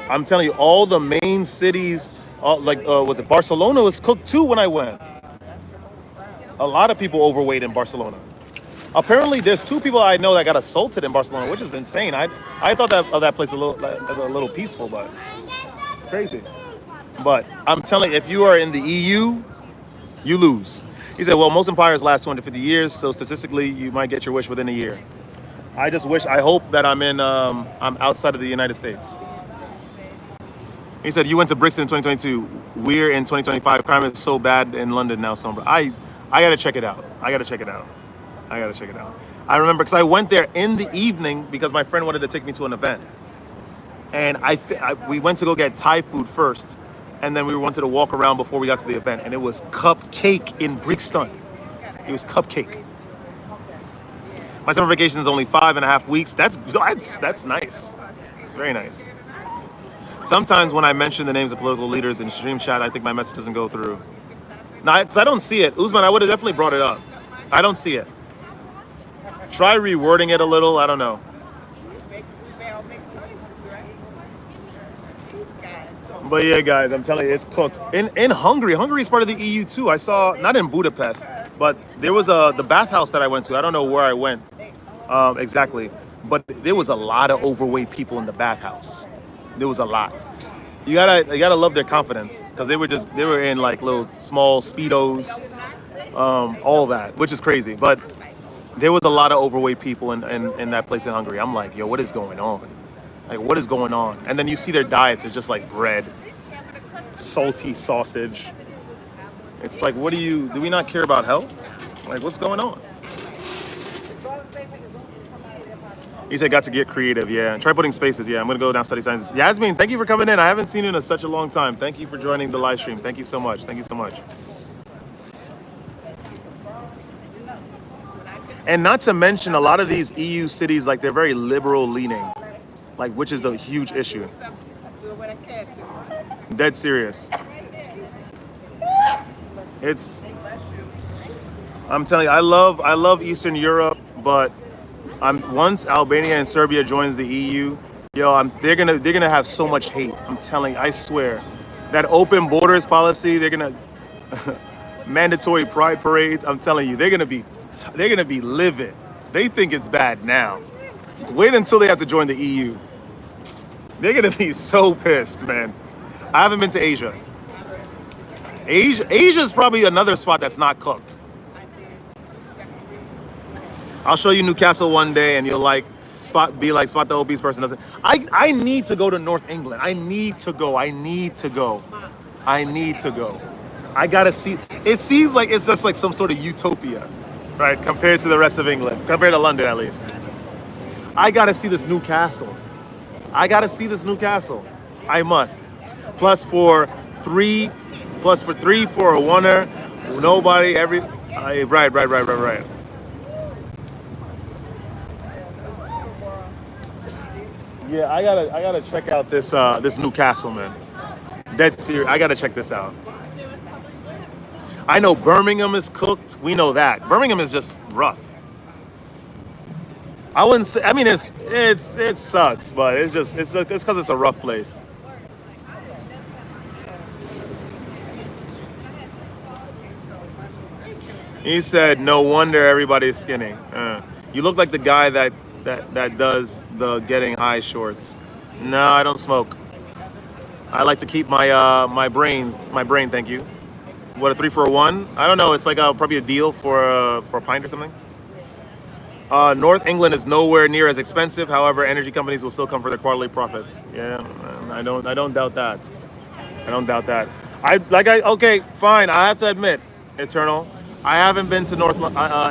I'm telling you, all the main cities, was it Barcelona was cooked too when I went. A lot of people overweight in Barcelona. Apparently, there's 2 people I know that got assaulted in Barcelona, which is insane. I thought that place as a little peaceful, but it's crazy. But I'm telling you, if you are in the EU, you lose. He said, well, most empires last 250 years, so statistically, you might get your wish within a year. I hope that I'm outside of the United States. He said, you went to Brixton in 2022. We're in 2025. Crime is so bad in London now, Sombra. I got to check it out. I remember because I went there in the evening because my friend wanted to take me to an event. And we went to go get Thai food first. And then we wanted to walk around before we got to the event. And it was cupcake in Brixton. It was cupcake. My summer vacation is only 5.5 weeks. That's nice. It's very nice. Sometimes when I mention the names of political leaders in stream chat, I think my message doesn't go through. No, because I don't see it. Usman, I would have definitely brought it up. I don't see it. Try rewording it a little. I don't know. But yeah, guys, I'm telling you, it's cooked. In Hungary. Hungary is part of the EU too. I saw, not in Budapest, but there was the bathhouse that I went to. I don't know where I went exactly, but there was a lot of overweight people in the bathhouse. There was a lot. You gotta love their confidence because they were in like little small Speedos, all that, which is crazy. But there was a lot of overweight people in that place in Hungary. I'm like, yo, what is going on? Like, what is going on? And then you see their diets. It's just like bread, salty sausage. It's like, do we not care about health? Like, what's going on? He said, got to get creative, yeah. Try putting spaces, yeah. I'm going to go down study science. Yasmin, thank you for coming in. I haven't seen you in such a long time. Thank you for joining the live stream. Thank you so much. And not to mention, a lot of these EU cities, like, they're very liberal leaning, like, which is a huge issue. Dead serious. I'm telling you, I love Eastern Europe, but once Albania and Serbia joins the EU, they're gonna have so much hate. I'm telling you, I swear, that open borders policy, they're gonna mandatory pride parades. I'm telling you, they're gonna be livid. They think it's bad now. Wait until they have to join the EU. They're gonna be so pissed, man. I haven't been to Asia. Asia is probably another spot that's not cooked. I'll show you Newcastle one day, and you'll spot the obese person doesn't. I need to go to North England. I need to go. I gotta see. It seems like it's just like some sort of utopia, right? Compared to the rest of England, compared to London at least. I gotta see this Newcastle. I must. Plus for three for a oneer. Nobody right. Yeah, I gotta check out this Newcastle, man. Dead serious. I gotta check this out. I know Birmingham is cooked. We know that. Birmingham is just rough. I wouldn't say. I mean, it sucks, but it's because it's a rough place. He said, "No wonder everybody's skinny." You look like the guy that does the getting high shorts. No, I don't smoke. I like to keep my brain. Thank you. What, a 3 for a 1? I don't know. It's like probably a deal for a pint or something. North England is nowhere near as expensive. However, energy companies will still come for their quarterly profits. Yeah, I don't doubt that. Okay, fine. I have to admit, Eternal, I haven't been to North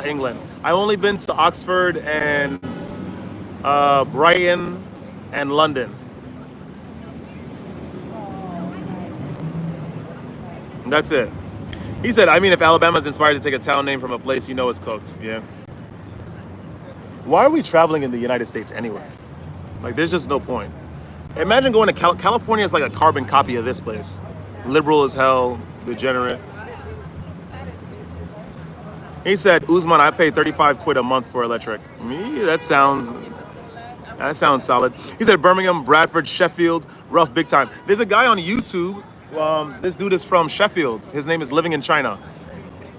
England. I've only been to Oxford and Brighton and London. That's it. He said, I mean, if Alabama's inspired to take a town name from a place, you know it's cooked. Yeah. Why are we traveling in the United States anyway? Like, there's just no point. Imagine going to California is like a carbon copy of this place. Liberal as hell, degenerate. He said, Usman, I pay 35 quid a month for electric. Me, that sounds solid. He said, Birmingham, Bradford, Sheffield, rough big time. There's a guy on YouTube. This dude is from Sheffield. His name is Living in China,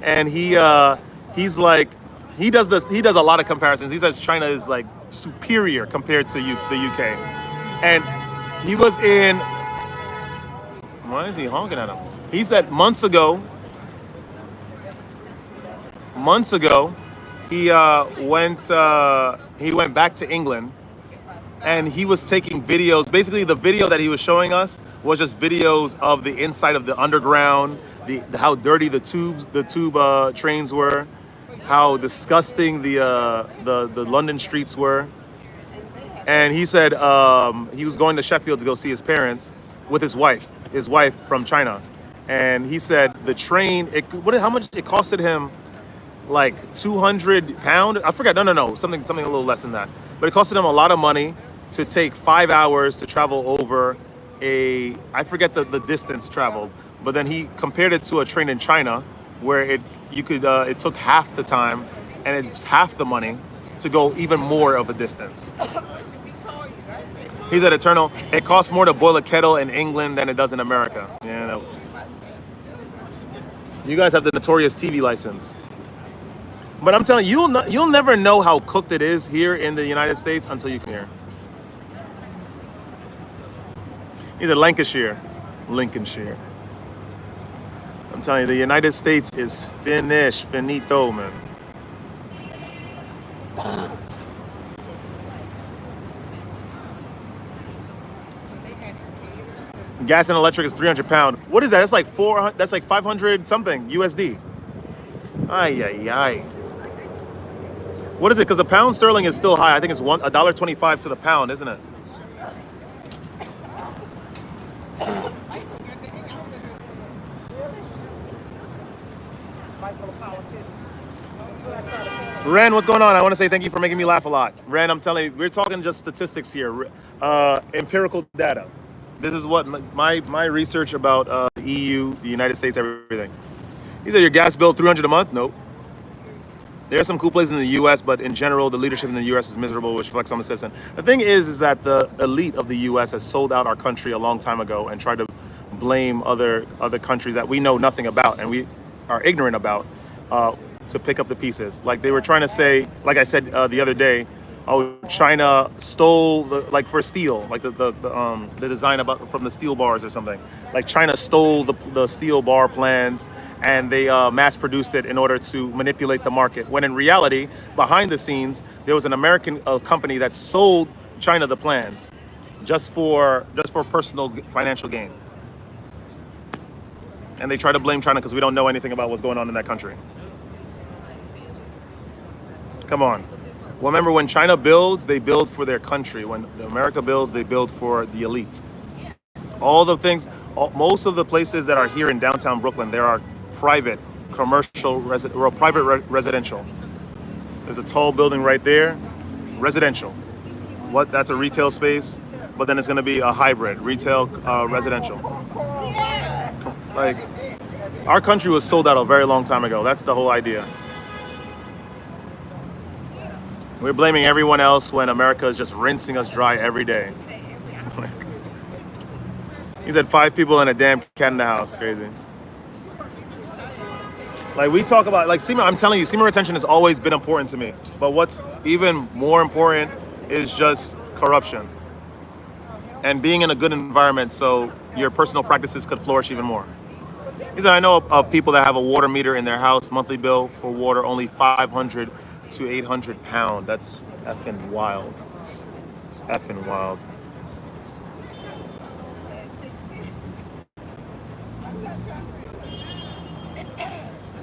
and he's like, he does a lot of comparisons. He says China is like superior compared to the UK, and he was in. Why is he honking at him? He said months ago, he went back to England. And he was taking videos. Basically, the video that he was showing us was just videos of the inside of the underground, how dirty the tube trains were, how disgusting the London streets were. And he said he was going to Sheffield to go see his parents with his wife from China. And he said the train, how much it costed him? Like £200. I forgot. No, something a little less than that. But it costed him a lot of money to take 5 hours to travel over I forget the distance traveled, but then he compared it to a train in China where it took half the time and it's half the money to go even more of a distance. He said, Eternal, it costs more to boil a kettle in England than it does in America. Yeah, that was... You guys have the notorious TV license. But I'm telling you, you'll never know how cooked it is here in the United States until you come here. He's at Lincolnshire. I'm telling you, the United States is finito, man. Gas and electric is £300. What is that? That's like 400. That's like 500 something USD. Ay. What is it? Because the pound sterling is still high. I think it's $1.25 to the pound, isn't it? Ren, what's going on? I want to say thank you for making me laugh a lot. Ren, I'm telling you, we're talking just statistics here, empirical data. This is what my research about the EU, the United States, everything. He said your gas bill $300 a month? Nope. There are some cool places in the U.S., but in general, the leadership in the U.S. is miserable, which reflects on the citizen. The thing is that the elite of the U.S. has sold out our country a long time ago and tried to blame other countries that we know nothing about and we are ignorant about to pick up the pieces. Like they were trying to say, like I said the other day, oh, China stole like for steel, like the design about from the steel bars or something. Like China stole the steel bar plans and they mass produced it in order to manipulate the market. When in reality, behind the scenes, there was an American company that sold China the plans just for personal financial gain. And they try to blame China because we don't know anything about what's going on in that country. Come on. Well, remember, when China builds, they build for their country. When America builds, they build for the elite. All the things, most of the places that are here in downtown Brooklyn, there are private, commercial, residential. There's a tall building right there, residential. That's a retail space, but then it's going to be a hybrid, retail, residential. Like, our country was sold out a very long time ago. That's the whole idea. We're blaming everyone else when America is just rinsing us dry every day. He said 5 people and a damn cat in the house. Crazy. Like, we talk about, like, semen, I'm telling you, semen retention has always been important to me. But what's even more important is just corruption. And being in a good environment so your personal practices could flourish even more. He said, I know of people that have a water meter in their house, monthly bill for water only 500 to 800 pounds. That's effing wild. It's effing wild.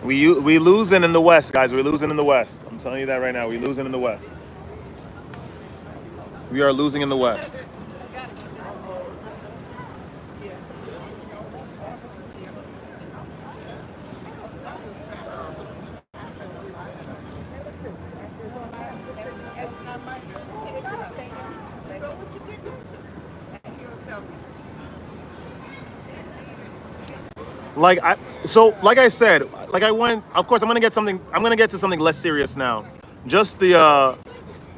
We losing in the West, guys. We're losing in the West. I'm telling you that right now. We're losing in the West. We are losing in the West. Like I said, of course I'm gonna get to something less serious now. Just the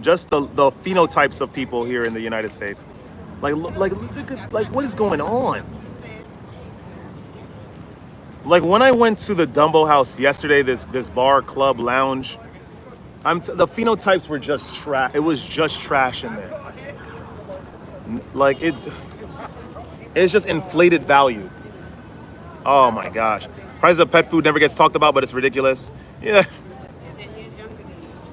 phenotypes of people here in the United States. Like what is going on? Like, when I went to the Dumbo House yesterday, this bar, club, lounge, the phenotypes were just trash. It was just trash in there. Like, it's just inflated value. Oh my gosh. Prices of pet food never gets talked about, but it's ridiculous. Yeah.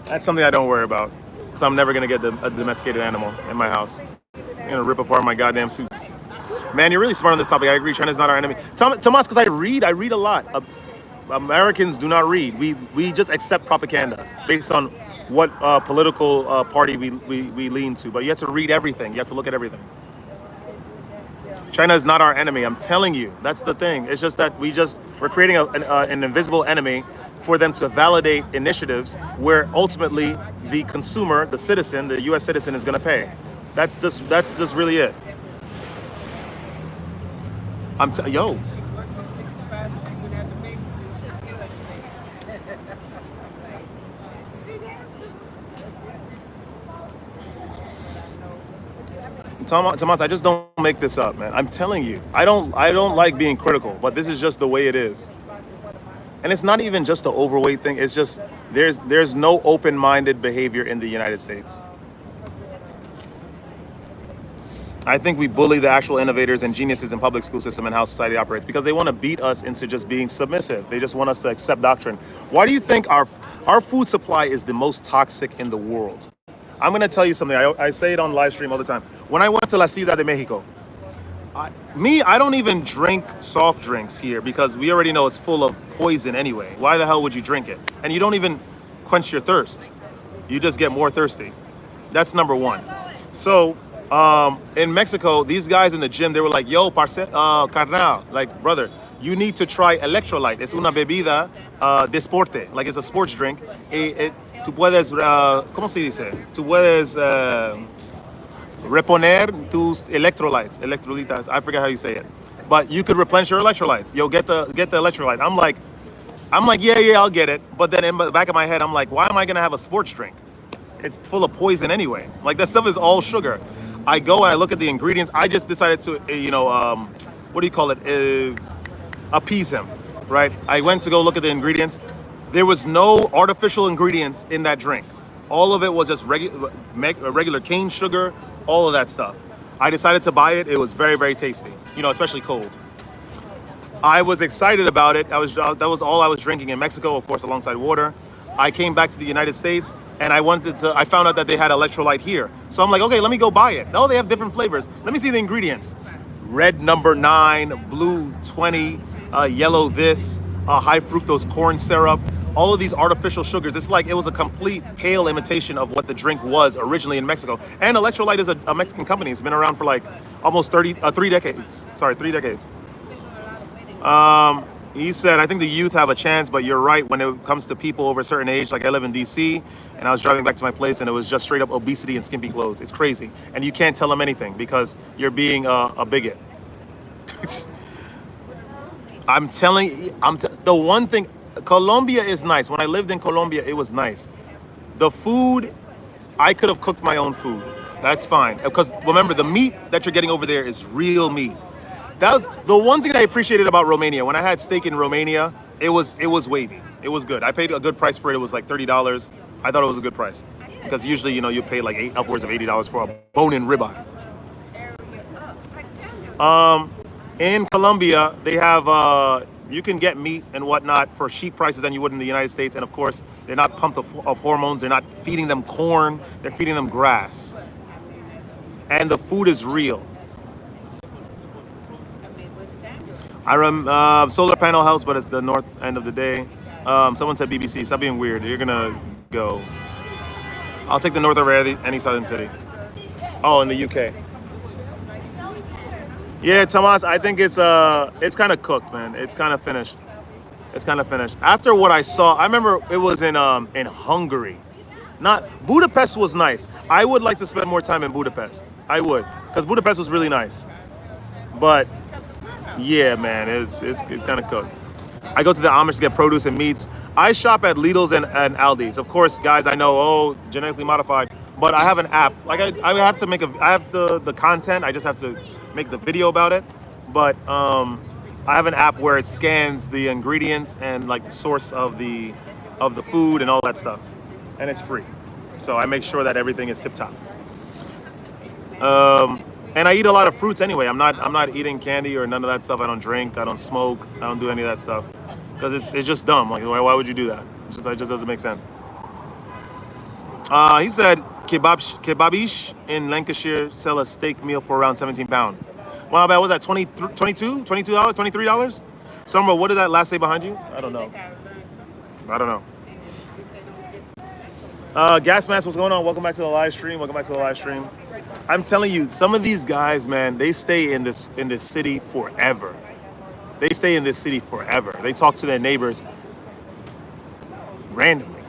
That's something I don't worry about. So I'm never going to get a domesticated animal in my house. I'm going to rip apart my goddamn suits. Man, you're really smart on this topic. I agree. China's not our enemy. Tomas, because I read a lot. Americans do not read. We just accept propaganda based on what political party we lean to. But you have to read everything. You have to look at everything. China is not our enemy. I'm telling you. That's the thing. It's just that we're creating an invisible enemy for them to validate initiatives where ultimately the consumer, the citizen, the U.S. citizen is going to pay. That's just really it. Yo. Tomas, I just don't make this up, man. I'm telling you, I don't like being critical, but this is just the way it is. And it's not even just the overweight thing. It's just there's no open-minded behavior in the United States. I think we bully the actual innovators and geniuses in public school system and how society operates because they want to beat us into just being submissive. They just want us to accept doctrine. Why do you think our food supply is the most toxic in the world? I'm going to tell you something. I say it on live stream all the time. When I went to La Ciudad de Mexico, I don't even drink soft drinks here because we already know it's full of poison anyway. Why the hell would you drink it? And you don't even quench your thirst. You just get more thirsty. That's number one. So in Mexico, these guys in the gym, they were like, yo, carnal, like, brother, you need to try electrolyte. Es una bebida de deporte. Like, it's a sports drink. Tú puedes, ¿cómo se dice? Tú puedes reponer tus electrolitas. I forget how you say it. But you could replenish your electrolytes. Yo, get the electrolyte. I'm like, yeah, I'll get it. But then in the back of my head, I'm like, why am I going to have a sports drink? It's full of poison anyway. Like, that stuff is all sugar. I go and I look at the ingredients. I just decided to, what do you call it? Appease him, right? I went to go look at the ingredients. There was no artificial ingredients in that drink. All of it was just regular cane sugar, all of that stuff. I decided to buy it. It was very, very tasty, you know, especially cold. I was excited about it. That was all I was drinking in Mexico, of course, alongside water. I came back to the United States and I found out that they had electrolyte here. So I'm like, okay, let me go buy it. No, they have different flavors. Let me see the ingredients. Red number 9, blue 20, yellow this, high fructose corn syrup, all of these artificial sugars. It's like it was a complete pale imitation of what the drink was originally in Mexico. And Electrolyte is a Mexican company. It's been around for like almost 3 decades. Sorry, 3 decades. He said, I think the youth have a chance, but you're right. When it comes to people over a certain age, like I live in DC, and I was driving back to my place, and it was just straight up obesity and skimpy clothes. It's crazy. And you can't tell them anything because you're being a bigot. I'm telling you, the one thing, Colombia is nice. When I lived in Colombia, it was nice. The food, I could have cooked my own food. That's fine. Because remember, the meat that you're getting over there is real meat. That was the one thing that I appreciated about Romania. When I had steak in Romania, it was wavy. It was good. I paid a good price for it. It was like $30. I thought it was a good price because usually, you know, you pay like upwards of $80 for a bone-in ribeye. In Colombia, they have you can get meat and whatnot for cheap prices than you would in the United States, and of course, they're not pumped of hormones. They're not feeding them corn. They're feeding them grass, and the food is real. Solar panel helps, but it's the north end of the day. Someone said BBC. Stop being weird. You're gonna go. I'll take the north over any southern city. Oh, in the UK. Yeah, Tomas. I think it's kind of cooked, man. It's kind of finished. It's kind of finished. After what I saw, I remember it was in Hungary. Not Budapest was nice. I would like to spend more time in Budapest. I would, because Budapest was really nice. But yeah, man, it's kind of cooked. I go to the Amish to get produce and meats. I shop at Lidl's and Aldi's. Of course, guys, I know, genetically modified, but I have an app. Like I have to I have the content. I just have to make the video about it. But I have an app where it scans the ingredients and like the source of the food and all that stuff, and it's free. So I make sure that everything is tip top. And I eat a lot of fruits anyway. I'm not eating candy or none of that stuff. I don't drink. I don't smoke. I don't do any of that stuff because it's just dumb. Like why would you do that? It just doesn't make sense. He said kebabish in Lancashire sell a steak meal for around 17 pounds. Well, how bad was that? $22, $23? Summer, what did that last say behind you? I don't know. Gas Mask, what's going on? Welcome back to the live stream. I'm telling you, some of these guys, man, they stay in this city forever. They talk to their neighbors randomly.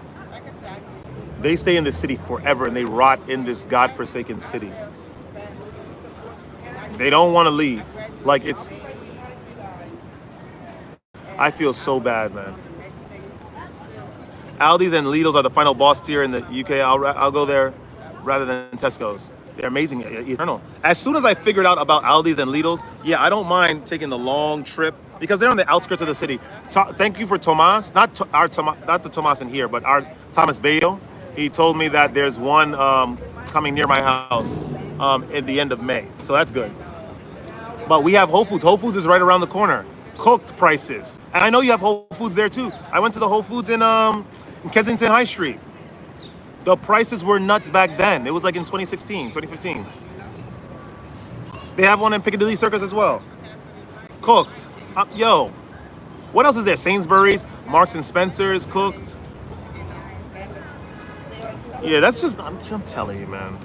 They stay in this city forever and they rot in this godforsaken city. They don't want to leave. Like I feel so bad, man. Aldi's and Lidl's are the final boss tier in the UK. I'll go there rather than Tesco's. They're amazing, eternal. As soon as I figured out about Aldi's and Lidl's, yeah, I don't mind taking the long trip because they're on the outskirts of the city. Thank you for Tomas, not the Tomas in here, but our Thomas Bayo. He told me that there's one coming near my house at the end of May, so that's good. But we have Whole Foods. Whole Foods is right around the corner. Cooked prices, and I know you have Whole Foods there too. I went to the Whole Foods in Kensington High Street. The prices were nuts back then. It was like in 2016, 2015. They have one in Piccadilly Circus as well. Cooked. Yo, what else is there? Sainsbury's, Marks and Spencer's, cooked. Yeah, that's just, I'm telling you, man.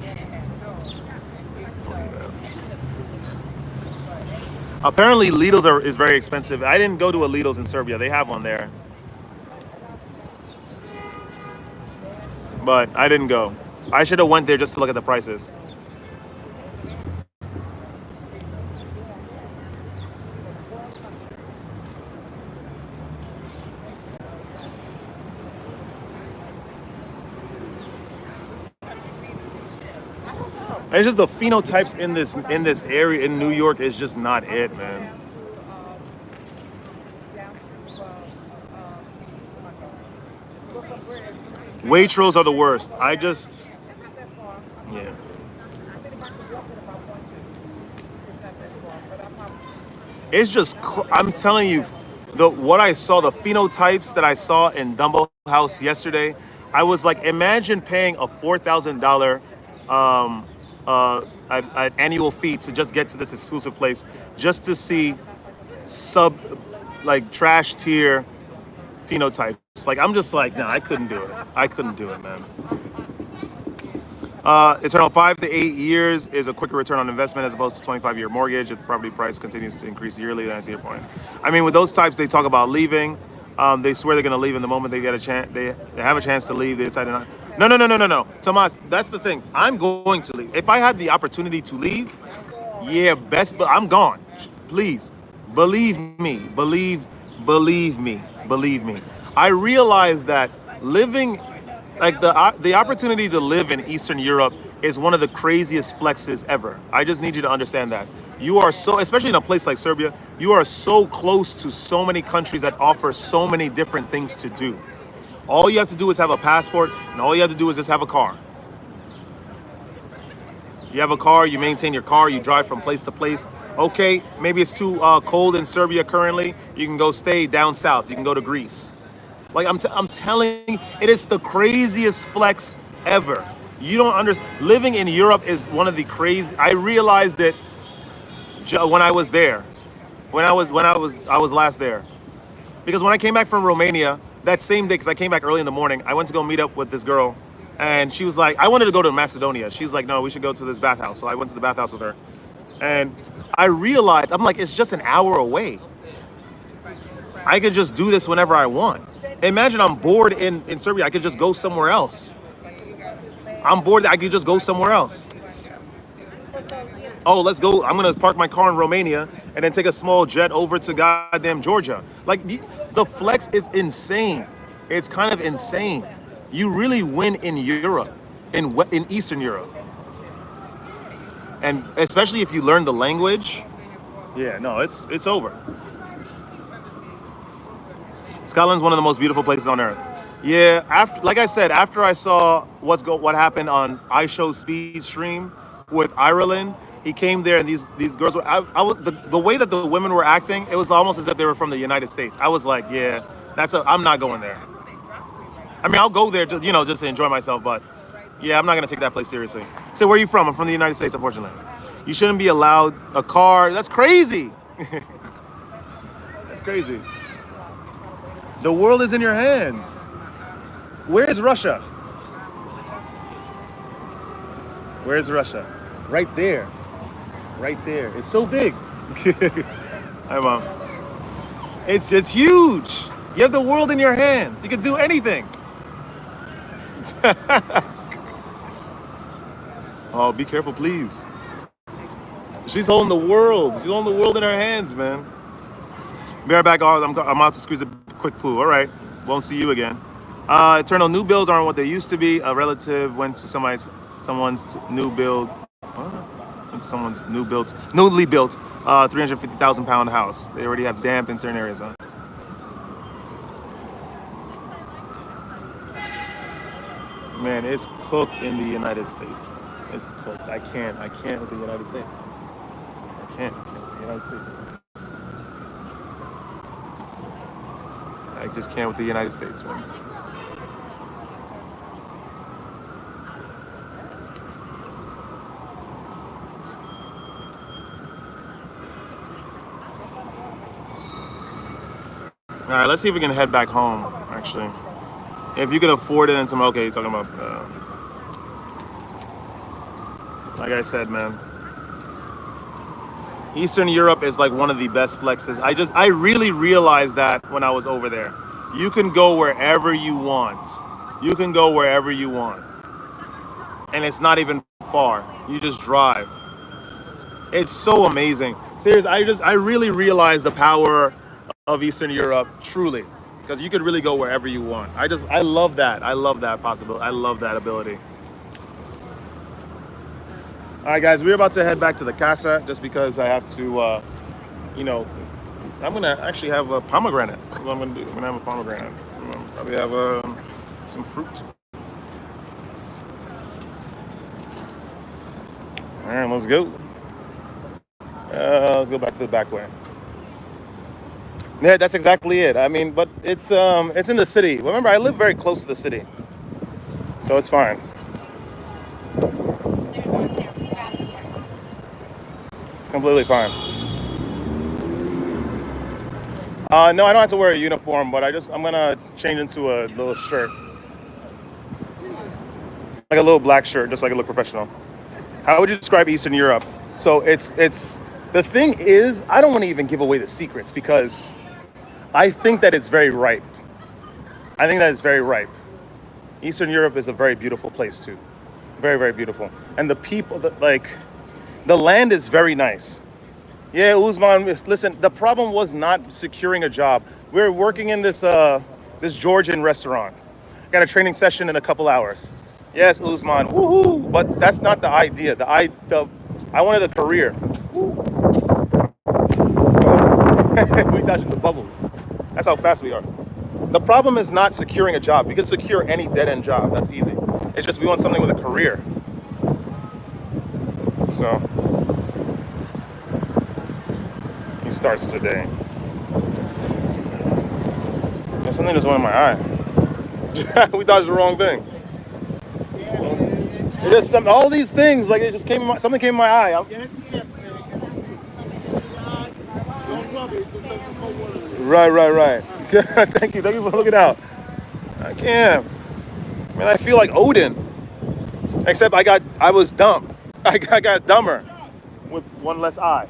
Apparently, Lidl's is very expensive. I didn't go to a Lidl's in Serbia. They have one there. But I didn't go. I should have went there just to look at the prices. It's just the phenotypes in this area in New York is just not it, man. Waitrose are the worst. I just, yeah. It's just, I'm telling you, what I saw, the phenotypes that I saw in Dumbo House yesterday, I was like, imagine paying a $4,000 an annual fee to just get to this exclusive place, just to see sub, like trash tier phenotypes. Like, I'm just like, nah, I couldn't do it. I couldn't do it, man. Eternal 5 to 8 years is a quicker return on investment as opposed to 25-year mortgage if the property price continues to increase yearly. Then I see your point. I mean, with those types, they talk about leaving. They swear they're going to leave, in the moment they get a chance. They have a chance to leave. They decide to not. No. Tomas, that's the thing. I'm going to leave. If I had the opportunity to leave, yeah, best. But I'm gone. Please, believe me. Believe me. I realize that living. Like the opportunity to live in Eastern Europe is one of the craziest flexes ever. I just need you to understand that. You are so, especially in a place like Serbia, you are so close to so many countries that offer so many different things to do. All you have to do is have a passport, and all you have to do is just have a car. You have a car, you maintain your car, you drive from place to place. Okay, maybe it's too cold in Serbia currently. You can go stay down south. You can go to Greece. Like I'm telling, it is the craziest flex ever. You don't understand. Living in Europe is one of the crazy. I realized it when I was there, I was last there, because when I came back from Romania that same day, because I came back early in the morning, I went to go meet up with this girl, and she was like, I wanted to go to Macedonia. She's like, no, we should go to this bathhouse. So I went to the bathhouse with her, and I realized, I'm like, it's just an hour away. I could just do this whenever I want. Imagine I'm bored in Serbia. I could just go somewhere else. I'm bored. I could just go somewhere else. Oh, let's go. I'm going to park my car in Romania and then take a small jet over to goddamn Georgia. Like, the flex is insane. It's kind of insane. You really win in Europe, in Eastern Europe. And especially if you learn the language. Yeah, no, it's over. Scotland's one of the most beautiful places on earth. Yeah, like I said, after I saw what happened on iShow's speed stream with Ireland, he came there and these girls were. I was the way that the women were acting, it was almost as if they were from the United States. I was like, yeah, I'm not going there. I mean, I'll go there just to enjoy myself, but yeah, I'm not gonna take that place seriously. So where are you from? I'm from the United States, unfortunately. You shouldn't be allowed a car. That's crazy. That's crazy. The world is in your hands. Where is Russia? Where's Russia? Right there. Right there. It's so big. Hi, Mom. It's huge. You have the world in your hands. You can do anything. Oh, be careful, please. She's holding the world. She's holding the world in her hands, man. Be right back. I'm out to squeeze a quick poo. All right. Won't see you again. Eternal, new builds aren't what they used to be. A relative went to someone's new build. Someone's newly built, 350,000 pound house. They already have damp in certain areas. Huh? Man, it's cooked in the United States. It's cooked. I can't with the United States. I can't with the United States. I just can't with the United States, man. All right, let's see if we can head back home, actually. If you can afford it, and some, okay, you're talking about, like I said, man. Eastern Europe is like one of the best flexes. I really realized that when I was over there. You can go wherever you want. You can go wherever you want. And it's not even far. You just drive. It's so amazing. Seriously, I really realized the power of Eastern Europe, truly. Because you could really go wherever you want. I love that. I love that possibility. I love that ability. All right, guys, we're about to head back to the casa just because I have to, I'm going to actually have a pomegranate. That's what I'm going to do. I'm going to have a pomegranate. Probably have some fruit. right, let's go. Let's go back to the back way. Yeah, that's exactly it. I mean, but it's in the city. Remember, I live very close to the city, so it's fine. Completely fine. No, I don't have to wear a uniform, but I'm gonna change into a little shirt, like a little black shirt, just so I can look professional. How would you describe Eastern Europe? So it's the thing is, I don't want to even give away the secrets because I think that it's very ripe. I think that it's very ripe. Eastern Europe is a very beautiful place too, very very beautiful, and the people, like, the land is very nice. Yeah, Uzman. Listen, the problem was not securing a job. We were working in this Georgian restaurant. Got a training session in a couple hours. Yes, Uzman. Woohoo! But that's not the idea. I wanted a career. We dodging the bubbles. That's how fast we are. The problem is not securing a job. We can secure any dead-end job. That's easy. It's just we want something with a career. So he starts today. There's something just went in my eye. We dodged the wrong thing. It just all these things, like it just came. Something came in my eye. Right. Thank you for looking out. I can't. Man, I feel like Odin. Except I was dumb. I got dumber with one less eye.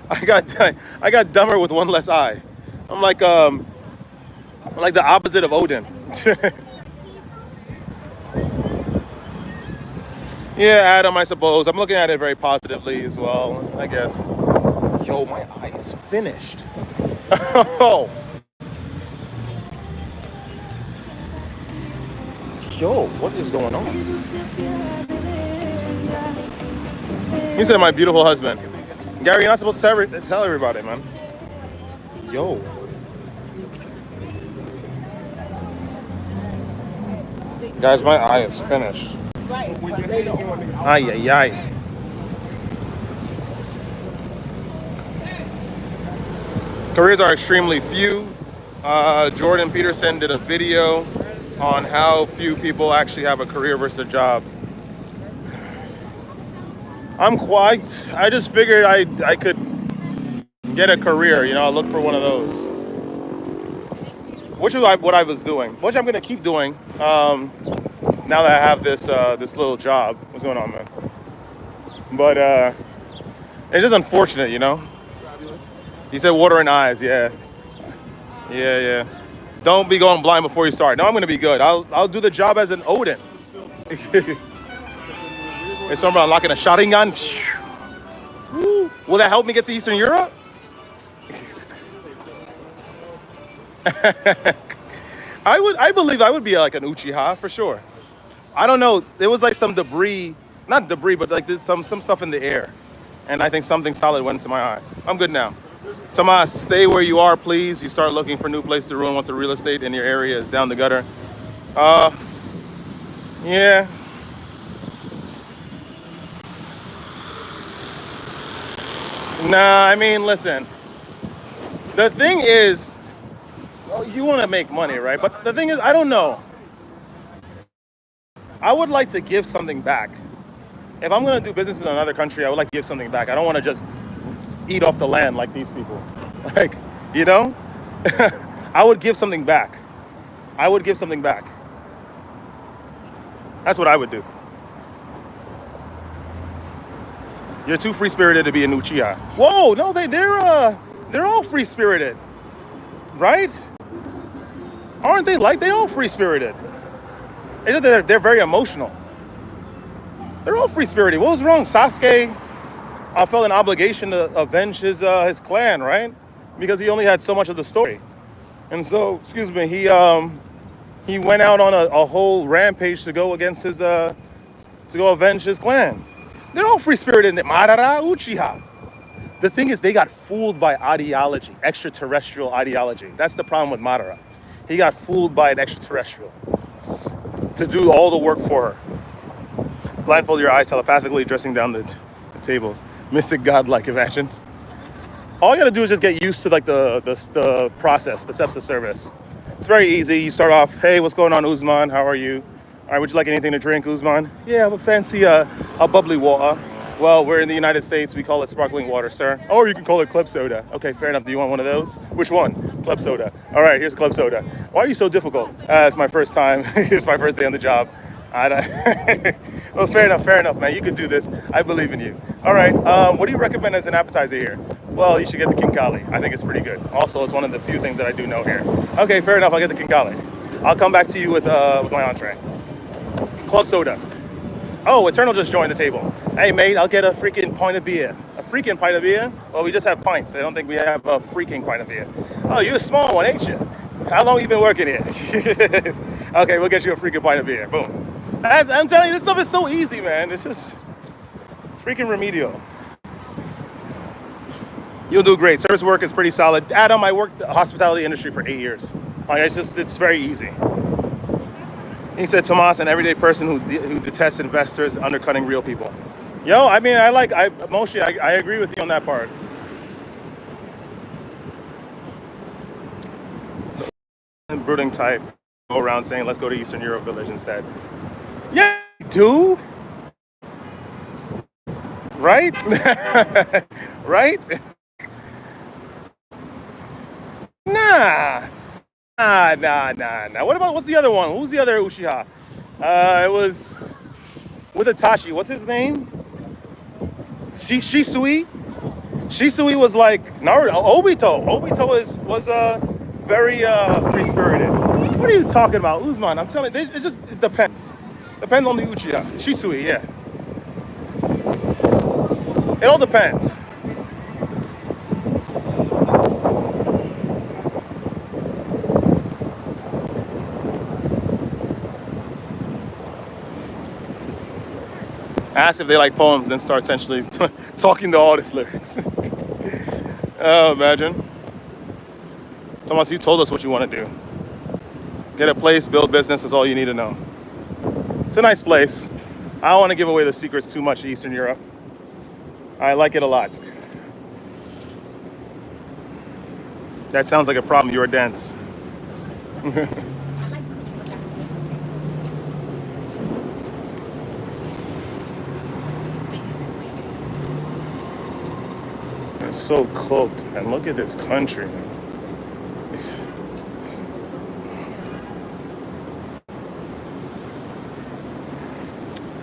I got dumber with one less eye. I'm like the opposite of Odin. Yeah, Adam, I suppose. I'm looking at it very positively as well, I guess. Yo, my eye is finished. Oh. Yo, what is going on? He said my beautiful husband. Gary, you're not supposed to tell everybody, man. Yo. Guys, my eye is finished. Ay, ay, ay. Careers are extremely few. Jordan Peterson did a video on how few people actually have a career versus a job. I just figured I could get a career, look for one of those. Which is what I was doing, which I'm gonna keep doing now that I have this little job. What's going on, man? But it's just unfortunate, You said water in eyes, yeah. Don't be going blind before you start. No, I'm gonna be good. I'll do the job as an Odin. Is someone unlocking a shotgun? Will that help me get to Eastern Europe? I believe I would be like an Uchiha for sure. I don't know. There was like some debris, not debris, but like there's some stuff in the air, and I think something solid went into my eye. I'm good now. Tomas, stay where you are, please. You start looking for a new place to ruin once the real estate in your area is down the gutter. Yeah. Nah, I mean, listen. The thing is, you want to make money, right? But the thing is, I don't know. I would like to give something back. If I'm going to do business in another country, I would like to give something back. I don't want to just eat off the land like these people. Like, I would give something back. That's what I would do. You're too free-spirited to be a Uchiha. Whoa, no, they're all free-spirited, right? Aren't they they all free-spirited? It's just that they're very emotional. They're all free-spirited. What was wrong? Sasuke felt an obligation to avenge his clan, right? Because he only had so much of the story. And so, he went out on a whole rampage to go against to go avenge his clan. They're all free-spirited. Madara Uchiha. The thing is, they got fooled by ideology, extraterrestrial ideology. That's the problem with Madara. He got fooled by an extraterrestrial to do all the work for her. Blindfold your eyes telepathically, dressing down the tables. Mystic godlike, imagine. All you gotta do is just get used to like the process, the steps of service. It's very easy. You start off, hey, what's going on, Uzman? How are you? All right, would you like anything to drink, Uzman? Yeah, I have a fancy a bubbly water. Well, we're in the United States. We call it sparkling water, sir. Or you can call it club soda. Okay, fair enough. Do you want one of those? Which one? Club soda. All right, here's club soda. Why are you so difficult? It's my first time. It's my first day on the job. I don't well, fair enough, man. You could do this. I believe in you. All right, what do you recommend as an appetizer here? Well, you should get the King Kali. I think it's pretty good. Also, it's one of the few things that I do know here. Okay, fair enough. I'll get the King Kali. I'll come back to you with my entree. Club soda. Oh, Eternal just joined the table. Hey, mate, I'll get a freaking pint of beer. A freaking pint of beer? Well, we just have pints. I don't think we have a freaking pint of beer. Oh, you're a small one, ain't you? How long you been working here? Okay, we'll get you a freaking pint of beer. Boom. I'm telling you, this stuff is so easy, man. It's freaking remedial. You'll do great. Service work is pretty solid. Adam, I worked the hospitality industry for 8 years. Like, it's very easy. He said, Tomas, an everyday person who detests investors undercutting real people. Yo, I mean, Moshe, I agree with you on that part. Brooding type go around saying, let's go to Eastern Europe village instead. Yeah, do. Right? Right? Nah. Nah. What's the other one? Who's the other Uchiha? It was with Itachi. What's his name? Shisui? Shisui was like Naruto. Obito. Obito was very free-spirited. What are you talking about, Uzman? I'm telling you, it depends. Depends on the Uchiha. Shisui, yeah. It all depends. Ask if they like poems, then start essentially talking to artist lyrics. Oh, imagine. Thomas, you told us what you want to do. Get a place, build business, is all you need to know. It's a nice place. I don't want to give away the secrets too much to Eastern Europe. I like it a lot. That sounds like a problem. You're dense. It's so cloaked, man. Look at this country.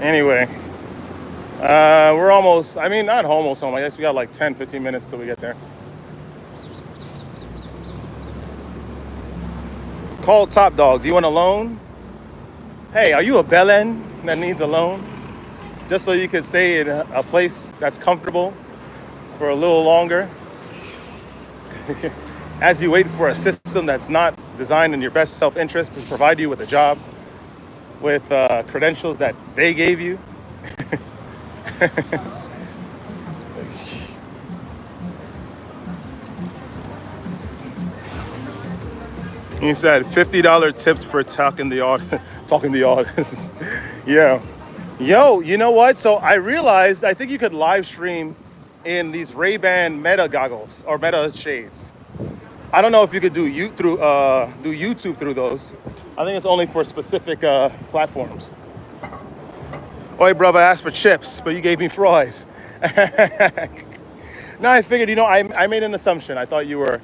Anyway, we're almost, not almost home. I guess we got like 10, 15 minutes till we get there. Call Top Dog. Do you want a loan? Hey, are you a belen that needs a loan? Just so you could stay in a place that's comfortable for a little longer as you wait for a system that's not designed in your best self-interest to provide you with a job with credentials that they gave you. He said $50 tips for talking the audience. Yeah. Yo, you know what? So I realized I think you could live stream in these Ray-Ban Meta goggles or Meta shades. I don't know if you could do YouTube through those. I think it's only for specific platforms. Oi, brother, I asked for chips, but you gave me fries. Now I figured, I made an assumption. I thought you were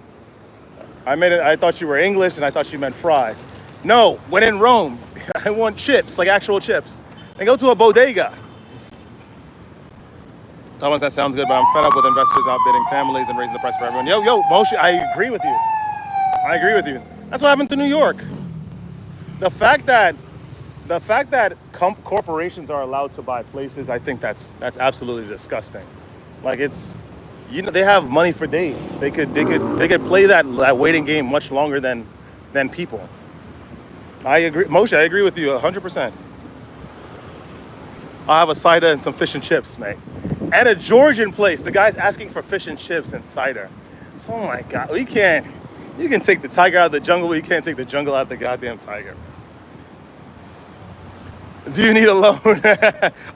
English, and I thought you meant fries. No, when in Rome, I want chips, like actual chips. And go to a bodega. Thomas, that sounds good, but I'm fed up with investors outbidding families and raising the price for everyone. Yo, Moshe, I agree with you. That's what happened to New York. The fact that corporations are allowed to buy places, I think that's absolutely disgusting. Like they have money for days. They could play that waiting game much longer than people. I agree, Moshe. I agree with you 100%. I'll have a cider and some fish and chips, mate. At a Georgian place, the guy's asking for fish and chips and cider. So, oh my God, you can take the tiger out of the jungle, but you can't take the jungle out of the goddamn tiger. Do you need a loan?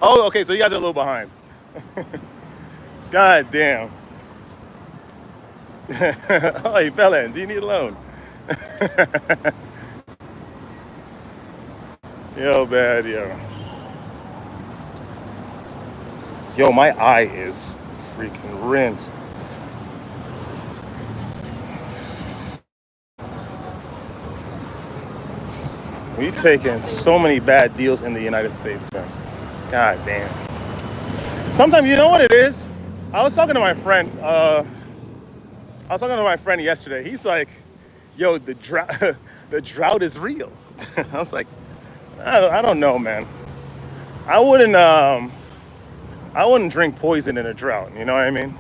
Oh, okay, so you guys are a little behind. God damn. Oh, you fell in. Do you need a loan? Yo, bad, yo. Yo, my eye is freaking rinsed. We taking so many bad deals in the United States, man. God damn. Sometimes you know what it is. I was talking to my friend. Yesterday. He's like, "Yo, the drought, the drought is real." I was like, I don't know, man. I wouldn't, I wouldn't drink poison in a drought. You know what I mean?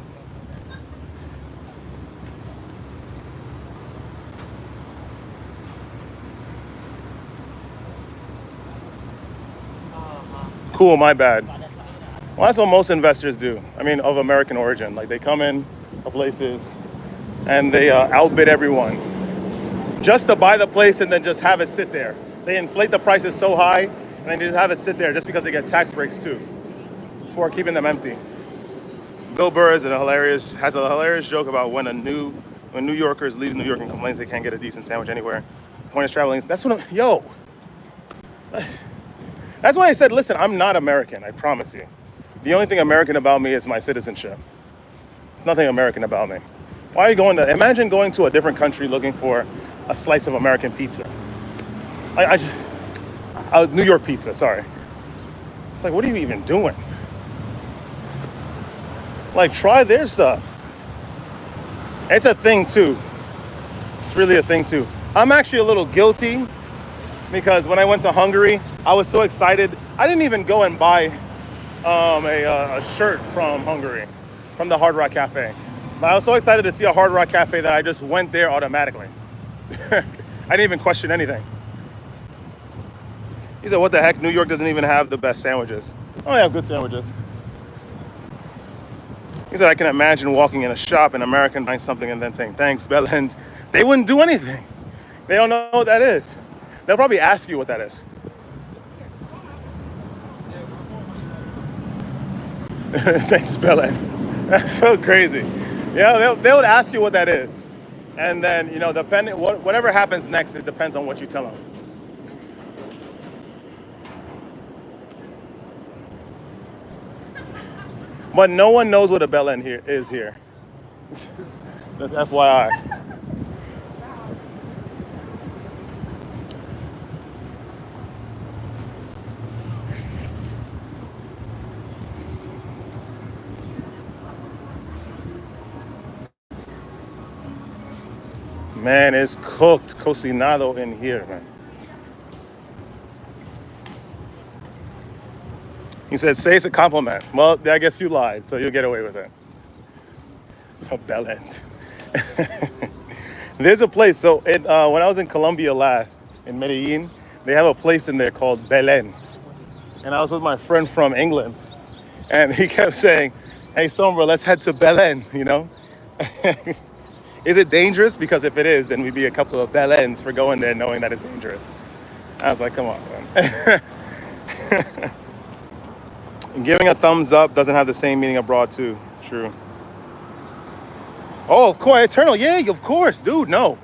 Cool, my bad. Well, that's what most investors do. I mean, of American origin. Like, they come in places and they outbid everyone just to buy the place and then just have it sit there. They inflate the prices so high and then they just have it sit there just because they get tax breaks too for keeping them empty. Bill Burr has a hilarious joke about when New Yorkers leave New York and complains they can't get a decent sandwich anywhere. Point is traveling. That's what That's why I said, listen, I'm not American, I promise you. The only thing American about me is my citizenship. It's nothing American about me. Why are you imagine going to a different country looking for a slice of American pizza. New York pizza, sorry. It's like, what are you even doing? Like, try their stuff. It's a thing too. It's really a thing too. I'm actually a little guilty because when I went to Hungary, I was so excited. I didn't even go and buy a shirt from Hungary, from the Hard Rock Cafe. But I was so excited to see a Hard Rock Cafe that I just went there automatically. I didn't even question anything. He said, what the heck? New York doesn't even have the best sandwiches. Oh, they have good sandwiches. He said, I can imagine walking in a shop in America and buying something and then saying, thanks, Bellend. They wouldn't do anything. They don't know what that is. They'll probably ask you what that is. Thanks, Bellend. That's so crazy. Yeah, they would ask you what that is. And then, depending, whatever happens next, it depends on what you tell them. But no one knows what a bellend here is here. That's FYI. Man, it's cooked, cocinado in here, man. He said, say it's a compliment. Well, I guess you lied, so you'll get away with it. A bellend. There's a place, so when I was in Colombia last, in Medellin, they have a place in there called Belen. And I was with my friend from England, and he kept saying, hey, Sombra, let's head to Belen, Is it dangerous? Because if it is, then we'd be a couple of Belens for going there knowing that it's dangerous. I was like, come on, man. And giving a thumbs up doesn't have the same meaning abroad, too. True. Oh, of course, Eternal. Yeah, of course, dude, no.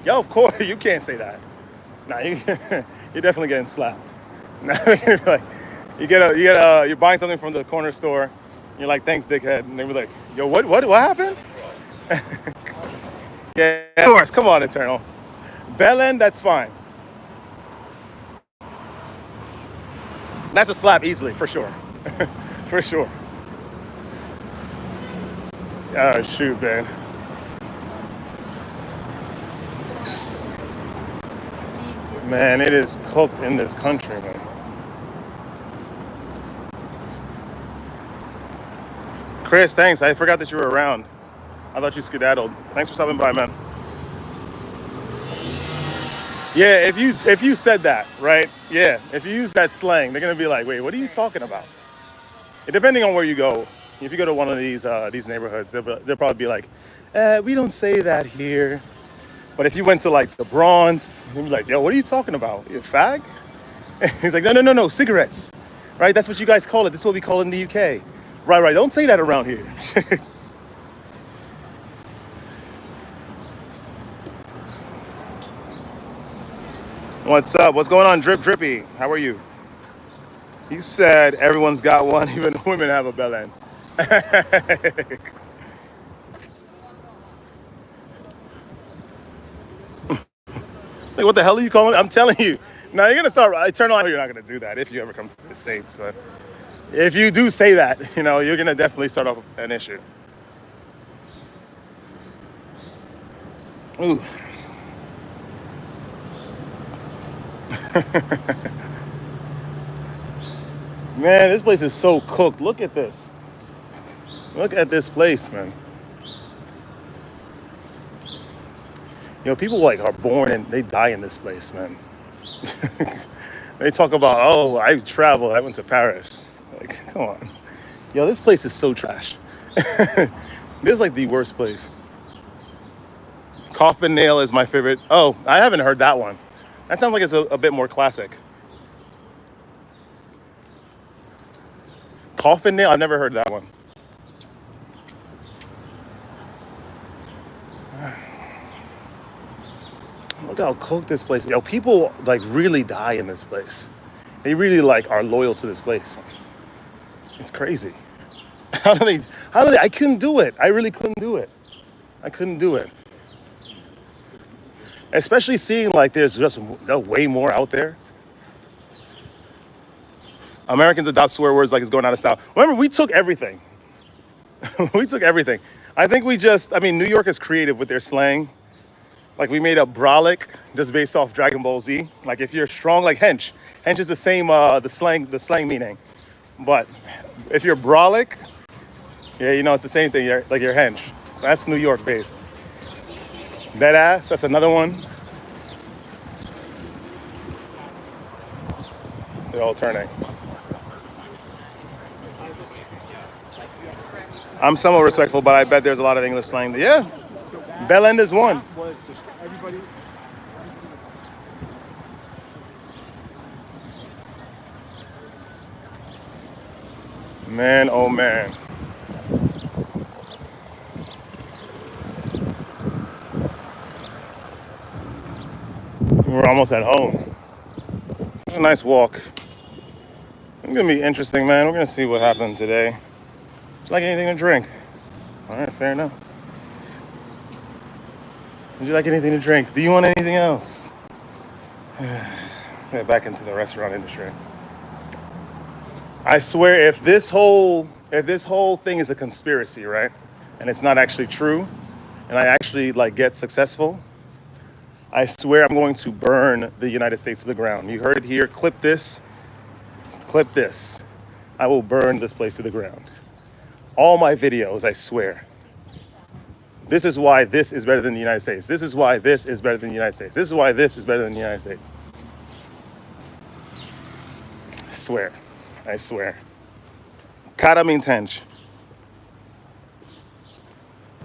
Yeah, of course, you can't say that. Nah, you're definitely getting slapped. Nah, you're buying something from the corner store, and you're like, thanks, dickhead. And they were like, yo, what happened? Yeah, of course, come on, Eternal. Belen, that's fine. That's a slap easily, for sure. For sure. Oh, shoot, man. Man, it is cooked in this country, man. Chris, thanks. I forgot that you were around. I thought you skedaddled. Thanks for stopping by, man. Yeah, if you said that, right? Yeah, if you use that slang, they're gonna be like, wait, what are you talking about? Depending on where you go, if you go to one of these neighborhoods, they'll probably be like, we don't say that here. But if you went to like the Bronx, you'd be like, yo, what are you talking about? You a fag? He's like, no, no, no, no, cigarettes. Right? That's what you guys call it. This is what we call it in the UK. Right, right. Don't say that around here. What's up? What's going on, Drip Drippy? How are you? He said everyone's got one, even women have a bell end. Like, what the hell are you calling it? I'm telling you. Now you're gonna start. I turn on. You're not gonna do that if you ever come to the States. But if you do say that, you're gonna definitely start off an issue. Ooh. Man, this place is so cooked. Look at this. Look at this place, man. People like are born and they die in this place, man. They talk about, oh, I traveled, I went to Paris. Like, come on. Yo, this place is so trash. This is like the worst place. Coffin Nail is my favorite. Oh, I haven't heard that one. That sounds like it's a bit more classic. Coffin Nail? I've never heard that one. Look how cooked this place is. Yo, people like really die in this place. They really like are loyal to this place. It's crazy. How do they, I couldn't do it. I really couldn't do it. I couldn't do it. Especially seeing like there's just way more out there. Americans adopt swear words like it's going out of style. Remember, we took everything. We took everything. I think New York is creative with their slang. Like we made up brolic just based off Dragon Ball Z. Like if you're strong, like hench. Hench is the same, the slang meaning. But if you're brolic, yeah, it's the same thing. You're hench. So that's New York based. Dead ass, that's another one. They're all turning. I'm somewhat respectful, but I bet there's a lot of English slang. Yeah, bell end is one. Man, oh man. We're almost at home. It's a nice walk. It's gonna be interesting, man. We're gonna see what happened today. Would you like anything to drink? All right, fair enough. Would you like anything to drink? Do you want anything else? Get back into the restaurant industry. I swear, if this whole thing is a conspiracy, right, and it's not actually true, and I actually get successful, I swear I'm going to burn the United States to the ground. You heard it here. Clip this. Clip this. I will burn this place to the ground. All my videos, I swear. This is why this is better than the United States. This is why this is better than the United States. This is why this is better than the United States. I swear. I swear. Kata means hench.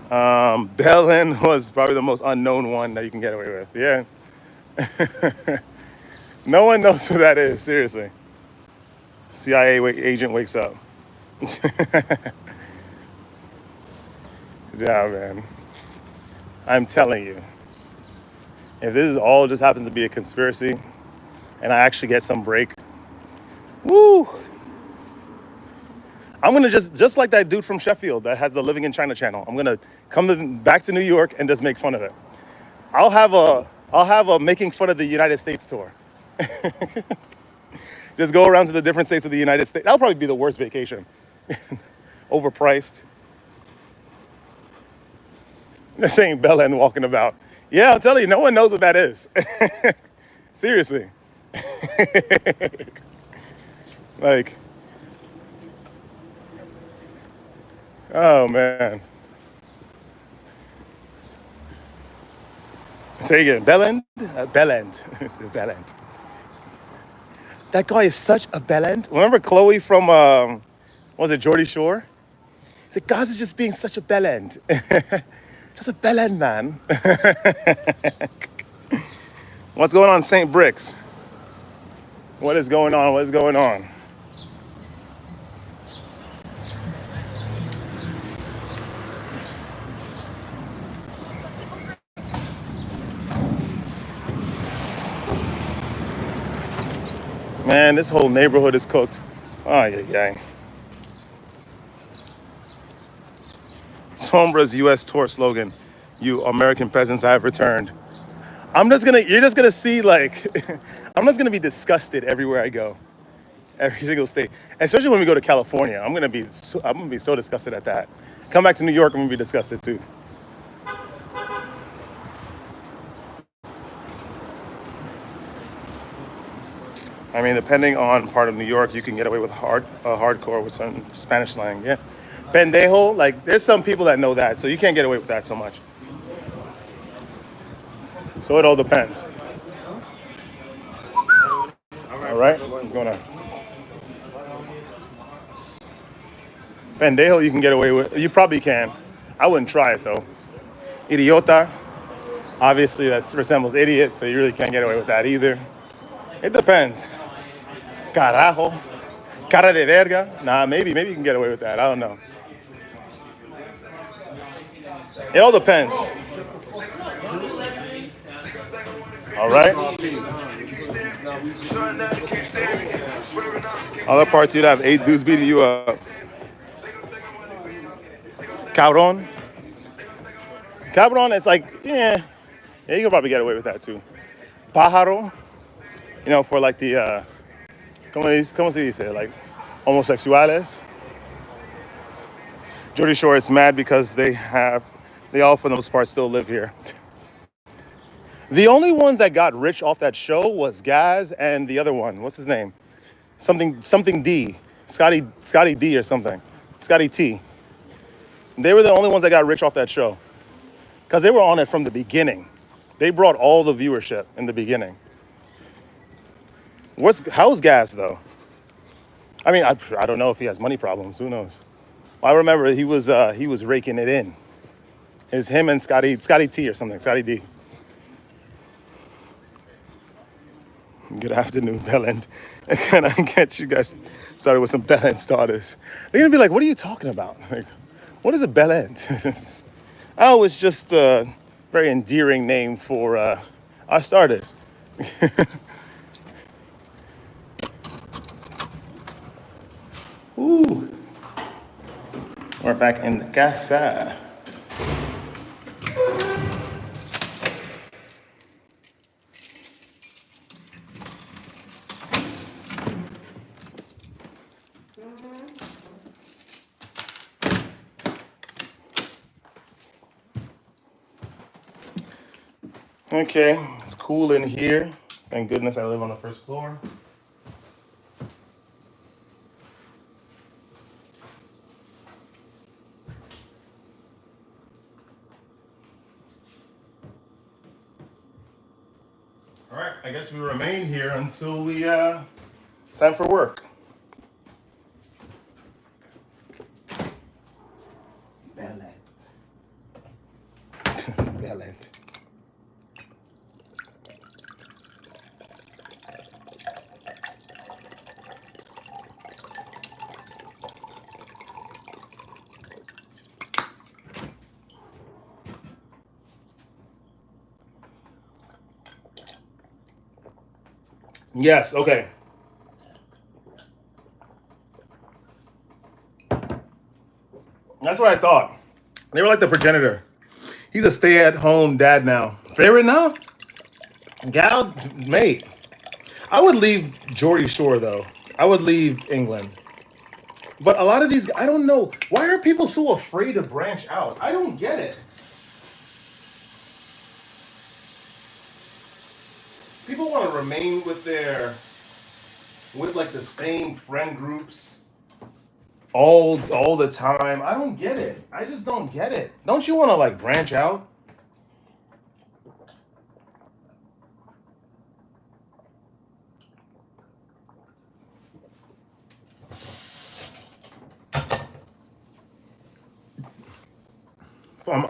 Bellin was probably the most unknown one that you can get away with. Yeah. No one knows who that is, seriously. CIA agent wakes up. Yeah, man. I'm telling you. If this is all just happens to be a conspiracy and I actually get some break, woo! I'm gonna just like that dude from Sheffield that has the Living in China channel. I'm gonna come back to New York and just make fun of it. I'll have a making fun of the United States tour. Just go around to the different states of the United States. That'll probably be the worst vacation. Overpriced. They're saying Bella and walking about. Yeah, I'll tell you, no one knows what that is. Seriously. Oh man. Say again, Bellend? Bellend. Bellend. That guy is such a bellend. Remember Chloe from, was it Geordie Shore? He said, guys is just being such a bellend. Just a bellend, man. What's going on, St. Bricks? What is going on? What is going on? Man, this whole neighborhood is cooked. Oh, yeah, yeah. Sombra's U.S. tour slogan: "You American peasants have returned." You're just gonna see like, I'm just gonna be disgusted everywhere I go, every single state. Especially when we go to California, I'm gonna be so disgusted at that. Come back to New York, I'm gonna be disgusted too. I mean, depending on part of New York, you can get away with hardcore with some Spanish slang. Yeah, pendejo. Like, there's some people that know that, so you can't get away with that so much. So it all depends. All right, I'm gonna pendejo. You can get away with. You probably can. I wouldn't try it though. Idiota. Obviously, that resembles idiot, so you really can't get away with that either. It depends. Carajo. Cara de verga. Nah, maybe you can get away with that. I don't know. It all depends. All right. Other parts you'd have 8 dudes beating you up. Cabron. Cabron is like, yeah, you can probably get away with that too. Pájaro, for like the, ¿cómo se dice? Like homosexuales. Jersey Shore is mad because they all for the most part still live here. The only ones that got rich off that show was Gaz and the other one. What's his name? Something D. Scotty D or something. Scotty T. They were the only ones that got rich off that show. Because they were on it from the beginning. They brought all the viewership in the beginning. How's Gas though? I mean, I don't know if he has money problems. Who knows? I remember he was raking it in. It's him and Scotty T or something. Scotty D. Good afternoon, Bellend. Can I get you guys started with some Bellend starters? They're gonna be like, "What are you talking about? Like, what is a Bellend?" Oh, it's just a very endearing name for our starters. Ooh, we're back in the casa. Okay, it's cool in here. Thank goodness I live on the first floor. All right, I guess we remain here until it's time for work. Bellet. Bellet. Yes, okay. That's what I thought. They were like the progenitor. He's a stay-at-home dad now. Fair enough. Gal, mate. I would leave Geordie Shore, though. I would leave England. But a lot of these, I don't know. Why are people so afraid to branch out? I don't get it. People want to remain with like the same friend groups all the time. I don't get it. I just don't get it. Don't you want to like branch out? From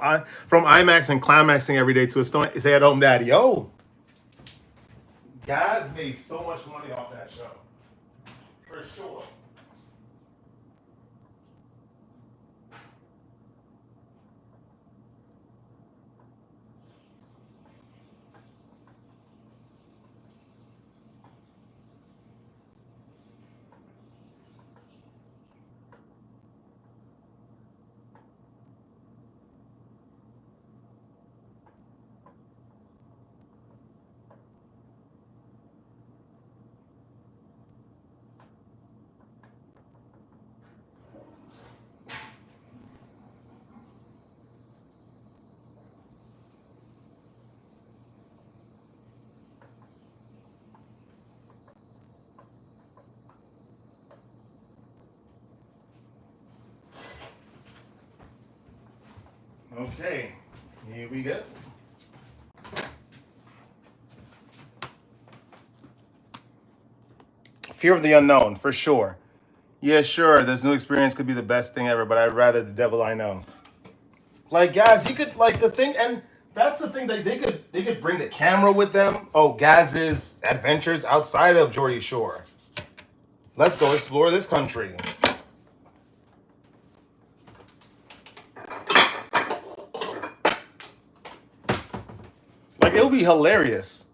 IMAX and climaxing every day to a stay-at-home daddy. Oh, Guys made so much money off that show. For sure. Okay, here we go. Fear of the unknown, for sure. Yeah, sure, this new experience could be the best thing ever, but I'd rather the devil I know. Like, guys, you could, like, the thing, and that's the thing, that they could bring the camera with them. Oh, Gaz's adventures outside of Geordie Shore. Let's go explore this country. Like, it would be hilarious.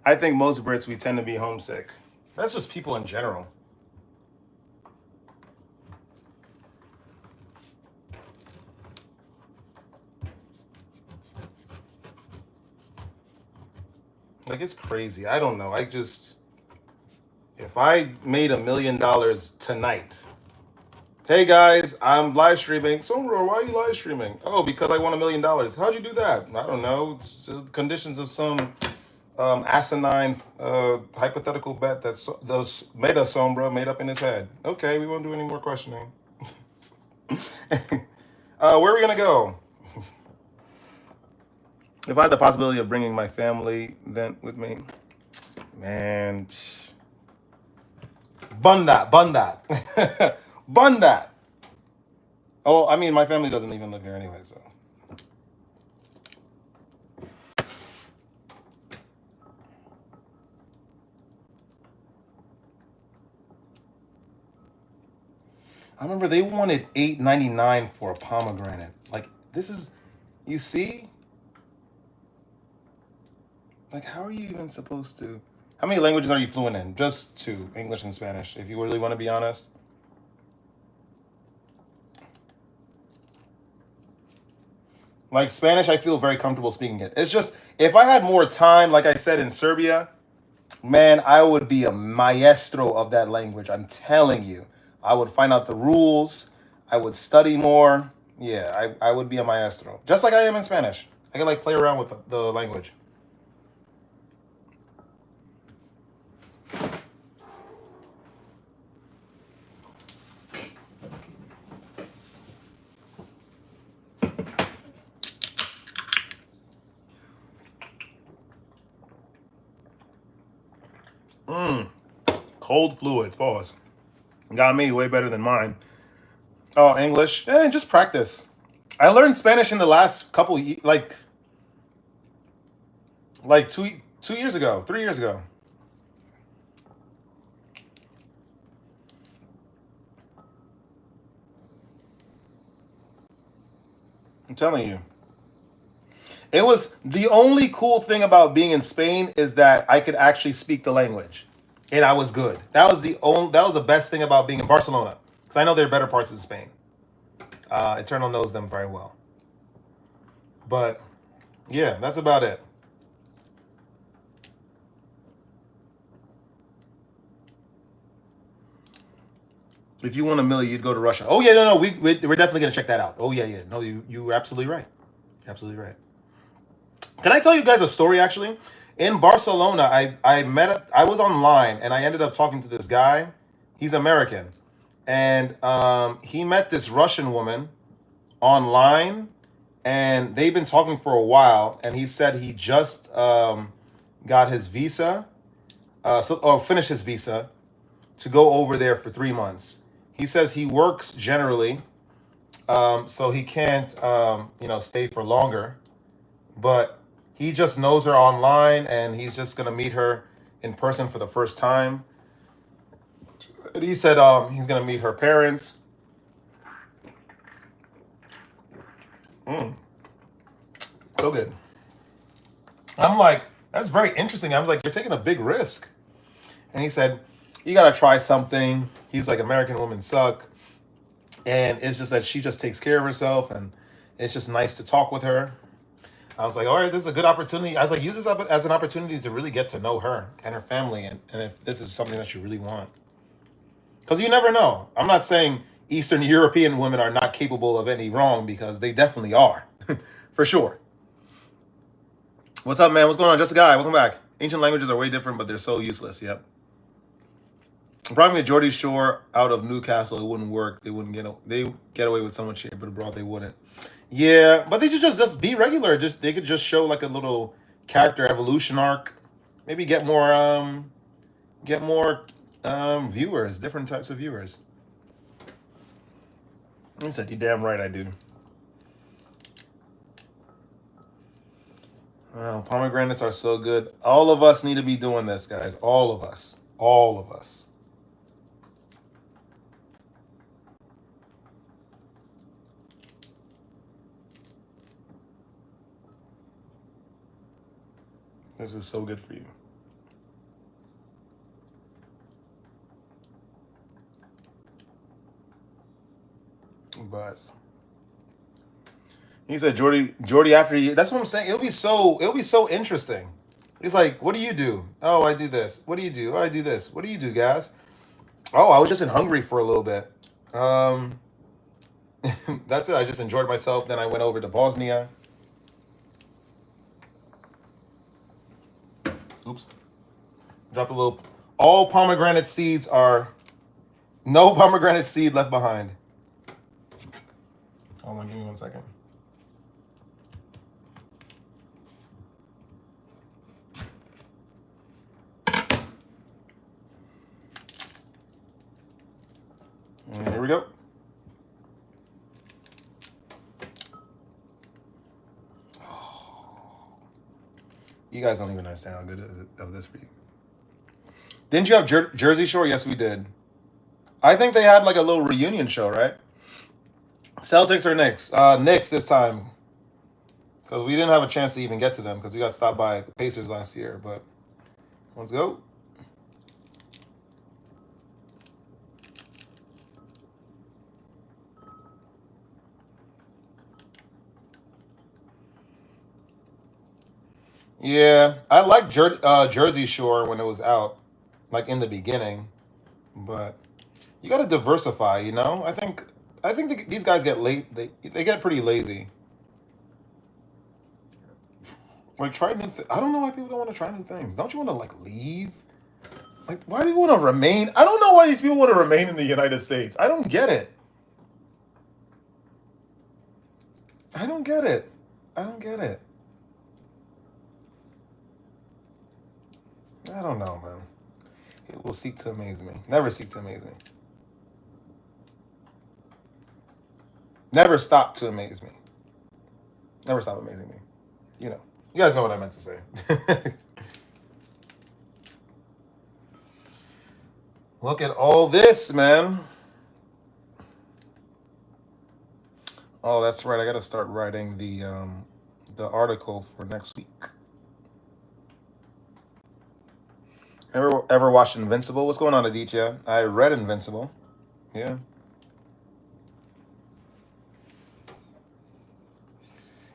I think most Brits, we tend to be homesick. That's just people in general. Like, it's crazy. I don't know. If I made $1 million tonight, hey guys, I'm live streaming. Sombra, why are you live streaming? Oh, because I won $1 million. How'd you do that? I don't know. It's the conditions of some asinine hypothetical bet that's those made us Sombra made up in his head. Okay, we won't do any more questioning. Where are we gonna go? If I had the possibility of bringing my family then with me, man, bun that, bun that, bun that. Oh, I mean, my family doesn't even live here anyway, so. I remember they wanted $8.99 for a pomegranate. Like, this is, you see? Like, how are you even supposed to? How many languages are you fluent in? Just two, English and Spanish, if you really want to be honest. Like, Spanish, I feel very comfortable speaking it. It's just, if I had more time, like I said, in Serbia, man, I would be a maestro of that language. I'm telling you. I would find out the rules. I would study more. Yeah, I would be a maestro. Just like I am in Spanish. I can, like, play around with the language. Cold fluids, pause. Got me way better than mine. Oh, English. Just practice. I learned Spanish in the last couple, like 2 years ago, 3 years ago. I'm telling you. It was the only cool thing about being in Spain is that I could actually speak the language, and I was good. That was the best thing about being in Barcelona, because I know there are better parts of Spain. Eternal knows them very well, but yeah, that's about it. If you want $1 million, you'd go to Russia. Oh yeah, no, we're definitely gonna check that out. Oh yeah. No, you're absolutely right. You're absolutely right. Can I tell you guys a story actually? In Barcelona, I was online and I ended up talking to this guy. He's American. And he met this Russian woman online, and they've been talking for a while, and he said he just got his visa, or finished his visa to go over there for 3 months. He says he works generally, so he can't stay for longer, but he just knows her online, and he's just gonna meet her in person for the first time. And he said he's gonna meet her parents. So good. I'm like, that's very interesting. I was like, you're taking a big risk. And he said, you gotta try something. He's like, American women suck. And it's just that she just takes care of herself, and it's just nice to talk with her. I was like, all right, this is a good opportunity. I was like, use this as an opportunity to really get to know her and her family, and if this is something that you really want. Because you never know. I'm not saying Eastern European women are not capable of any wrong, because they definitely are. For sure. What's up, man? What's going on? Just a guy. Welcome back. Ancient languages are way different, but they're so useless. Yep. Probably a Geordie Shore out of Newcastle, it wouldn't work. They get away with so much here, but abroad they wouldn't. Yeah, but they should just be regular. They could just show like a little character evolution arc. Maybe get more viewers, different types of viewers. He said, "You damn right I do." Oh, pomegranates are so good. All of us need to be doing this, guys. All of us. All of us. This is so good for you. But he said, Jordy, after you, that's what I'm saying. It'll be so interesting. He's like, what do you do? Oh, I do this. What do you do? Oh, I do this. What do you do, guys? Oh, I was just in Hungary for a little bit. That's it. I just enjoyed myself. Then I went over to Bosnia. Oops. Drop a little. All pomegranate seeds are. No pomegranate seed left behind. Hold on, give me 1 second. And here we go. You guys don't even understand how good of this for you. Didn't you have Jersey Shore? Yes, we did. I think they had like a little reunion show, right? Celtics or Knicks? Knicks this time. Because we didn't have a chance to even get to them because we got stopped by the Pacers last year. But let's go. Yeah, I liked Jersey Shore when it was out, like in the beginning, but you got to diversify. You know, I think these guys get late. They get pretty lazy. Like try new. I don't know why people don't want to try new things. Don't you want to like leave? Like why do you want to remain? I don't know why these people want to remain in the United States. I don't get it. I don't get it. I don't get it. I don't know, man. It will seek to amaze me. Never seek to amaze me. Never stop to amaze me. Never stop amazing me. You know. You guys know what I meant to say. Look at all this, man. Oh, that's right. I got to start writing the article for next week. Ever watched Invincible? What's going on, Aditya? I read Invincible. Yeah.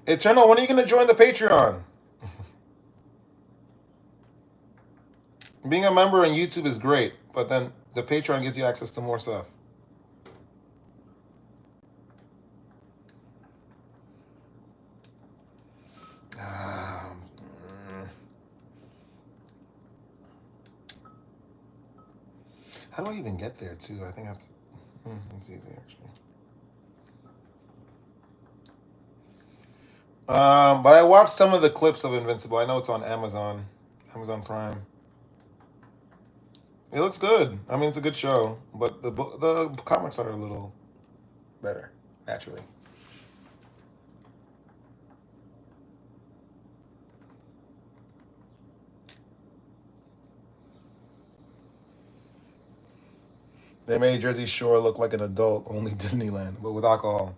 Eternal, when are you going to join the Patreon? Being a member on YouTube is great, but then the Patreon gives you access to more stuff. How do I even get there, too? I think I have to... It's easy, actually. But I watched some of the clips of Invincible. I know it's on Amazon Prime. It looks good. I mean, it's a good show, but the comics are a little better, naturally. They made Jersey Shore look like an adult only Disneyland, but with alcohol.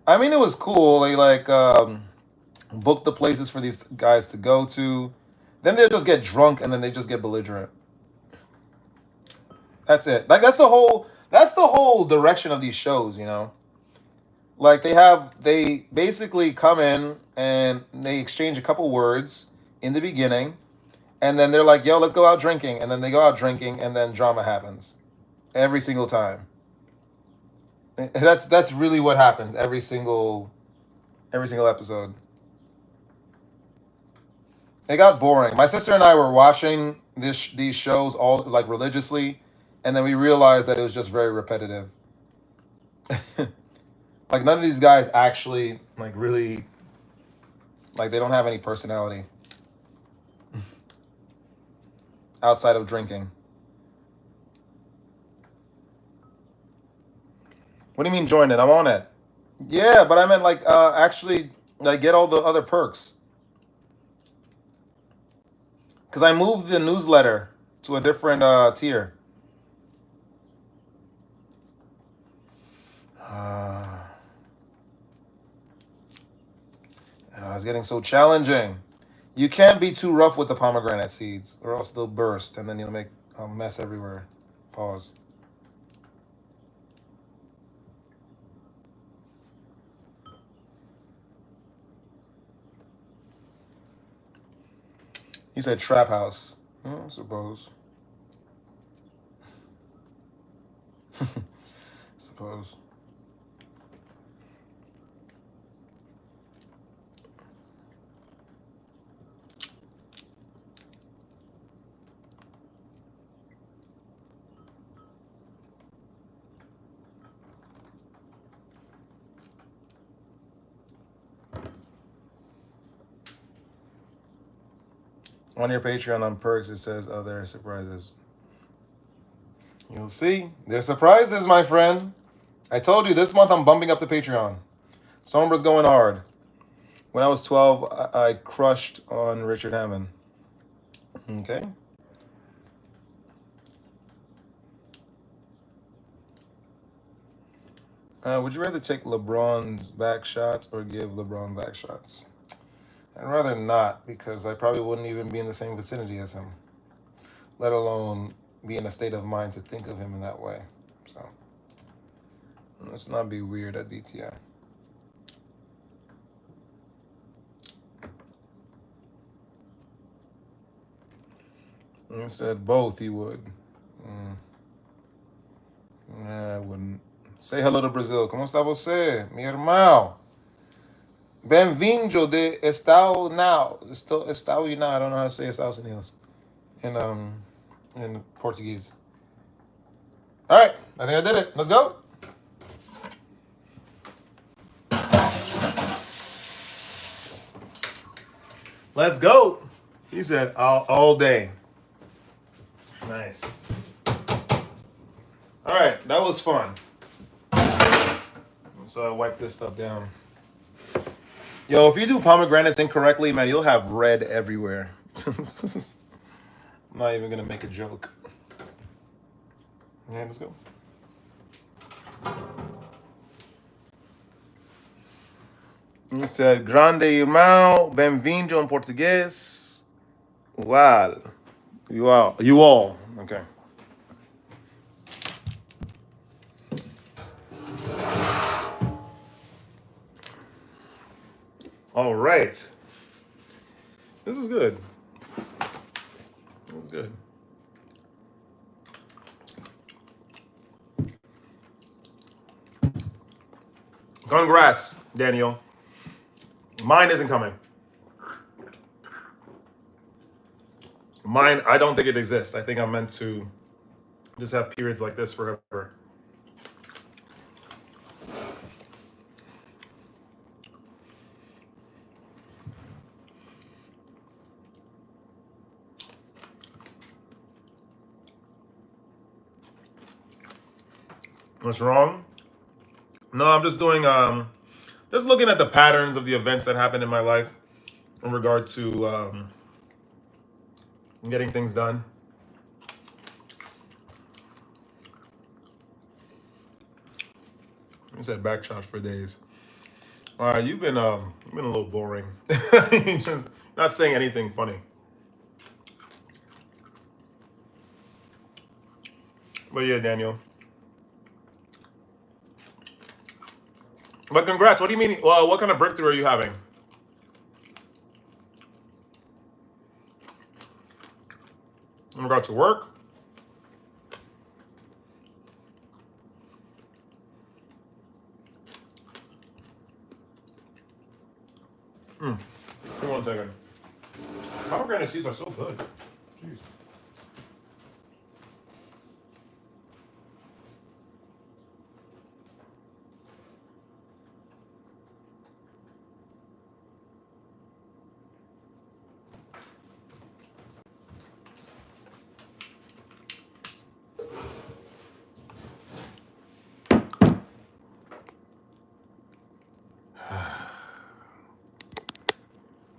I mean, it was cool. They like booked the places for these guys to go to. Then they just get drunk and then they just get belligerent. That's it. Like that's the whole direction of these shows, you know. Like they basically come in and they exchange a couple words in the beginning, and then they're like, "Yo, let's go out drinking," and then they go out drinking, and then drama happens every single time. That's really what happens every single episode. It got boring. My sister and I were watching these shows all like religiously, and then we realized that it was just very repetitive. Like none of these guys actually like really like they don't have any personality outside of drinking. What do you mean join it? I'm on it. Yeah, but I meant like actually like get all the other perks. Cause I moved the newsletter to a different tier. It's getting so challenging. You can't be too rough with the pomegranate seeds, or else they'll burst, and then you'll make a mess everywhere. Pause. He said trap house. I suppose. Suppose. On your Patreon on perks, it says other surprises. You'll see. There's surprises, my friend. I told you this month I'm bumping up the Patreon. Sombra's going hard. When I was 12, I crushed on Richard Hammond. Okay. Would you rather take LeBron's back shots or give LeBron back shots? I'd rather not, because I probably wouldn't even be in the same vicinity as him, let alone be in a state of mind to think of him in that way. So let's not be weird at DTI. He said both he would. I wouldn't. Say hello to Brazil. ¿Cómo está você, mi hermano? Bem-vindo de Estados Unidos. I don't know how to say Estados Unidos in Portuguese. All right, I think I did it. Let's go. Let's go. He said all day. Nice. All right, that was fun. Let's wipe this stuff down. Yo, if you do pomegranates incorrectly, man, you'll have red everywhere. I'm not even gonna make a joke. Yeah, let's go. He said, grande irmão, bem-vindo em português. Wow. You all. Okay. All right. This is good. This is good. Congrats, Daniel. Mine isn't coming. Mine, I don't think it exists. I think I'm meant to just have periods like this forever. What's wrong? No, I'm just doing just looking at the patterns of the events that happened in my life in regard to getting things done. I said back shots for days. All right, you've been a little boring. Just not saying anything funny. But yeah, Daniel. But congrats. What do you mean? Well, what kind of breakthrough are you having? In regard to work? Give me 1 second. Pomegranate seeds are so good. Jeez.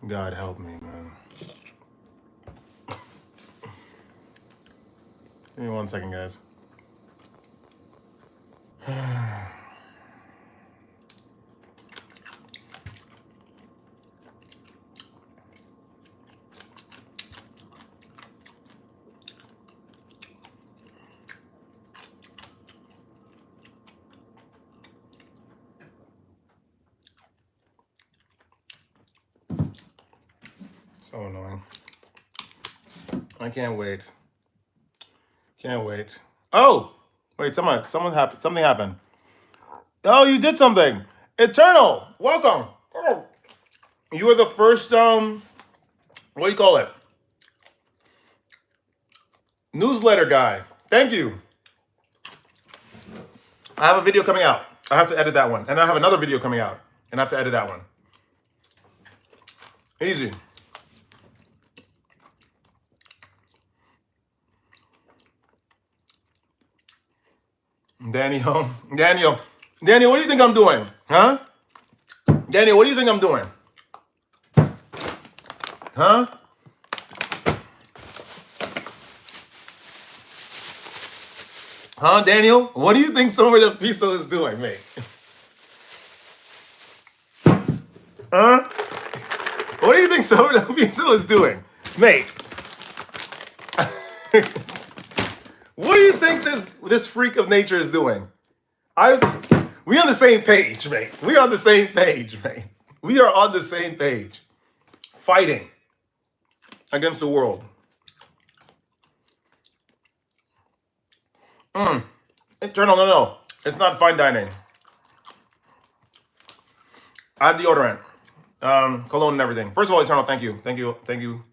God help me, man. Give me 1 second, guys. So annoying. I can't wait. Can't wait. Oh! Wait, something happened. Oh, you did something. Eternal, welcome. Oh. You were the first, what do you call it? Newsletter guy. Thank you. I have a video coming out. I have to edit that one. And I have another video coming out. And I have to edit that one. Easy. Daniel, what do you think I'm doing? Huh? Daniel, what do you think I'm doing? Huh? Huh, Daniel? What do you think Somer del Piso is doing, mate? Huh? What do you think Somer del Piso is doing, mate? What do you think this freak of nature is doing? We on the same page, mate. We are on the same page, mate. We are on the same page. Fighting against the world. Eternal, no. It's not fine dining. I have deodorant, cologne and everything. First of all, Eternal, thank you. Thank you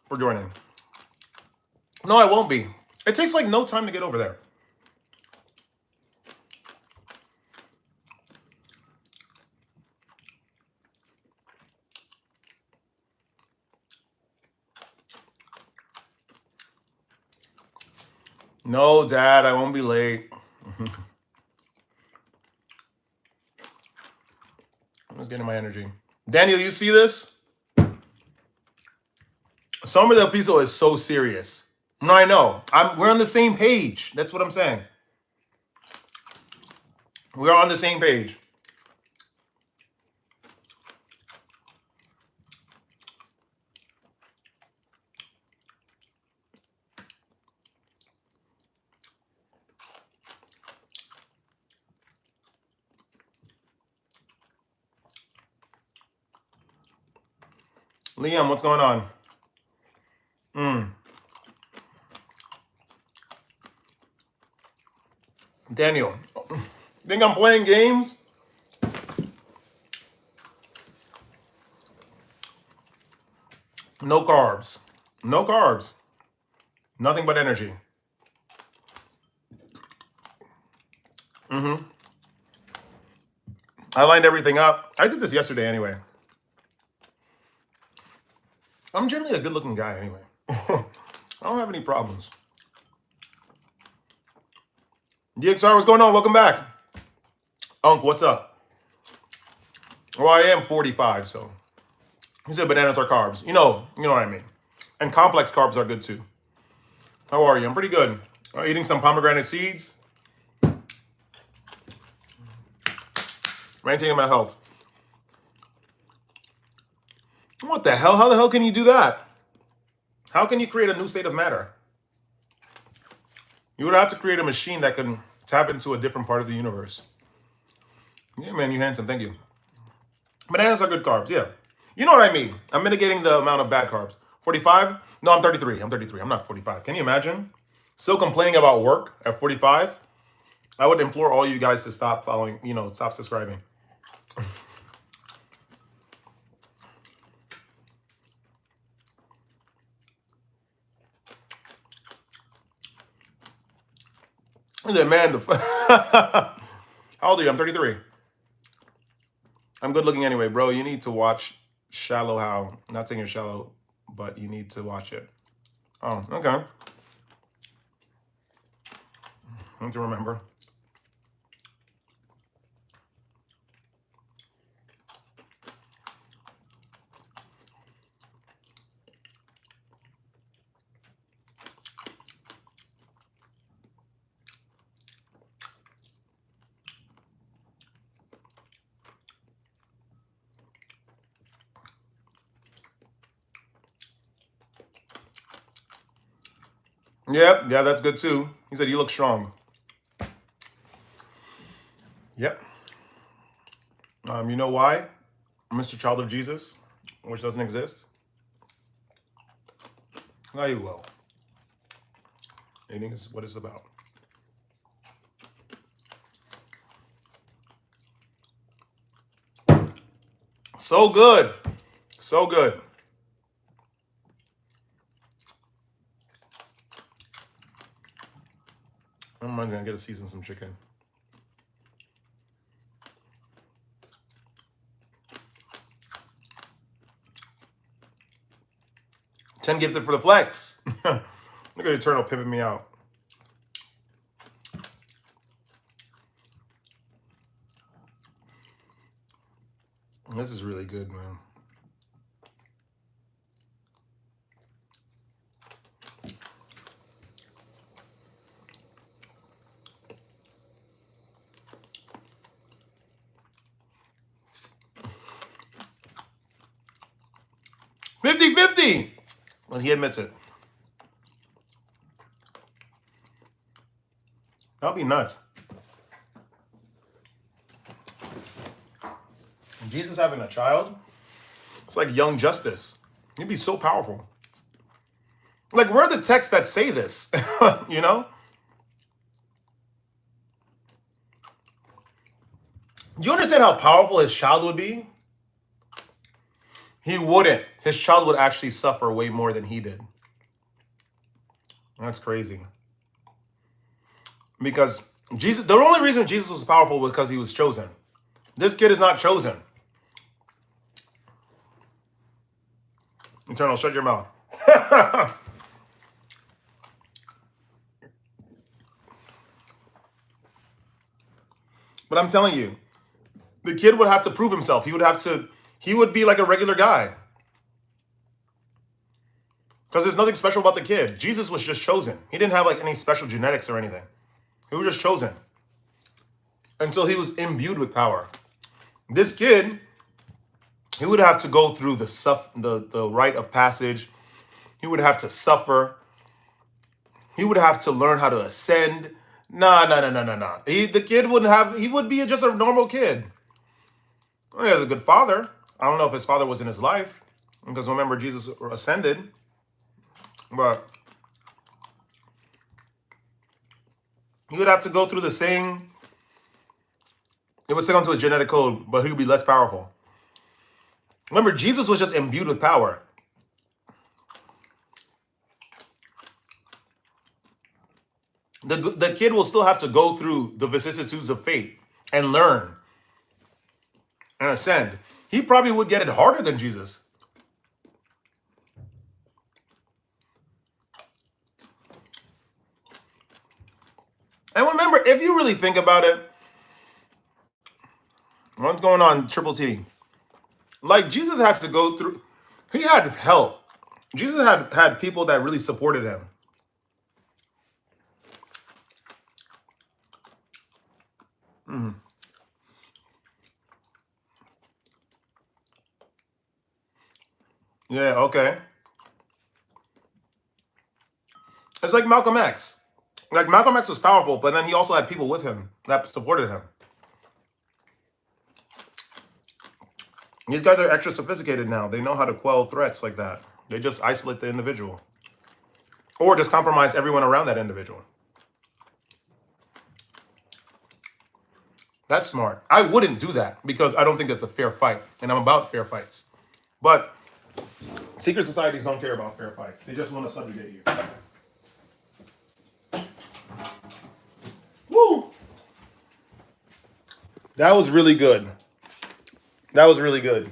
for joining. No, I won't be. It takes like no time to get over there. No, Dad, I won't be late. I'm just getting my energy. Daniel, you see this? Somer del Piso is so serious. No, I know. We're on the same page. That's what I'm saying. We are on the same page. Liam, what's going on? Daniel, think I'm playing games? No carbs. No carbs. Nothing but energy. I lined everything up. I did this yesterday anyway. I'm generally a good-looking guy anyway. I don't have any problems. DXR, what's going on? Welcome back. Unc, what's up? Well, I am 45, so. He said bananas are carbs. You know what I mean. And complex carbs are good too. How are you? I'm pretty good. Eating some pomegranate seeds. Maintaining my health. What the hell? How the hell can you do that? How can you create a new state of matter? You would have to create a machine that can tap into a different part of the universe. Yeah, man, you handsome. Thank you. Bananas are good carbs. Yeah. You know what I mean. I'm mitigating the amount of bad carbs. 45? No, I'm 33. I'm 33. I'm not 45. Can you imagine? Still complaining about work at 45? I would implore all you guys to stop following, stop subscribing. Man, how old are you? I'm 33. I'm good looking anyway, bro. You need to watch Shallow How. Not saying you're shallow, but you need to watch it. Oh, okay. I need to remember. Yep, yeah, that's good too. He said you look strong. Yep. You know why? Mr. Child of Jesus, which doesn't exist? Now you will. Eating is what it's about. So good. So good. I'm gonna get to season some chicken. $10 gifted for the flex. Look at Eternal pimping me out. This is really good, man. $50-50. Well, he admits it. That'll be nuts. Jesus having a child, it's like young justice. He'd be so powerful. Like, where are the texts that say this? You know? Do you understand how powerful his child would be? He wouldn't. His child would actually suffer way more than he did. That's crazy. Because Jesus, the only reason Jesus was powerful was because he was chosen. This kid is not chosen. Eternal, shut your mouth. But I'm telling you, the kid would have to prove himself. He would be like a regular guy. Because there's nothing special about the kid. Jesus was just chosen. He didn't have like any special genetics or anything. He was just chosen. Until he was imbued with power. This kid, he would have to go through the rite of passage. He would have to suffer. He would have to learn how to ascend. No. The kid wouldn't have, he would be just a normal kid. Well, he has a good father. I don't know if his father was in his life. Because remember, Jesus ascended. But he would have to go through the same, it would stick onto his genetic code, but he would be less powerful. Remember, Jesus was just imbued with power. The kid will still have to go through the vicissitudes of fate and learn and ascend. He probably would get it harder than Jesus. And remember, if you really think about it, what's going on, Triple T? Like, Jesus had to go through, he had help. Jesus had people that really supported him. Yeah, okay. It's like Malcolm X. Like Malcolm X was powerful, but then he also had people with him that supported him. These guys are extra sophisticated now. They know how to quell threats like that. They just isolate the individual. Or just compromise everyone around that individual. That's smart. I wouldn't do that because I don't think that's a fair fight. And I'm about fair fights. But secret societies don't care about fair fights. They just want to subjugate you. Woo! That was really good. That was really good.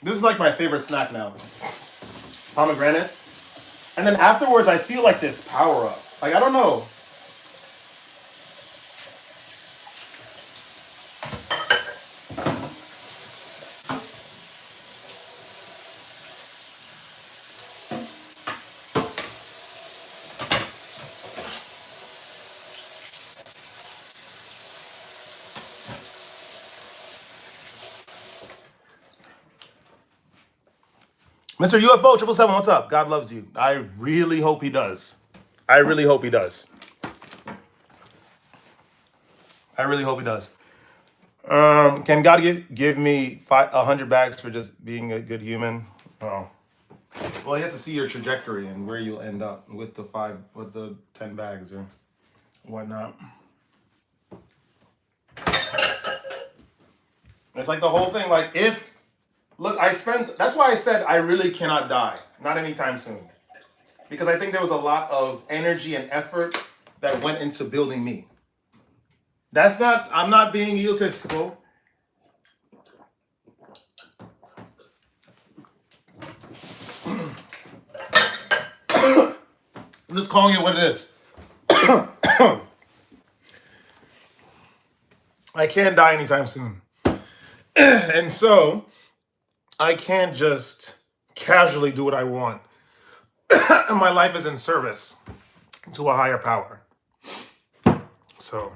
This is like my favorite snack now. Pomegranates. And then afterwards, I feel like this power up. Like, I don't know. Mr. UFO 777, what's up? God loves you. I really hope he does. I really hope he does. I really hope he does. Can God give me 100 bags for just being a good human? Oh. Well, he has to see your trajectory and where you'll end up with the 10 bags or whatnot. It's like the whole thing, like look, that's why I said I really cannot die. Not anytime soon. Because I think there was a lot of energy and effort that went into building me. I'm not being egotistical. I'm just calling it what it is. I can't die anytime soon. And so, I can't just casually do what I want. And my life is in service to a higher power. So,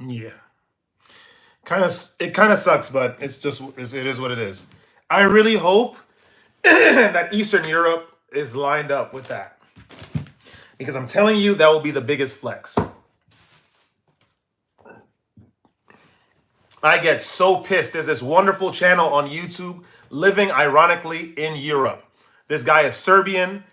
yeah. It kind of sucks, but it is what it is. I really hope that Eastern Europe is lined up with that. Because I'm telling you, that will be the biggest flex. I get so pissed. There's this wonderful channel on YouTube living ironically in Europe. This guy is Serbian.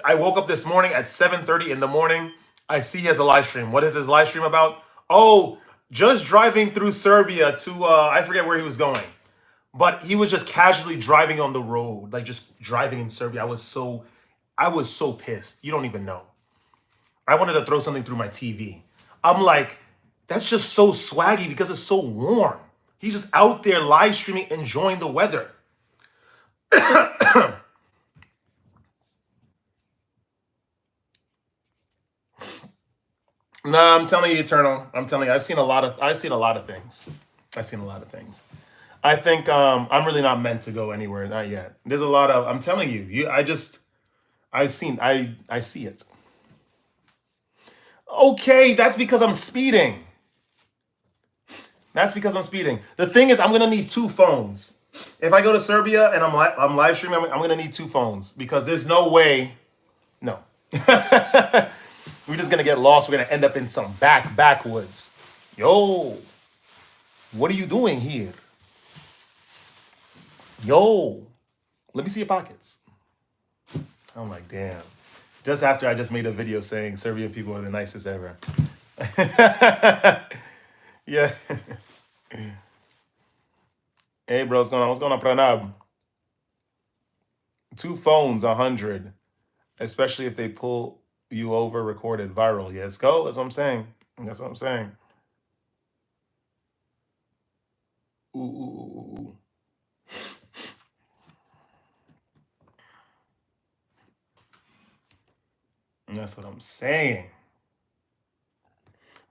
I woke up this morning at 7:30 in the morning. I see he has a live stream. What is his live stream about? Oh, just driving through Serbia to, I forget where he was going. But he was just casually driving on the road, like just driving in Serbia. I was so pissed. You don't even know. I wanted to throw something through my TV. I'm like, that's just so swaggy because it's so warm. He's just out there live streaming, enjoying the weather. Nah, I'm telling you, Eternal. I'm telling you, I've seen a lot of things. I think I'm really not meant to go anywhere, not yet. There's a lot of, I'm telling you, I see it. Okay, that's because I'm speeding. The thing is, I'm gonna need 2 phones. If I go to Serbia and I'm live streaming, I'm gonna need 2 phones because there's no way. No. We're just gonna get lost. We're gonna end up in some backwoods. Yo, what are you doing here? Yo, let me see your pockets. I'm like, damn. Just after I just made a video saying Serbian people are the nicest ever. Yeah. Hey, bro, what's going on? What's going on, Pranab? 2 phones, 100. Especially if they pull you over, recorded viral. Yeah, let's go. That's what I'm saying. Ooh. And that's what I'm saying.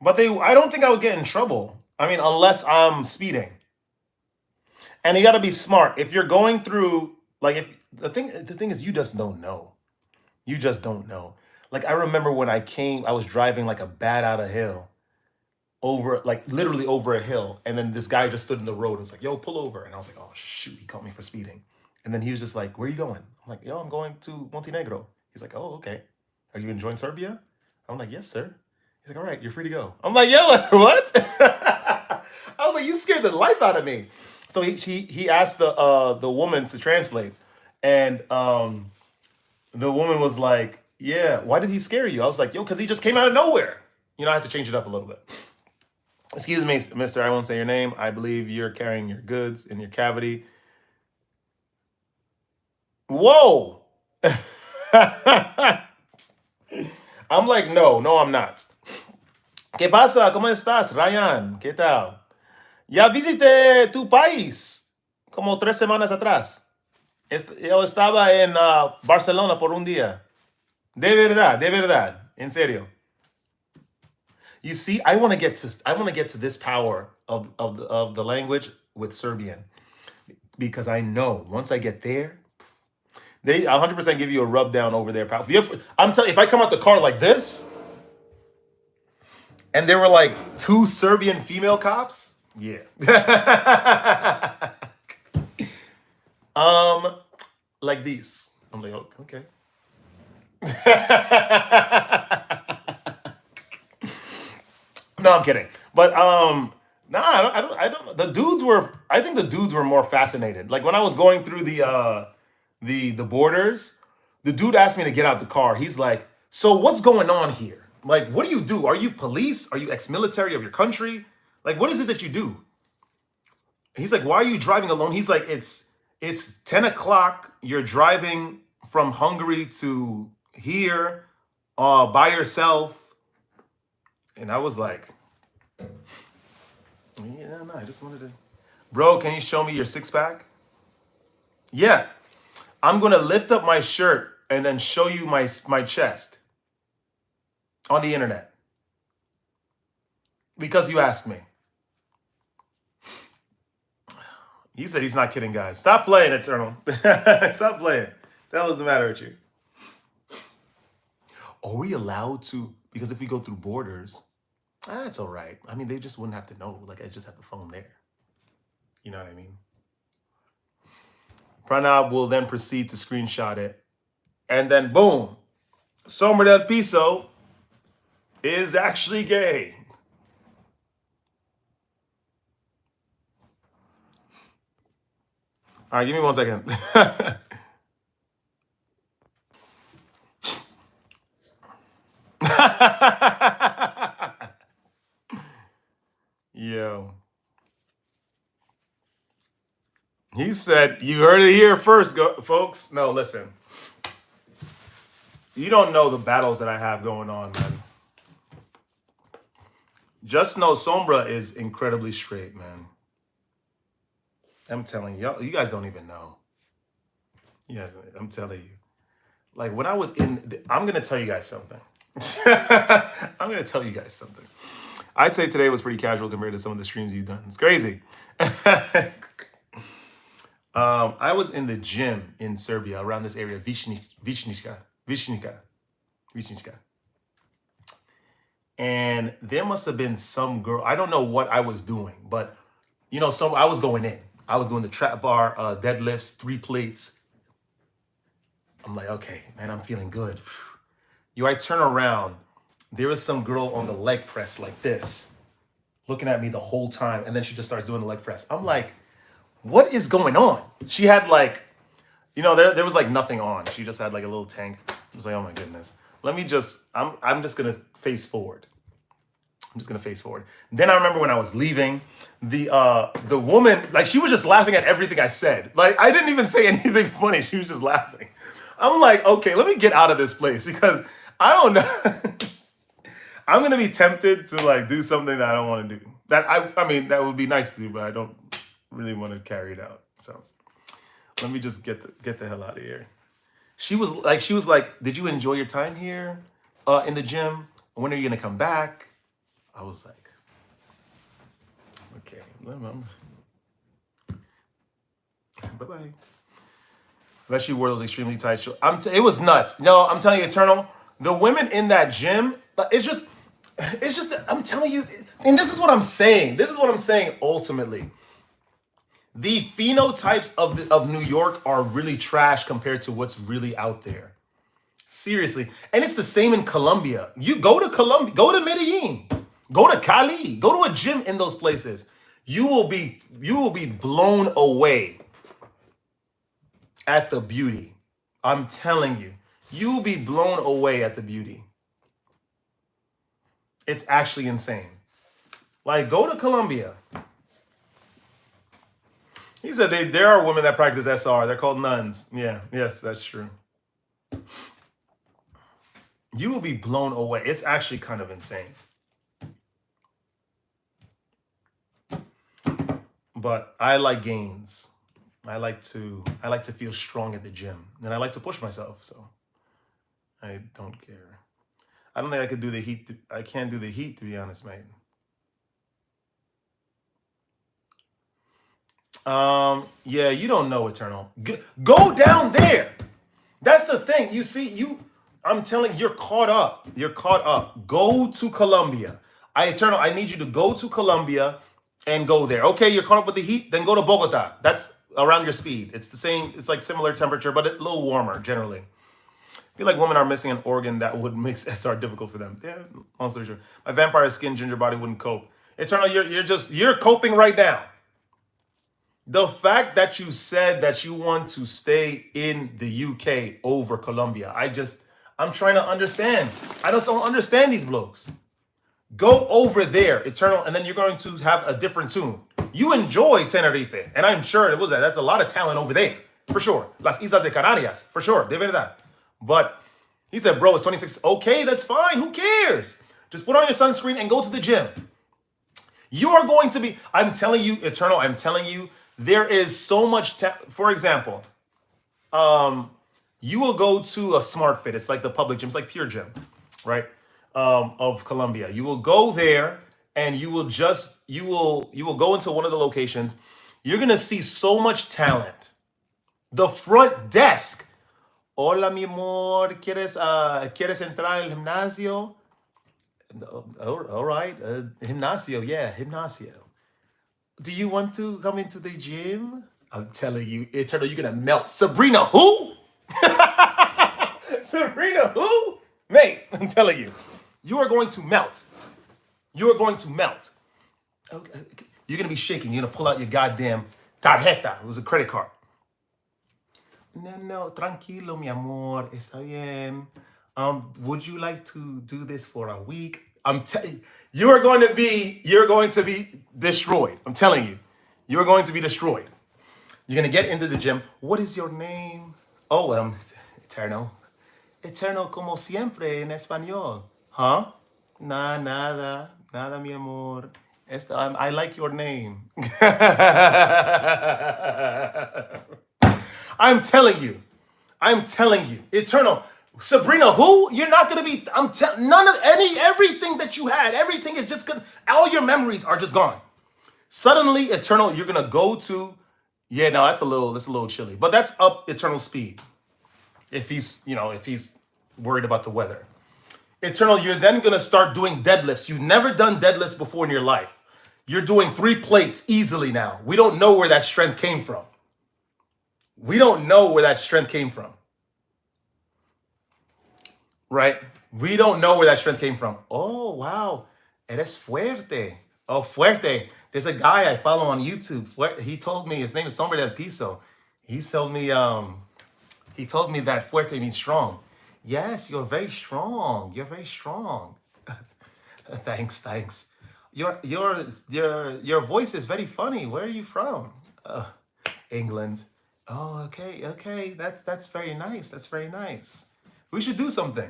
But I don't think I would get in trouble. I mean, unless I'm speeding. And you got to be smart. If you're going through, like, if the thing is, you just don't know. You just don't know. Like, I remember when I was driving like a bat out of hill, literally over a hill, and then this guy just stood in the road and was like, "Yo, pull over," and I was like, "Oh shoot, he caught me for speeding." And then he was just like, where are you going? I'm like, yo, I'm going to Montenegro. He's like, oh, okay. Are you enjoying Serbia? I'm like, yes, sir. He's like, all right, you're free to go. I'm like, yo, what? I was like, you scared the life out of me. So he asked the woman to translate. And the woman was like, yeah, why did he scare you? I was like, yo, because he just came out of nowhere. You know, I had to change it up a little bit. Excuse me, mister, I won't say your name. I believe you're carrying your goods in your cavity. Whoa. I'm like, no, I'm not. ¿Qué pasa? ¿Cómo estás, Ryan? ¿Qué tal? Ya visité tu país como 3 semanas atrás. Yo estaba en Barcelona por un día. De verdad, en serio. You see, I want to get to this power of the language with Serbian, because I know once I get there, they 100% give you a rub down over there. I'm telling you, if I come out the car like this, and there were like 2 Serbian female cops, yeah. Like these. I'm like, oh, okay. No, I'm kidding. But nah, I don't. I think the dudes were more fascinated. Like when I was going through the borders, the dude asked me to get out the car. He's like, "So what's going on here? Like, what do you do? Are you police? Are you ex-military of your country? Like, what is it that you do?" He's like, "Why are you driving alone?" He's like, "It's 10 o'clock. You're driving from Hungary to here by yourself." And I was like, yeah, no, I just wanted to. Bro, can you show me your 6-pack? Yeah. I'm going to lift up my shirt and then show you my chest on the internet. Because you asked me. He said he's not kidding, guys. Stop playing, Eternal. Stop playing. The hell is the matter with you? Are we allowed to? Because if we go through borders, that's all right. I mean, they just wouldn't have to know. Like, I just have the phone there. You know what I mean? Pranab will then proceed to screenshot it. And then, boom. Sombra del Piso is actually gay. All right, give me 1 second. Yo. He said, you heard it here first, folks. No, listen. You don't know the battles that I have going on, man. Just know Sombra is incredibly straight, man. I'm telling you, you guys don't even know. Yeah, I'm telling you. Like when I was I'm going to tell you guys something. I'm going to tell you guys something. I'd say today was pretty casual compared to some of the streams you've done. It's crazy. I was in the gym in Serbia around this area, Višnjica. And there must have been some girl. I don't know what I was doing, but you know, I was going in. I was doing the trap bar, deadlifts, 3 plates. I'm like, okay, man, I'm feeling good. I turn around. There was some girl on the leg press like this, looking at me the whole time. And then she just starts doing the leg press. I'm like, what is going on? She had like, you know, there was like nothing on. She just had like a little tank. I was like, oh my goodness. I'm just going to face forward. Then I remember when I was leaving, the woman, like she was just laughing at everything I said. Like I didn't even say anything funny. She was just laughing. I'm like, okay, let me get out of this place because I don't know. I'm going to be tempted to like do something that I don't want to do. That I mean, that would be nice to do, but I don't really want to carry it out. So let me just get the hell out of here. She was like, did you enjoy your time here in the gym? When are you going to come back? I was like, okay, bye-bye. Unless she wore those extremely tight shorts. It was nuts. No, I'm telling you, Eternal, the women in that gym, it's just, I'm telling you, and this is what I'm saying. This is what I'm saying ultimately. The phenotypes of New York are really trash compared to what's really out there. Seriously. And it's the same in Colombia. You go to Colombia, go to Medellin, go to Cali, go to a gym in those places. You will be blown away at the beauty. I'm telling you. You will be blown away at the beauty. It's actually insane. Like, go to Colombia. He said there are women that practice SR. They're called nuns. Yeah, yes, that's true. You will be blown away. It's actually kind of insane. But I like gains. I like to feel strong at the gym. And I like to push myself, so I don't care. I don't think I could do the heat. I can't do the heat, to be honest, mate. Yeah, you don't know, Eternal. Go down there. That's the thing. You see, I'm telling you, you're caught up. You're caught up. Go to Colombia. Eternal, I need you to go to Colombia and go there. Okay, you're caught up with the heat, then go to Bogota. That's around your speed. It's the same, it's like similar temperature, but a little warmer generally. I feel like women are missing an organ that would make SR difficult for them. Yeah, long story short. My vampire skin ginger body wouldn't cope. Eternal, you're coping right now. The fact that you said that you want to stay in the UK over Colombia, I'm trying to understand. I just don't understand these blokes. Go over there, Eternal, and then you're going to have a different tune. You enjoy Tenerife, and I'm sure that's a lot of talent over there, for sure. Las Islas de Canarias, for sure, de verdad. But he said, bro, it's 26. Okay, that's fine. Who cares? Just put on your sunscreen and go to the gym. You are going to be, I'm telling you, Eternal, I'm telling you, there is so much, for example, you will go to a Smart Fit. It's like the public gym. It's like Pure Gym, right? Of Colombia. You will go there and you will go into one of the locations. You're going to see so much talent. The front desk. Hola, mi amor. ¿Quieres entrar al gimnasio? All right. Gimnasio. Yeah, gimnasio. Do you want to come into the gym? I'm telling you, Eternal, you're going to melt. Sabrina who? Sabrina who? Mate, I'm telling you, you are going to melt. You are going to melt. Okay. You're going to be shaking. You're going to pull out your goddamn tarjeta. It was a credit card. No, tranquilo, mi amor. Está bien. Would you like to do this for a week? I'm telling you, you're going to be destroyed. I'm telling you, you're going to be destroyed. You're going to get into the gym. What is your name? Oh, Eternal. Eternal como siempre en español. Huh? Nada, mi amor. I like your name. I'm telling you, Eternal. Sabrina, who? You're not gonna be. Everything that you had, everything is just gonna. All your memories are just gone. Suddenly, Eternal, you're gonna go to. Yeah, no, that's a little chilly, but that's up Eternal speed. If he's worried about the weather. Eternal, you're then gonna start doing deadlifts. You've never done deadlifts before in your life. You're doing 3 plates easily now. We don't know where that strength came from. Right? We don't know where that strength came from. Oh, wow. Eres fuerte. Oh, fuerte. There's a guy I follow on YouTube. He told me, his name is Sombra del Piso. He told me that fuerte means strong. Yes, you're very strong. You're very strong. Thanks. Your voice is very funny. Where are you from? England. Oh, okay. That's very nice. That's very nice. We should do something.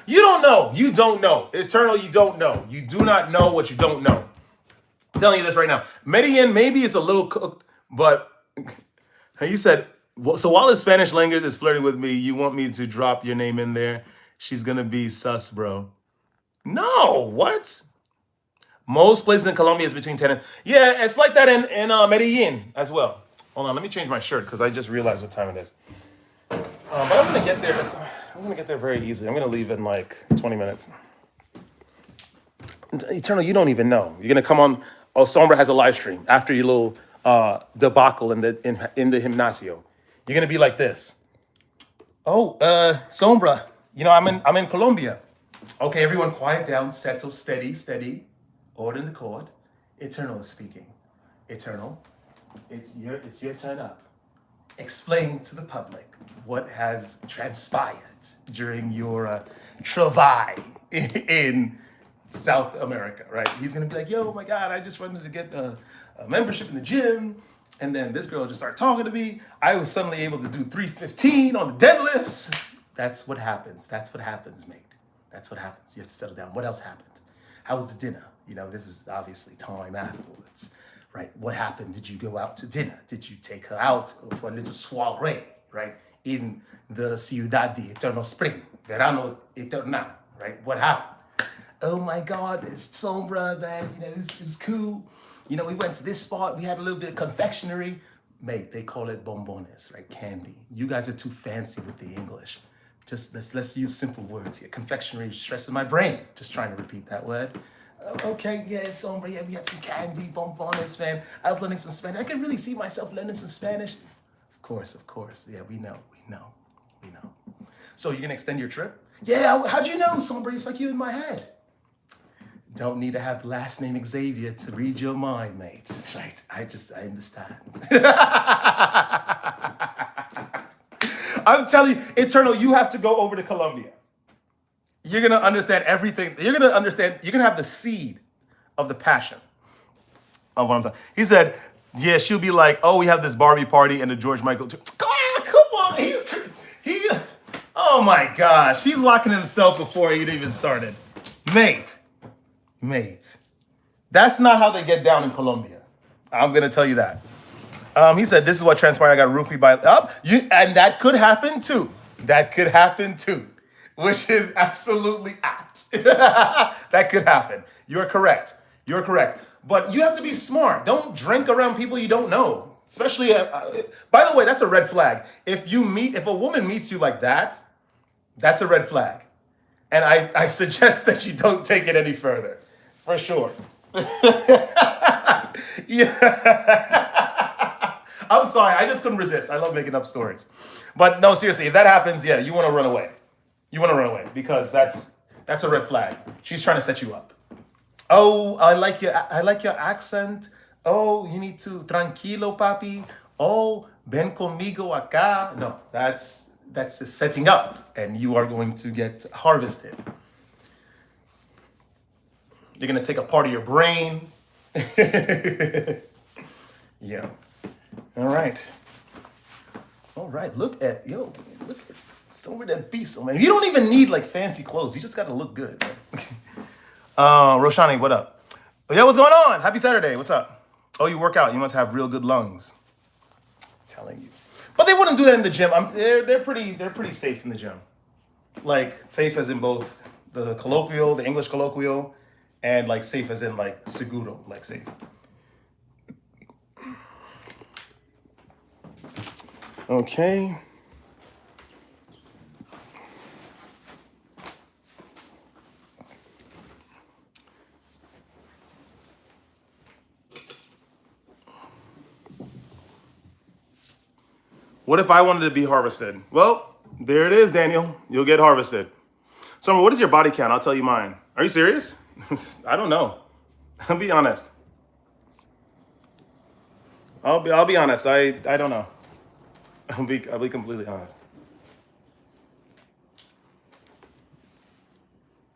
You don't know. You don't know. Eternal, you don't know. You do not know what you don't know. I'm telling you this right now. Medellin maybe is a little cooked, but he said, so while the Spanish language is flirting with me, you want me to drop your name in there? She's going to be sus, bro. No, what? Most places in Colombia is between 10 and... Yeah, it's like that in Medellin as well. Hold on, let me change my shirt because I just realized what time it is. But I'm going to get there. I'm gonna get there very easily. I'm gonna leave in like 20 minutes. Eternal, you don't even know. You're gonna come on. Oh, Sombra has a live stream after your little debacle in the gimnasio. You're gonna be like this. Oh, Sombra, I'm in Colombia. Okay, everyone, quiet down, settle, steady, order in the court. Eternal is speaking. Eternal, it's your turn up. Explain to the public what has transpired during your travail in South America, right? He's gonna be like, yo, my God, I just wanted to get a membership in the gym. And then this girl just started talking to me. I was suddenly able to do 315 on the deadlifts. That's what happens. That's what happens, mate. That's what happens. You have to settle down. What else happened? How was the dinner? This is obviously time afterwards, right? What happened? Did you go out to dinner? Did you take her out for a little soiree, right? In the Ciudad de Eterno Spring, Verano Eternal, right? What happened? Oh my God, it's Sombra, man. It was cool. We went to this spot. We had a little bit of confectionery. Mate, they call it bombones, right? Candy. You guys are too fancy with the English. Just let's use simple words here. Confectionery is stressing my brain. Just trying to repeat that word. Okay, yeah, Sombra, yeah, we had some candy, bombones, man. I was learning some Spanish. I can really see myself learning some Spanish. Of course. Yeah, we know. So you're gonna extend your trip? Yeah, how'd you know, Sombra? It's like you in my head. Don't need to have the last name Xavier to read your mind, mate. Right? I understand. I'm telling you, Eternal, you have to go over to Colombia. You're gonna understand everything. You're gonna have the seed of the passion of what I'm talking. He said, yeah, she'll be like, oh, we have this Barbie party and the George Michael. Come on, oh my gosh, he's locking himself before he even started. Mate, that's not how they get down in Colombia. I'm gonna tell you that. He said, this is what transpired. I got roofied by and that could happen too. Which is absolutely apt. That could happen. You're correct. But you have to be smart. Don't drink around people you don't know. Especially, by the way, that's a red flag. If a woman meets you like that, that's a red flag. And I suggest that you don't take it any further. For sure. Yeah. I'm sorry, I just couldn't resist. I love making up stories. But no, seriously, if that happens, yeah, you want to run away. Because that's a red flag. She's trying to set you up. Oh, I like your accent. Oh, you need to tranquilo, papi. Oh, ven conmigo acá. No, that's setting up, and you are going to get harvested. You're gonna take a part of your brain. Yeah. All right. Look at some of that beast, man. You don't even need like fancy clothes. You just gotta look good. Roshani, what up? Oh, yeah, what's going on? Happy Saturday. What's up? Oh, you work out. You must have real good lungs. I'm telling you. But they wouldn't do that in the gym. They're pretty safe in the gym. Like safe as in both the English colloquial, and like safe as in like seguro, like safe. Okay. What if I wanted to be harvested? Well, there it is, Daniel. You'll get harvested. Summer, what is your body count? I'll tell you mine. Are you serious? I don't know. I'll be honest. I'll be honest. I don't know. I'll be completely honest.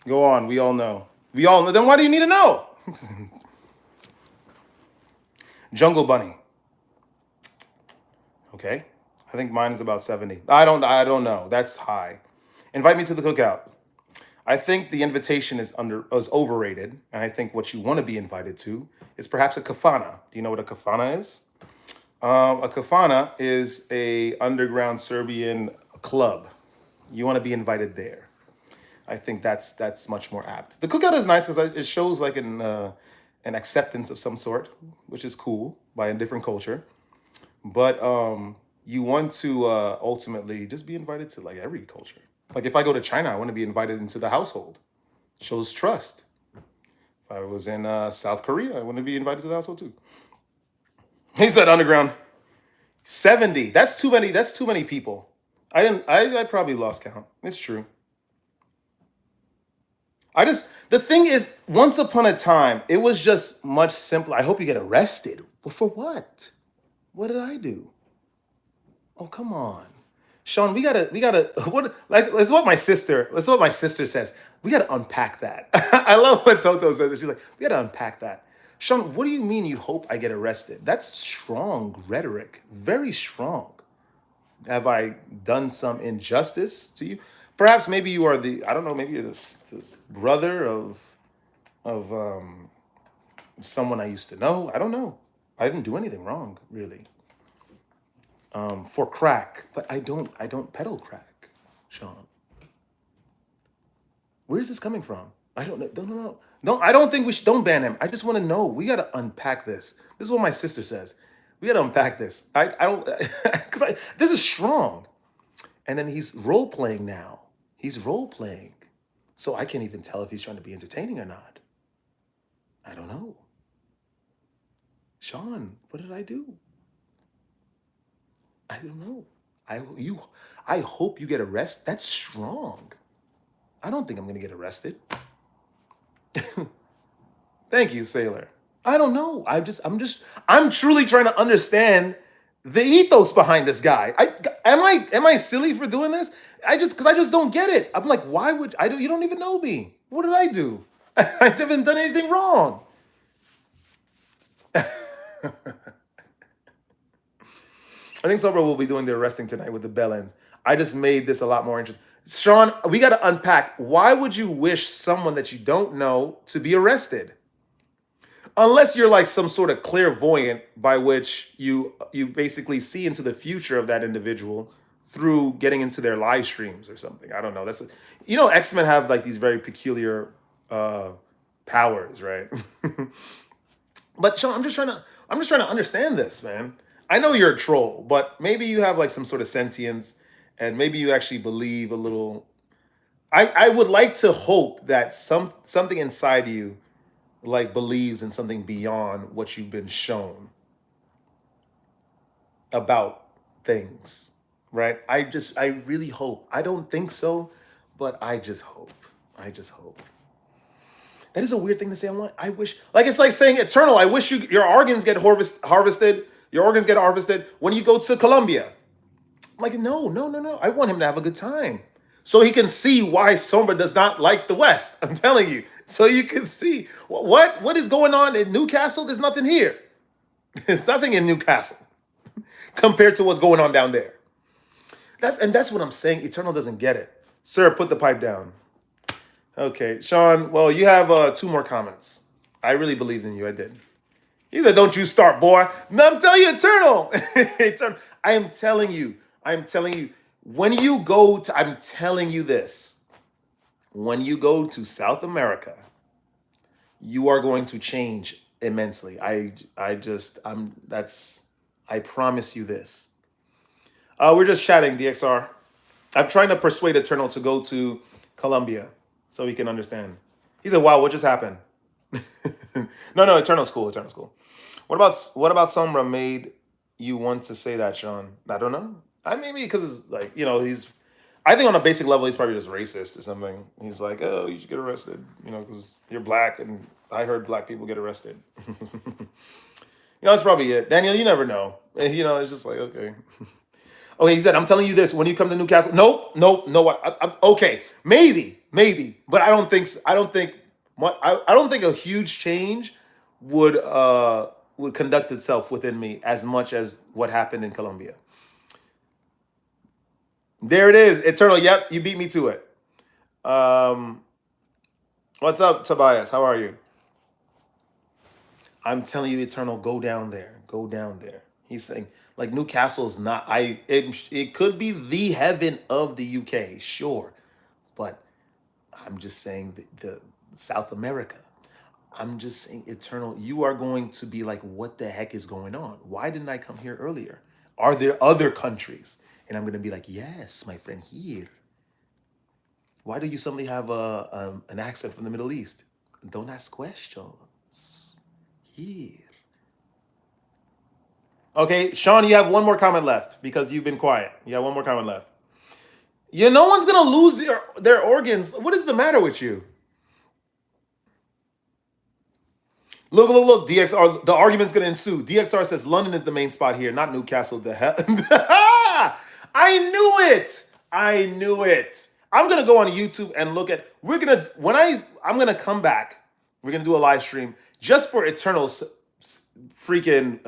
Go on. We all know. Then why do you need to know? Jungle Bunny. Okay. I think mine is about 70. I don't know. That's high. Invite me to the cookout. I think the invitation is overrated, and I think what you want to be invited to is perhaps a kafana. Do you know what a kafana is? A kafana is a underground Serbian club. You want to be invited there. I think that's much more apt. The cookout is nice because it shows like an acceptance of some sort, which is cool by a different culture. But you want to ultimately just be invited to like every culture. Like if I go to China, I want to be invited into the household. Shows trust. If I was in South Korea, I want to be invited to the household too. He said underground 70. That's too many. That's too many people. I probably lost count. It's true. The thing is, once upon a time, it was just much simpler. I hope you get arrested. But for what? What did I do? Oh, come on. Sean, we gotta what like it's what my sister says. We gotta unpack that. I love what Toto says. She's like, we gotta unpack that. Sean, what do you mean you hope I get arrested? That's strong rhetoric. Very strong. Have I done some injustice to you? Perhaps maybe you are I don't know, maybe you're this brother of someone I used to know. I don't know. I didn't do anything wrong, really. For crack, but I don't peddle crack, Sean. Where's this coming from? I don't know. No, I don't think we should. Don't ban him. I just want to know. We got to unpack this. This is what my sister says. We got to unpack this. I don't, because this is strong. And then he's role playing now. He's role playing. So I can't even tell if he's trying to be entertaining or not. I don't know. Sean, what did I do? I don't know. I hope you get arrested. That's strong. I don't think I'm gonna get arrested. Thank you, Sailor. I don't know. I'm truly trying to understand the ethos behind this guy. Am I silly for doing this? Because I just don't get it. I'm like, why would I do? You don't even know me. What did I do? I haven't done anything wrong. I think Sobra will be doing the arresting tonight with the bellends. I just made this a lot more interesting. Sean, we got to unpack. Why would you wish someone that you don't know to be arrested? Unless you're like some sort of clairvoyant by which you basically see into the future of that individual through getting into their live streams or something. I don't know. X-Men have like these very peculiar powers, right? But Sean, I'm just trying to understand this, man. I know you're a troll, but maybe you have like some sort of sentience and maybe you actually believe a little. I would like to hope that something inside you like believes in something beyond what you've been shown about things, right? I really hope. I don't think so, but I just hope. That is a weird thing to say online. I wish, like it's like saying Eternal. I wish your organs get harvested. Your organs get harvested when you go to Colombia. I'm like, no. I want him to have a good time, so he can see why Sombra does not like the West. I'm telling you, so you can see what is going on in Newcastle. There's nothing here. There's nothing in Newcastle compared to what's going on down there. That's what I'm saying. Eternal doesn't get it. Sir, put the pipe down. Okay, Sean, well, you have 2 more comments. I really believed in you. I did. He said, don't you start, boy. No, I'm telling you, Eternal. Eternal. I am telling you. When you go to, I'm telling you this. When you go to South America, you are going to change immensely. I promise you this. We're just chatting, DXR. I'm trying to persuade Eternal to go to Colombia so he can understand. He said, wow, what just happened? No, Eternal's cool. What about Sombra made you want to say that, Sean? I don't know. Maybe because it's like, I think on a basic level, he's probably just racist or something. He's like, oh, you should get arrested, because you're black and I heard black people get arrested. That's probably it. Daniel, you never know. It's just like, okay. Okay, he said, I'm telling you this, when you come to Newcastle, no. Okay, maybe, but I don't think a huge change would conduct itself within me as much as what happened in Colombia. There it is, Eternal. Yep, you beat me to it. What's up, Tobias? How are you? I'm telling you, Eternal, go down there. He's saying, like, Newcastle is not. It could be the heaven of the UK, sure, but I'm just saying the South America. I'm just saying, Eternal, you are going to be like, what the heck is going on? Why didn't I come here earlier? Are there other countries? And I'm going to be like, yes, my friend, here. Why do you suddenly have an accent from the Middle East? Don't ask questions. Here. Okay, Sean, you have one more comment left because you've been quiet. You have one more comment left. Yeah, no one's gonna lose their organs. What is the matter with you? Look, look, look. DXR, the argument's gonna ensue. DXR says London is the main spot here, not Newcastle. The hell. I knew it. I knew it. I'm gonna go on YouTube and look at. I'm gonna come back. We're gonna do a live stream just for Eternal's freaking.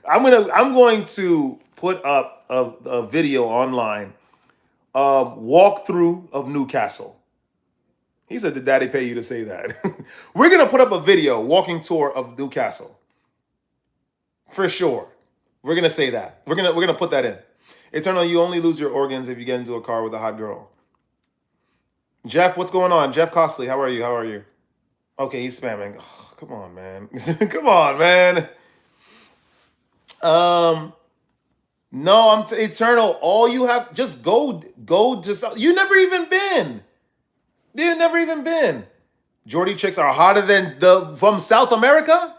I'm going to put up a video online. Walkthrough of Newcastle. He said, "Did Daddy pay you to say that?" We're gonna put up a video walking tour of Newcastle for sure. We're gonna say that. We're gonna put that in. Eternal, you only lose your organs if you get into a car with a hot girl. Jeff, what's going on? Jeff Costley, how are you? How are you? Okay, he's spamming. Oh, come on, man. Come on, man. No, Eternal. All you have, just go to. You never even been. You've never even been. Geordie chicks are hotter than from South America?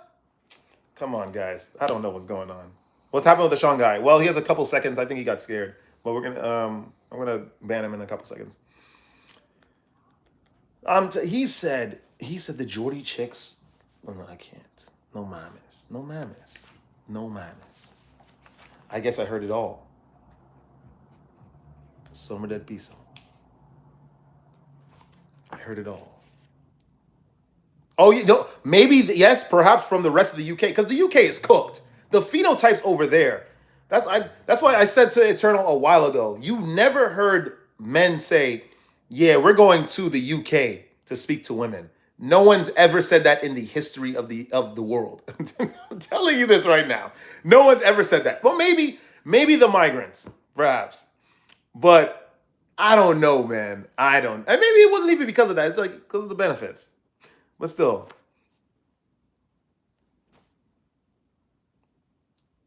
Come on, guys. I don't know what's going on. What's happening with the Sean guy? Well, he has a couple seconds. I think he got scared. But I'm gonna ban him in a couple seconds. He said the Geordie chicks. Oh, no, I can't. No mames. No mames. No mames. I guess I heard it all. Somer del piso. I heard it all. Oh, you know, maybe yes, perhaps from the rest of the UK, because the UK is cooked. The phenotypes over there. That's why I said to Eternal a while ago. You never heard men say, "Yeah, we're going to the UK to speak to women." No one's ever said that in the history of the world. I'm telling you this right now. No one's ever said that. Well, maybe the migrants, perhaps, but I don't know, man. I don't. And maybe it wasn't even because of that. It's like because of the benefits. But still.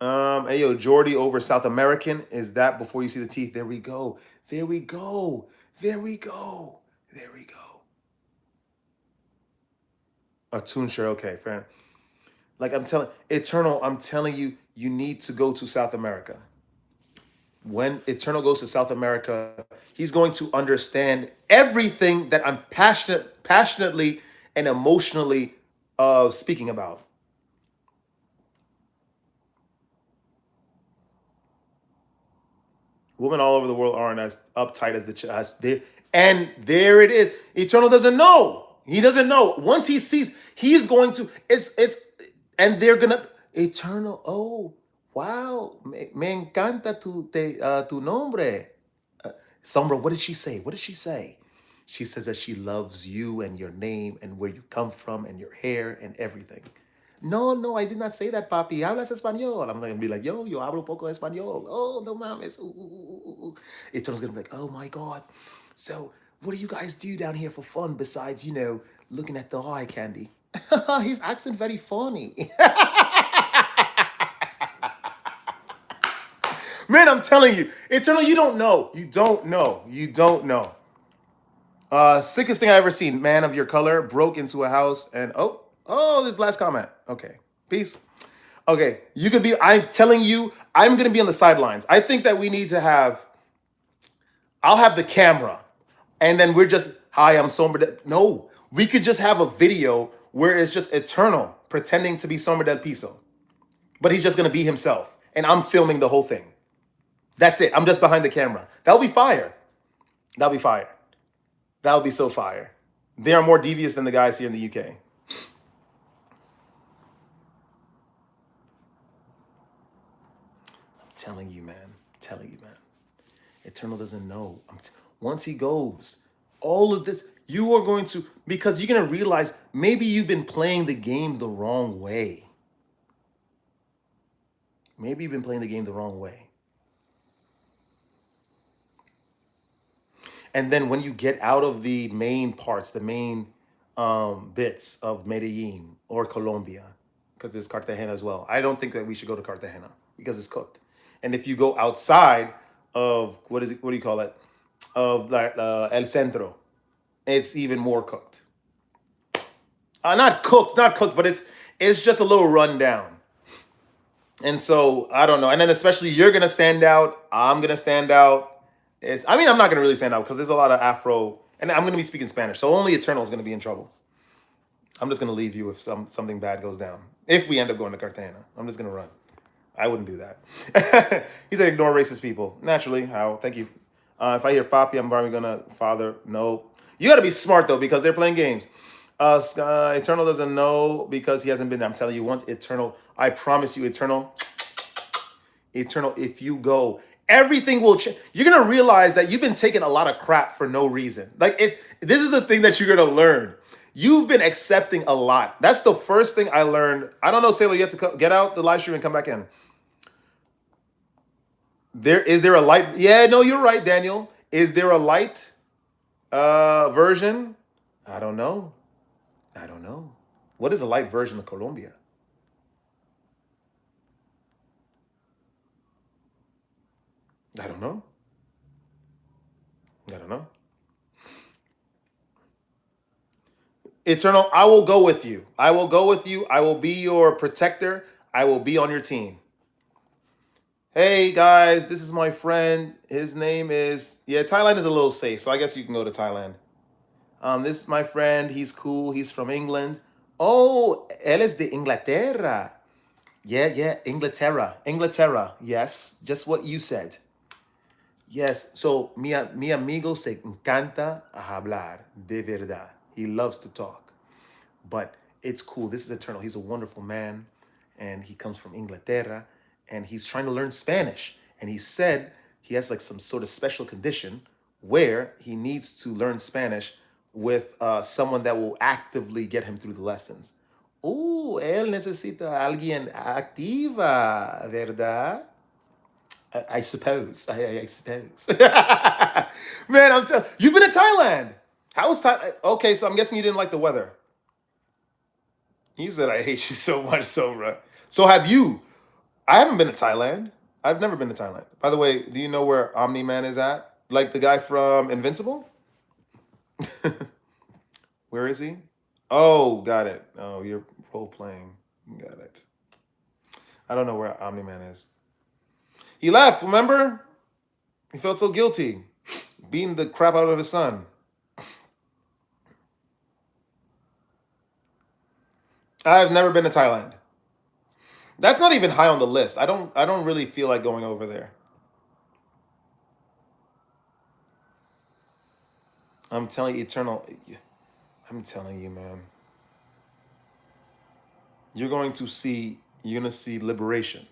Hey, yo, Geordie over South American. Is that before you see the teeth? There we go. There we go. There we go. There we go. A tune shirt. Okay, fair enough. Like Eternal, I'm telling you, you need to go to South America. When Eternal goes to South America, he's going to understand everything that I'm passionately and emotionally speaking about. Women all over the world aren't as uptight as they. And there it is. Eternal doesn't know. He doesn't know. Once he sees, he is going to. And they're gonna. Eternal. Oh, wow. Me encanta tu nombre. Sombra, what did she say? What did she say? She says that she loves you and your name and where you come from and your hair and everything. No, I did not say that, papi. Hablas español. I'm going to be like, yo hablo poco español. Oh, no mames. Eternal's going to be like, oh my God. So what do you guys do down here for fun besides, looking at the eye candy? His accent very funny. Man, I'm telling you, Eternal, you don't know. You don't know. You don't know. Sickest thing I ever seen. Man of your color broke into a house and this last comment. Okay, peace. Okay, you could be. I'm telling you, I'm gonna be on the sidelines. I think that we need to have. I'll have the camera, and then we're just hi. I'm Sombra. No, we could just have a video where it's just Eternal pretending to be Sombra del Piso, but he's just gonna be himself, and I'm filming the whole thing. That's it. I'm just behind the camera. That'll be fire. That'll be fire. That'll be so fire. They are more devious than the guys here in the UK. Telling you, man. Eternal doesn't know. Once he goes, all of this, you are going to, because you're going to realize maybe you've been playing the game the wrong way. Maybe you've been playing the game the wrong way. And then when you get out of the main parts, the main bits of Medellin or Colombia, because there's Cartagena as well. I don't think that we should go to Cartagena because it's cooked. And if you go outside of, what do you call it? of like El Centro. It's even more cooked. Not cooked, but it's just a little rundown. And so I don't know. And then especially you're gonna stand out. I'm gonna stand out. I'm not gonna really stand out because there's a lot of Afro, and I'm gonna be speaking Spanish. So only Eternal is gonna be in trouble. I'm just gonna leave you if something bad goes down. If we end up going to Cartagena, I'm just gonna run. I wouldn't do that. He said ignore racist people. Naturally, how? Thank you. If I hear Papi, I'm probably gonna father. No. You gotta be smart though because they're playing games. Eternal doesn't know because he hasn't been there. I'm telling you, once Eternal, I promise you, Eternal, if you go, everything will change. You're gonna realize that you've been taking a lot of crap for no reason. This is the thing that you're gonna learn. You've been accepting a lot. That's the first thing I learned. I don't know, Sailor, you have to get out the live stream and come back in. Is there a light? Yeah, no, you're right, Daniel. Is there a light version? I don't know. What is a light version of Colombia? I don't know. Eternal, I will go with you. I will be your protector. I will be on your team. Hey guys, this is my friend. His name is Thailand is a little safe, so I guess you can go to Thailand. This is my friend. He's cool. He's from England. Oh, él es de Inglaterra. Yeah, Inglaterra. Yes, just what you said. Yes, so mi amigo se encanta hablar, de verdad. He loves to talk. But it's cool. This is Eternal. He's a wonderful man, and he comes from Inglaterra, and he's trying to learn Spanish. And he said he has like some sort of special condition where he needs to learn Spanish with someone that will actively get him through the lessons. Oh, él necesita a alguien activa, ¿verdad? I suppose. I suppose. Man, I'm telling you've been to Thailand. How was Thailand? Okay, so I'm guessing you didn't like the weather. He said, I hate you so much, Sobra. So have you? I haven't been to Thailand. I've never been to Thailand. By the way, do you know where Omni-Man is at? Like the guy from Invincible? Where is he? Oh, got it. Oh, you're role-playing. Got it. I don't know where Omni-Man is. He left, remember? He felt so guilty. Beating the crap out of his son. I've never been to Thailand. That's not even high on the list. I don't really feel like going over there. I'm telling you, Eternal. I'm telling you, man. You're gonna see liberation.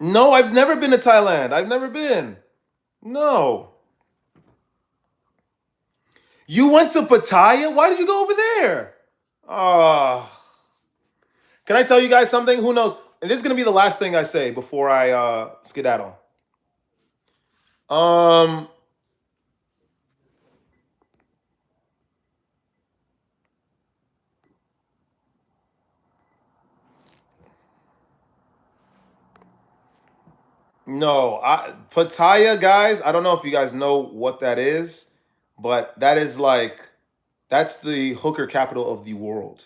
No, I've never been to Thailand. I've never been. No. You went to Pattaya? Why did you go over there? Oh. Can I tell you guys something? Who knows? And this is gonna be the last thing I say before I skedaddle. No, Pattaya, guys. I don't know if you guys know what that is, but that's the hooker capital of the world.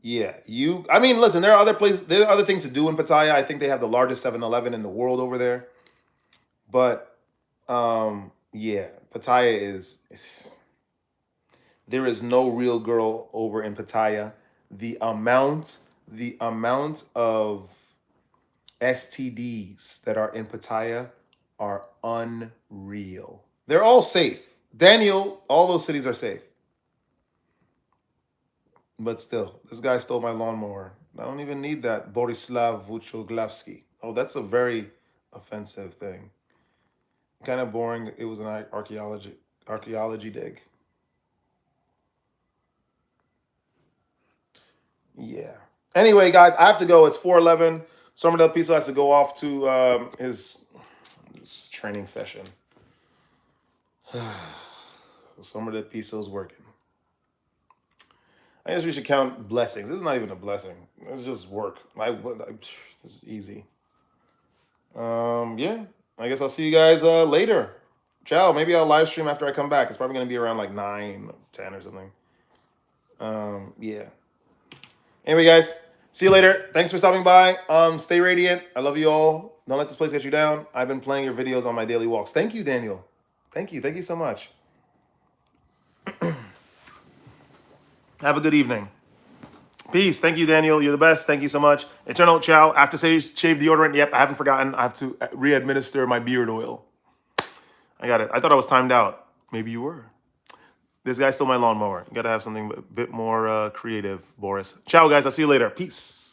Yeah, listen, there are other places, there are other things to do in Pattaya. I think they have the largest 7-Eleven in the world over there. But yeah, Pattaya there is no real girl over in Pattaya. The amount of STDs that are in Pattaya are unreal. They're all safe. Daniel, all those cities are safe. But still, this guy stole my lawnmower. I don't even need that. Borislav Vuchoglavsky. Oh, that's a very offensive thing. Kind of boring. It was an archaeology dig. Yeah. Anyway, guys, I have to go. It's 4:11. Summer Del Piso has to go off to his training session. Summer Del Piso's working. I guess we should count blessings. This is not even a blessing. It's just work. This is easy. Yeah. I guess I'll see you guys later. Ciao. Maybe I'll live stream after I come back. It's probably gonna be around like 9, 10 or something. Yeah. Anyway, guys, see you later. Thanks for stopping by. Stay radiant. I love you all. Don't let this place get you down. I've been playing your videos on my daily walks. Thank you, Daniel. Thank you. Thank you so much. Have a good evening. Peace. Thank you, Daniel. You're the best. Thank you so much. Eternal ciao. Aftershave deodorant. Yep, I haven't forgotten. I have to re-administer my beard oil. I got it. I thought I was timed out. Maybe you were. This guy stole my lawnmower. You got to have something a bit more creative, Boris. Ciao, guys. I'll see you later. Peace.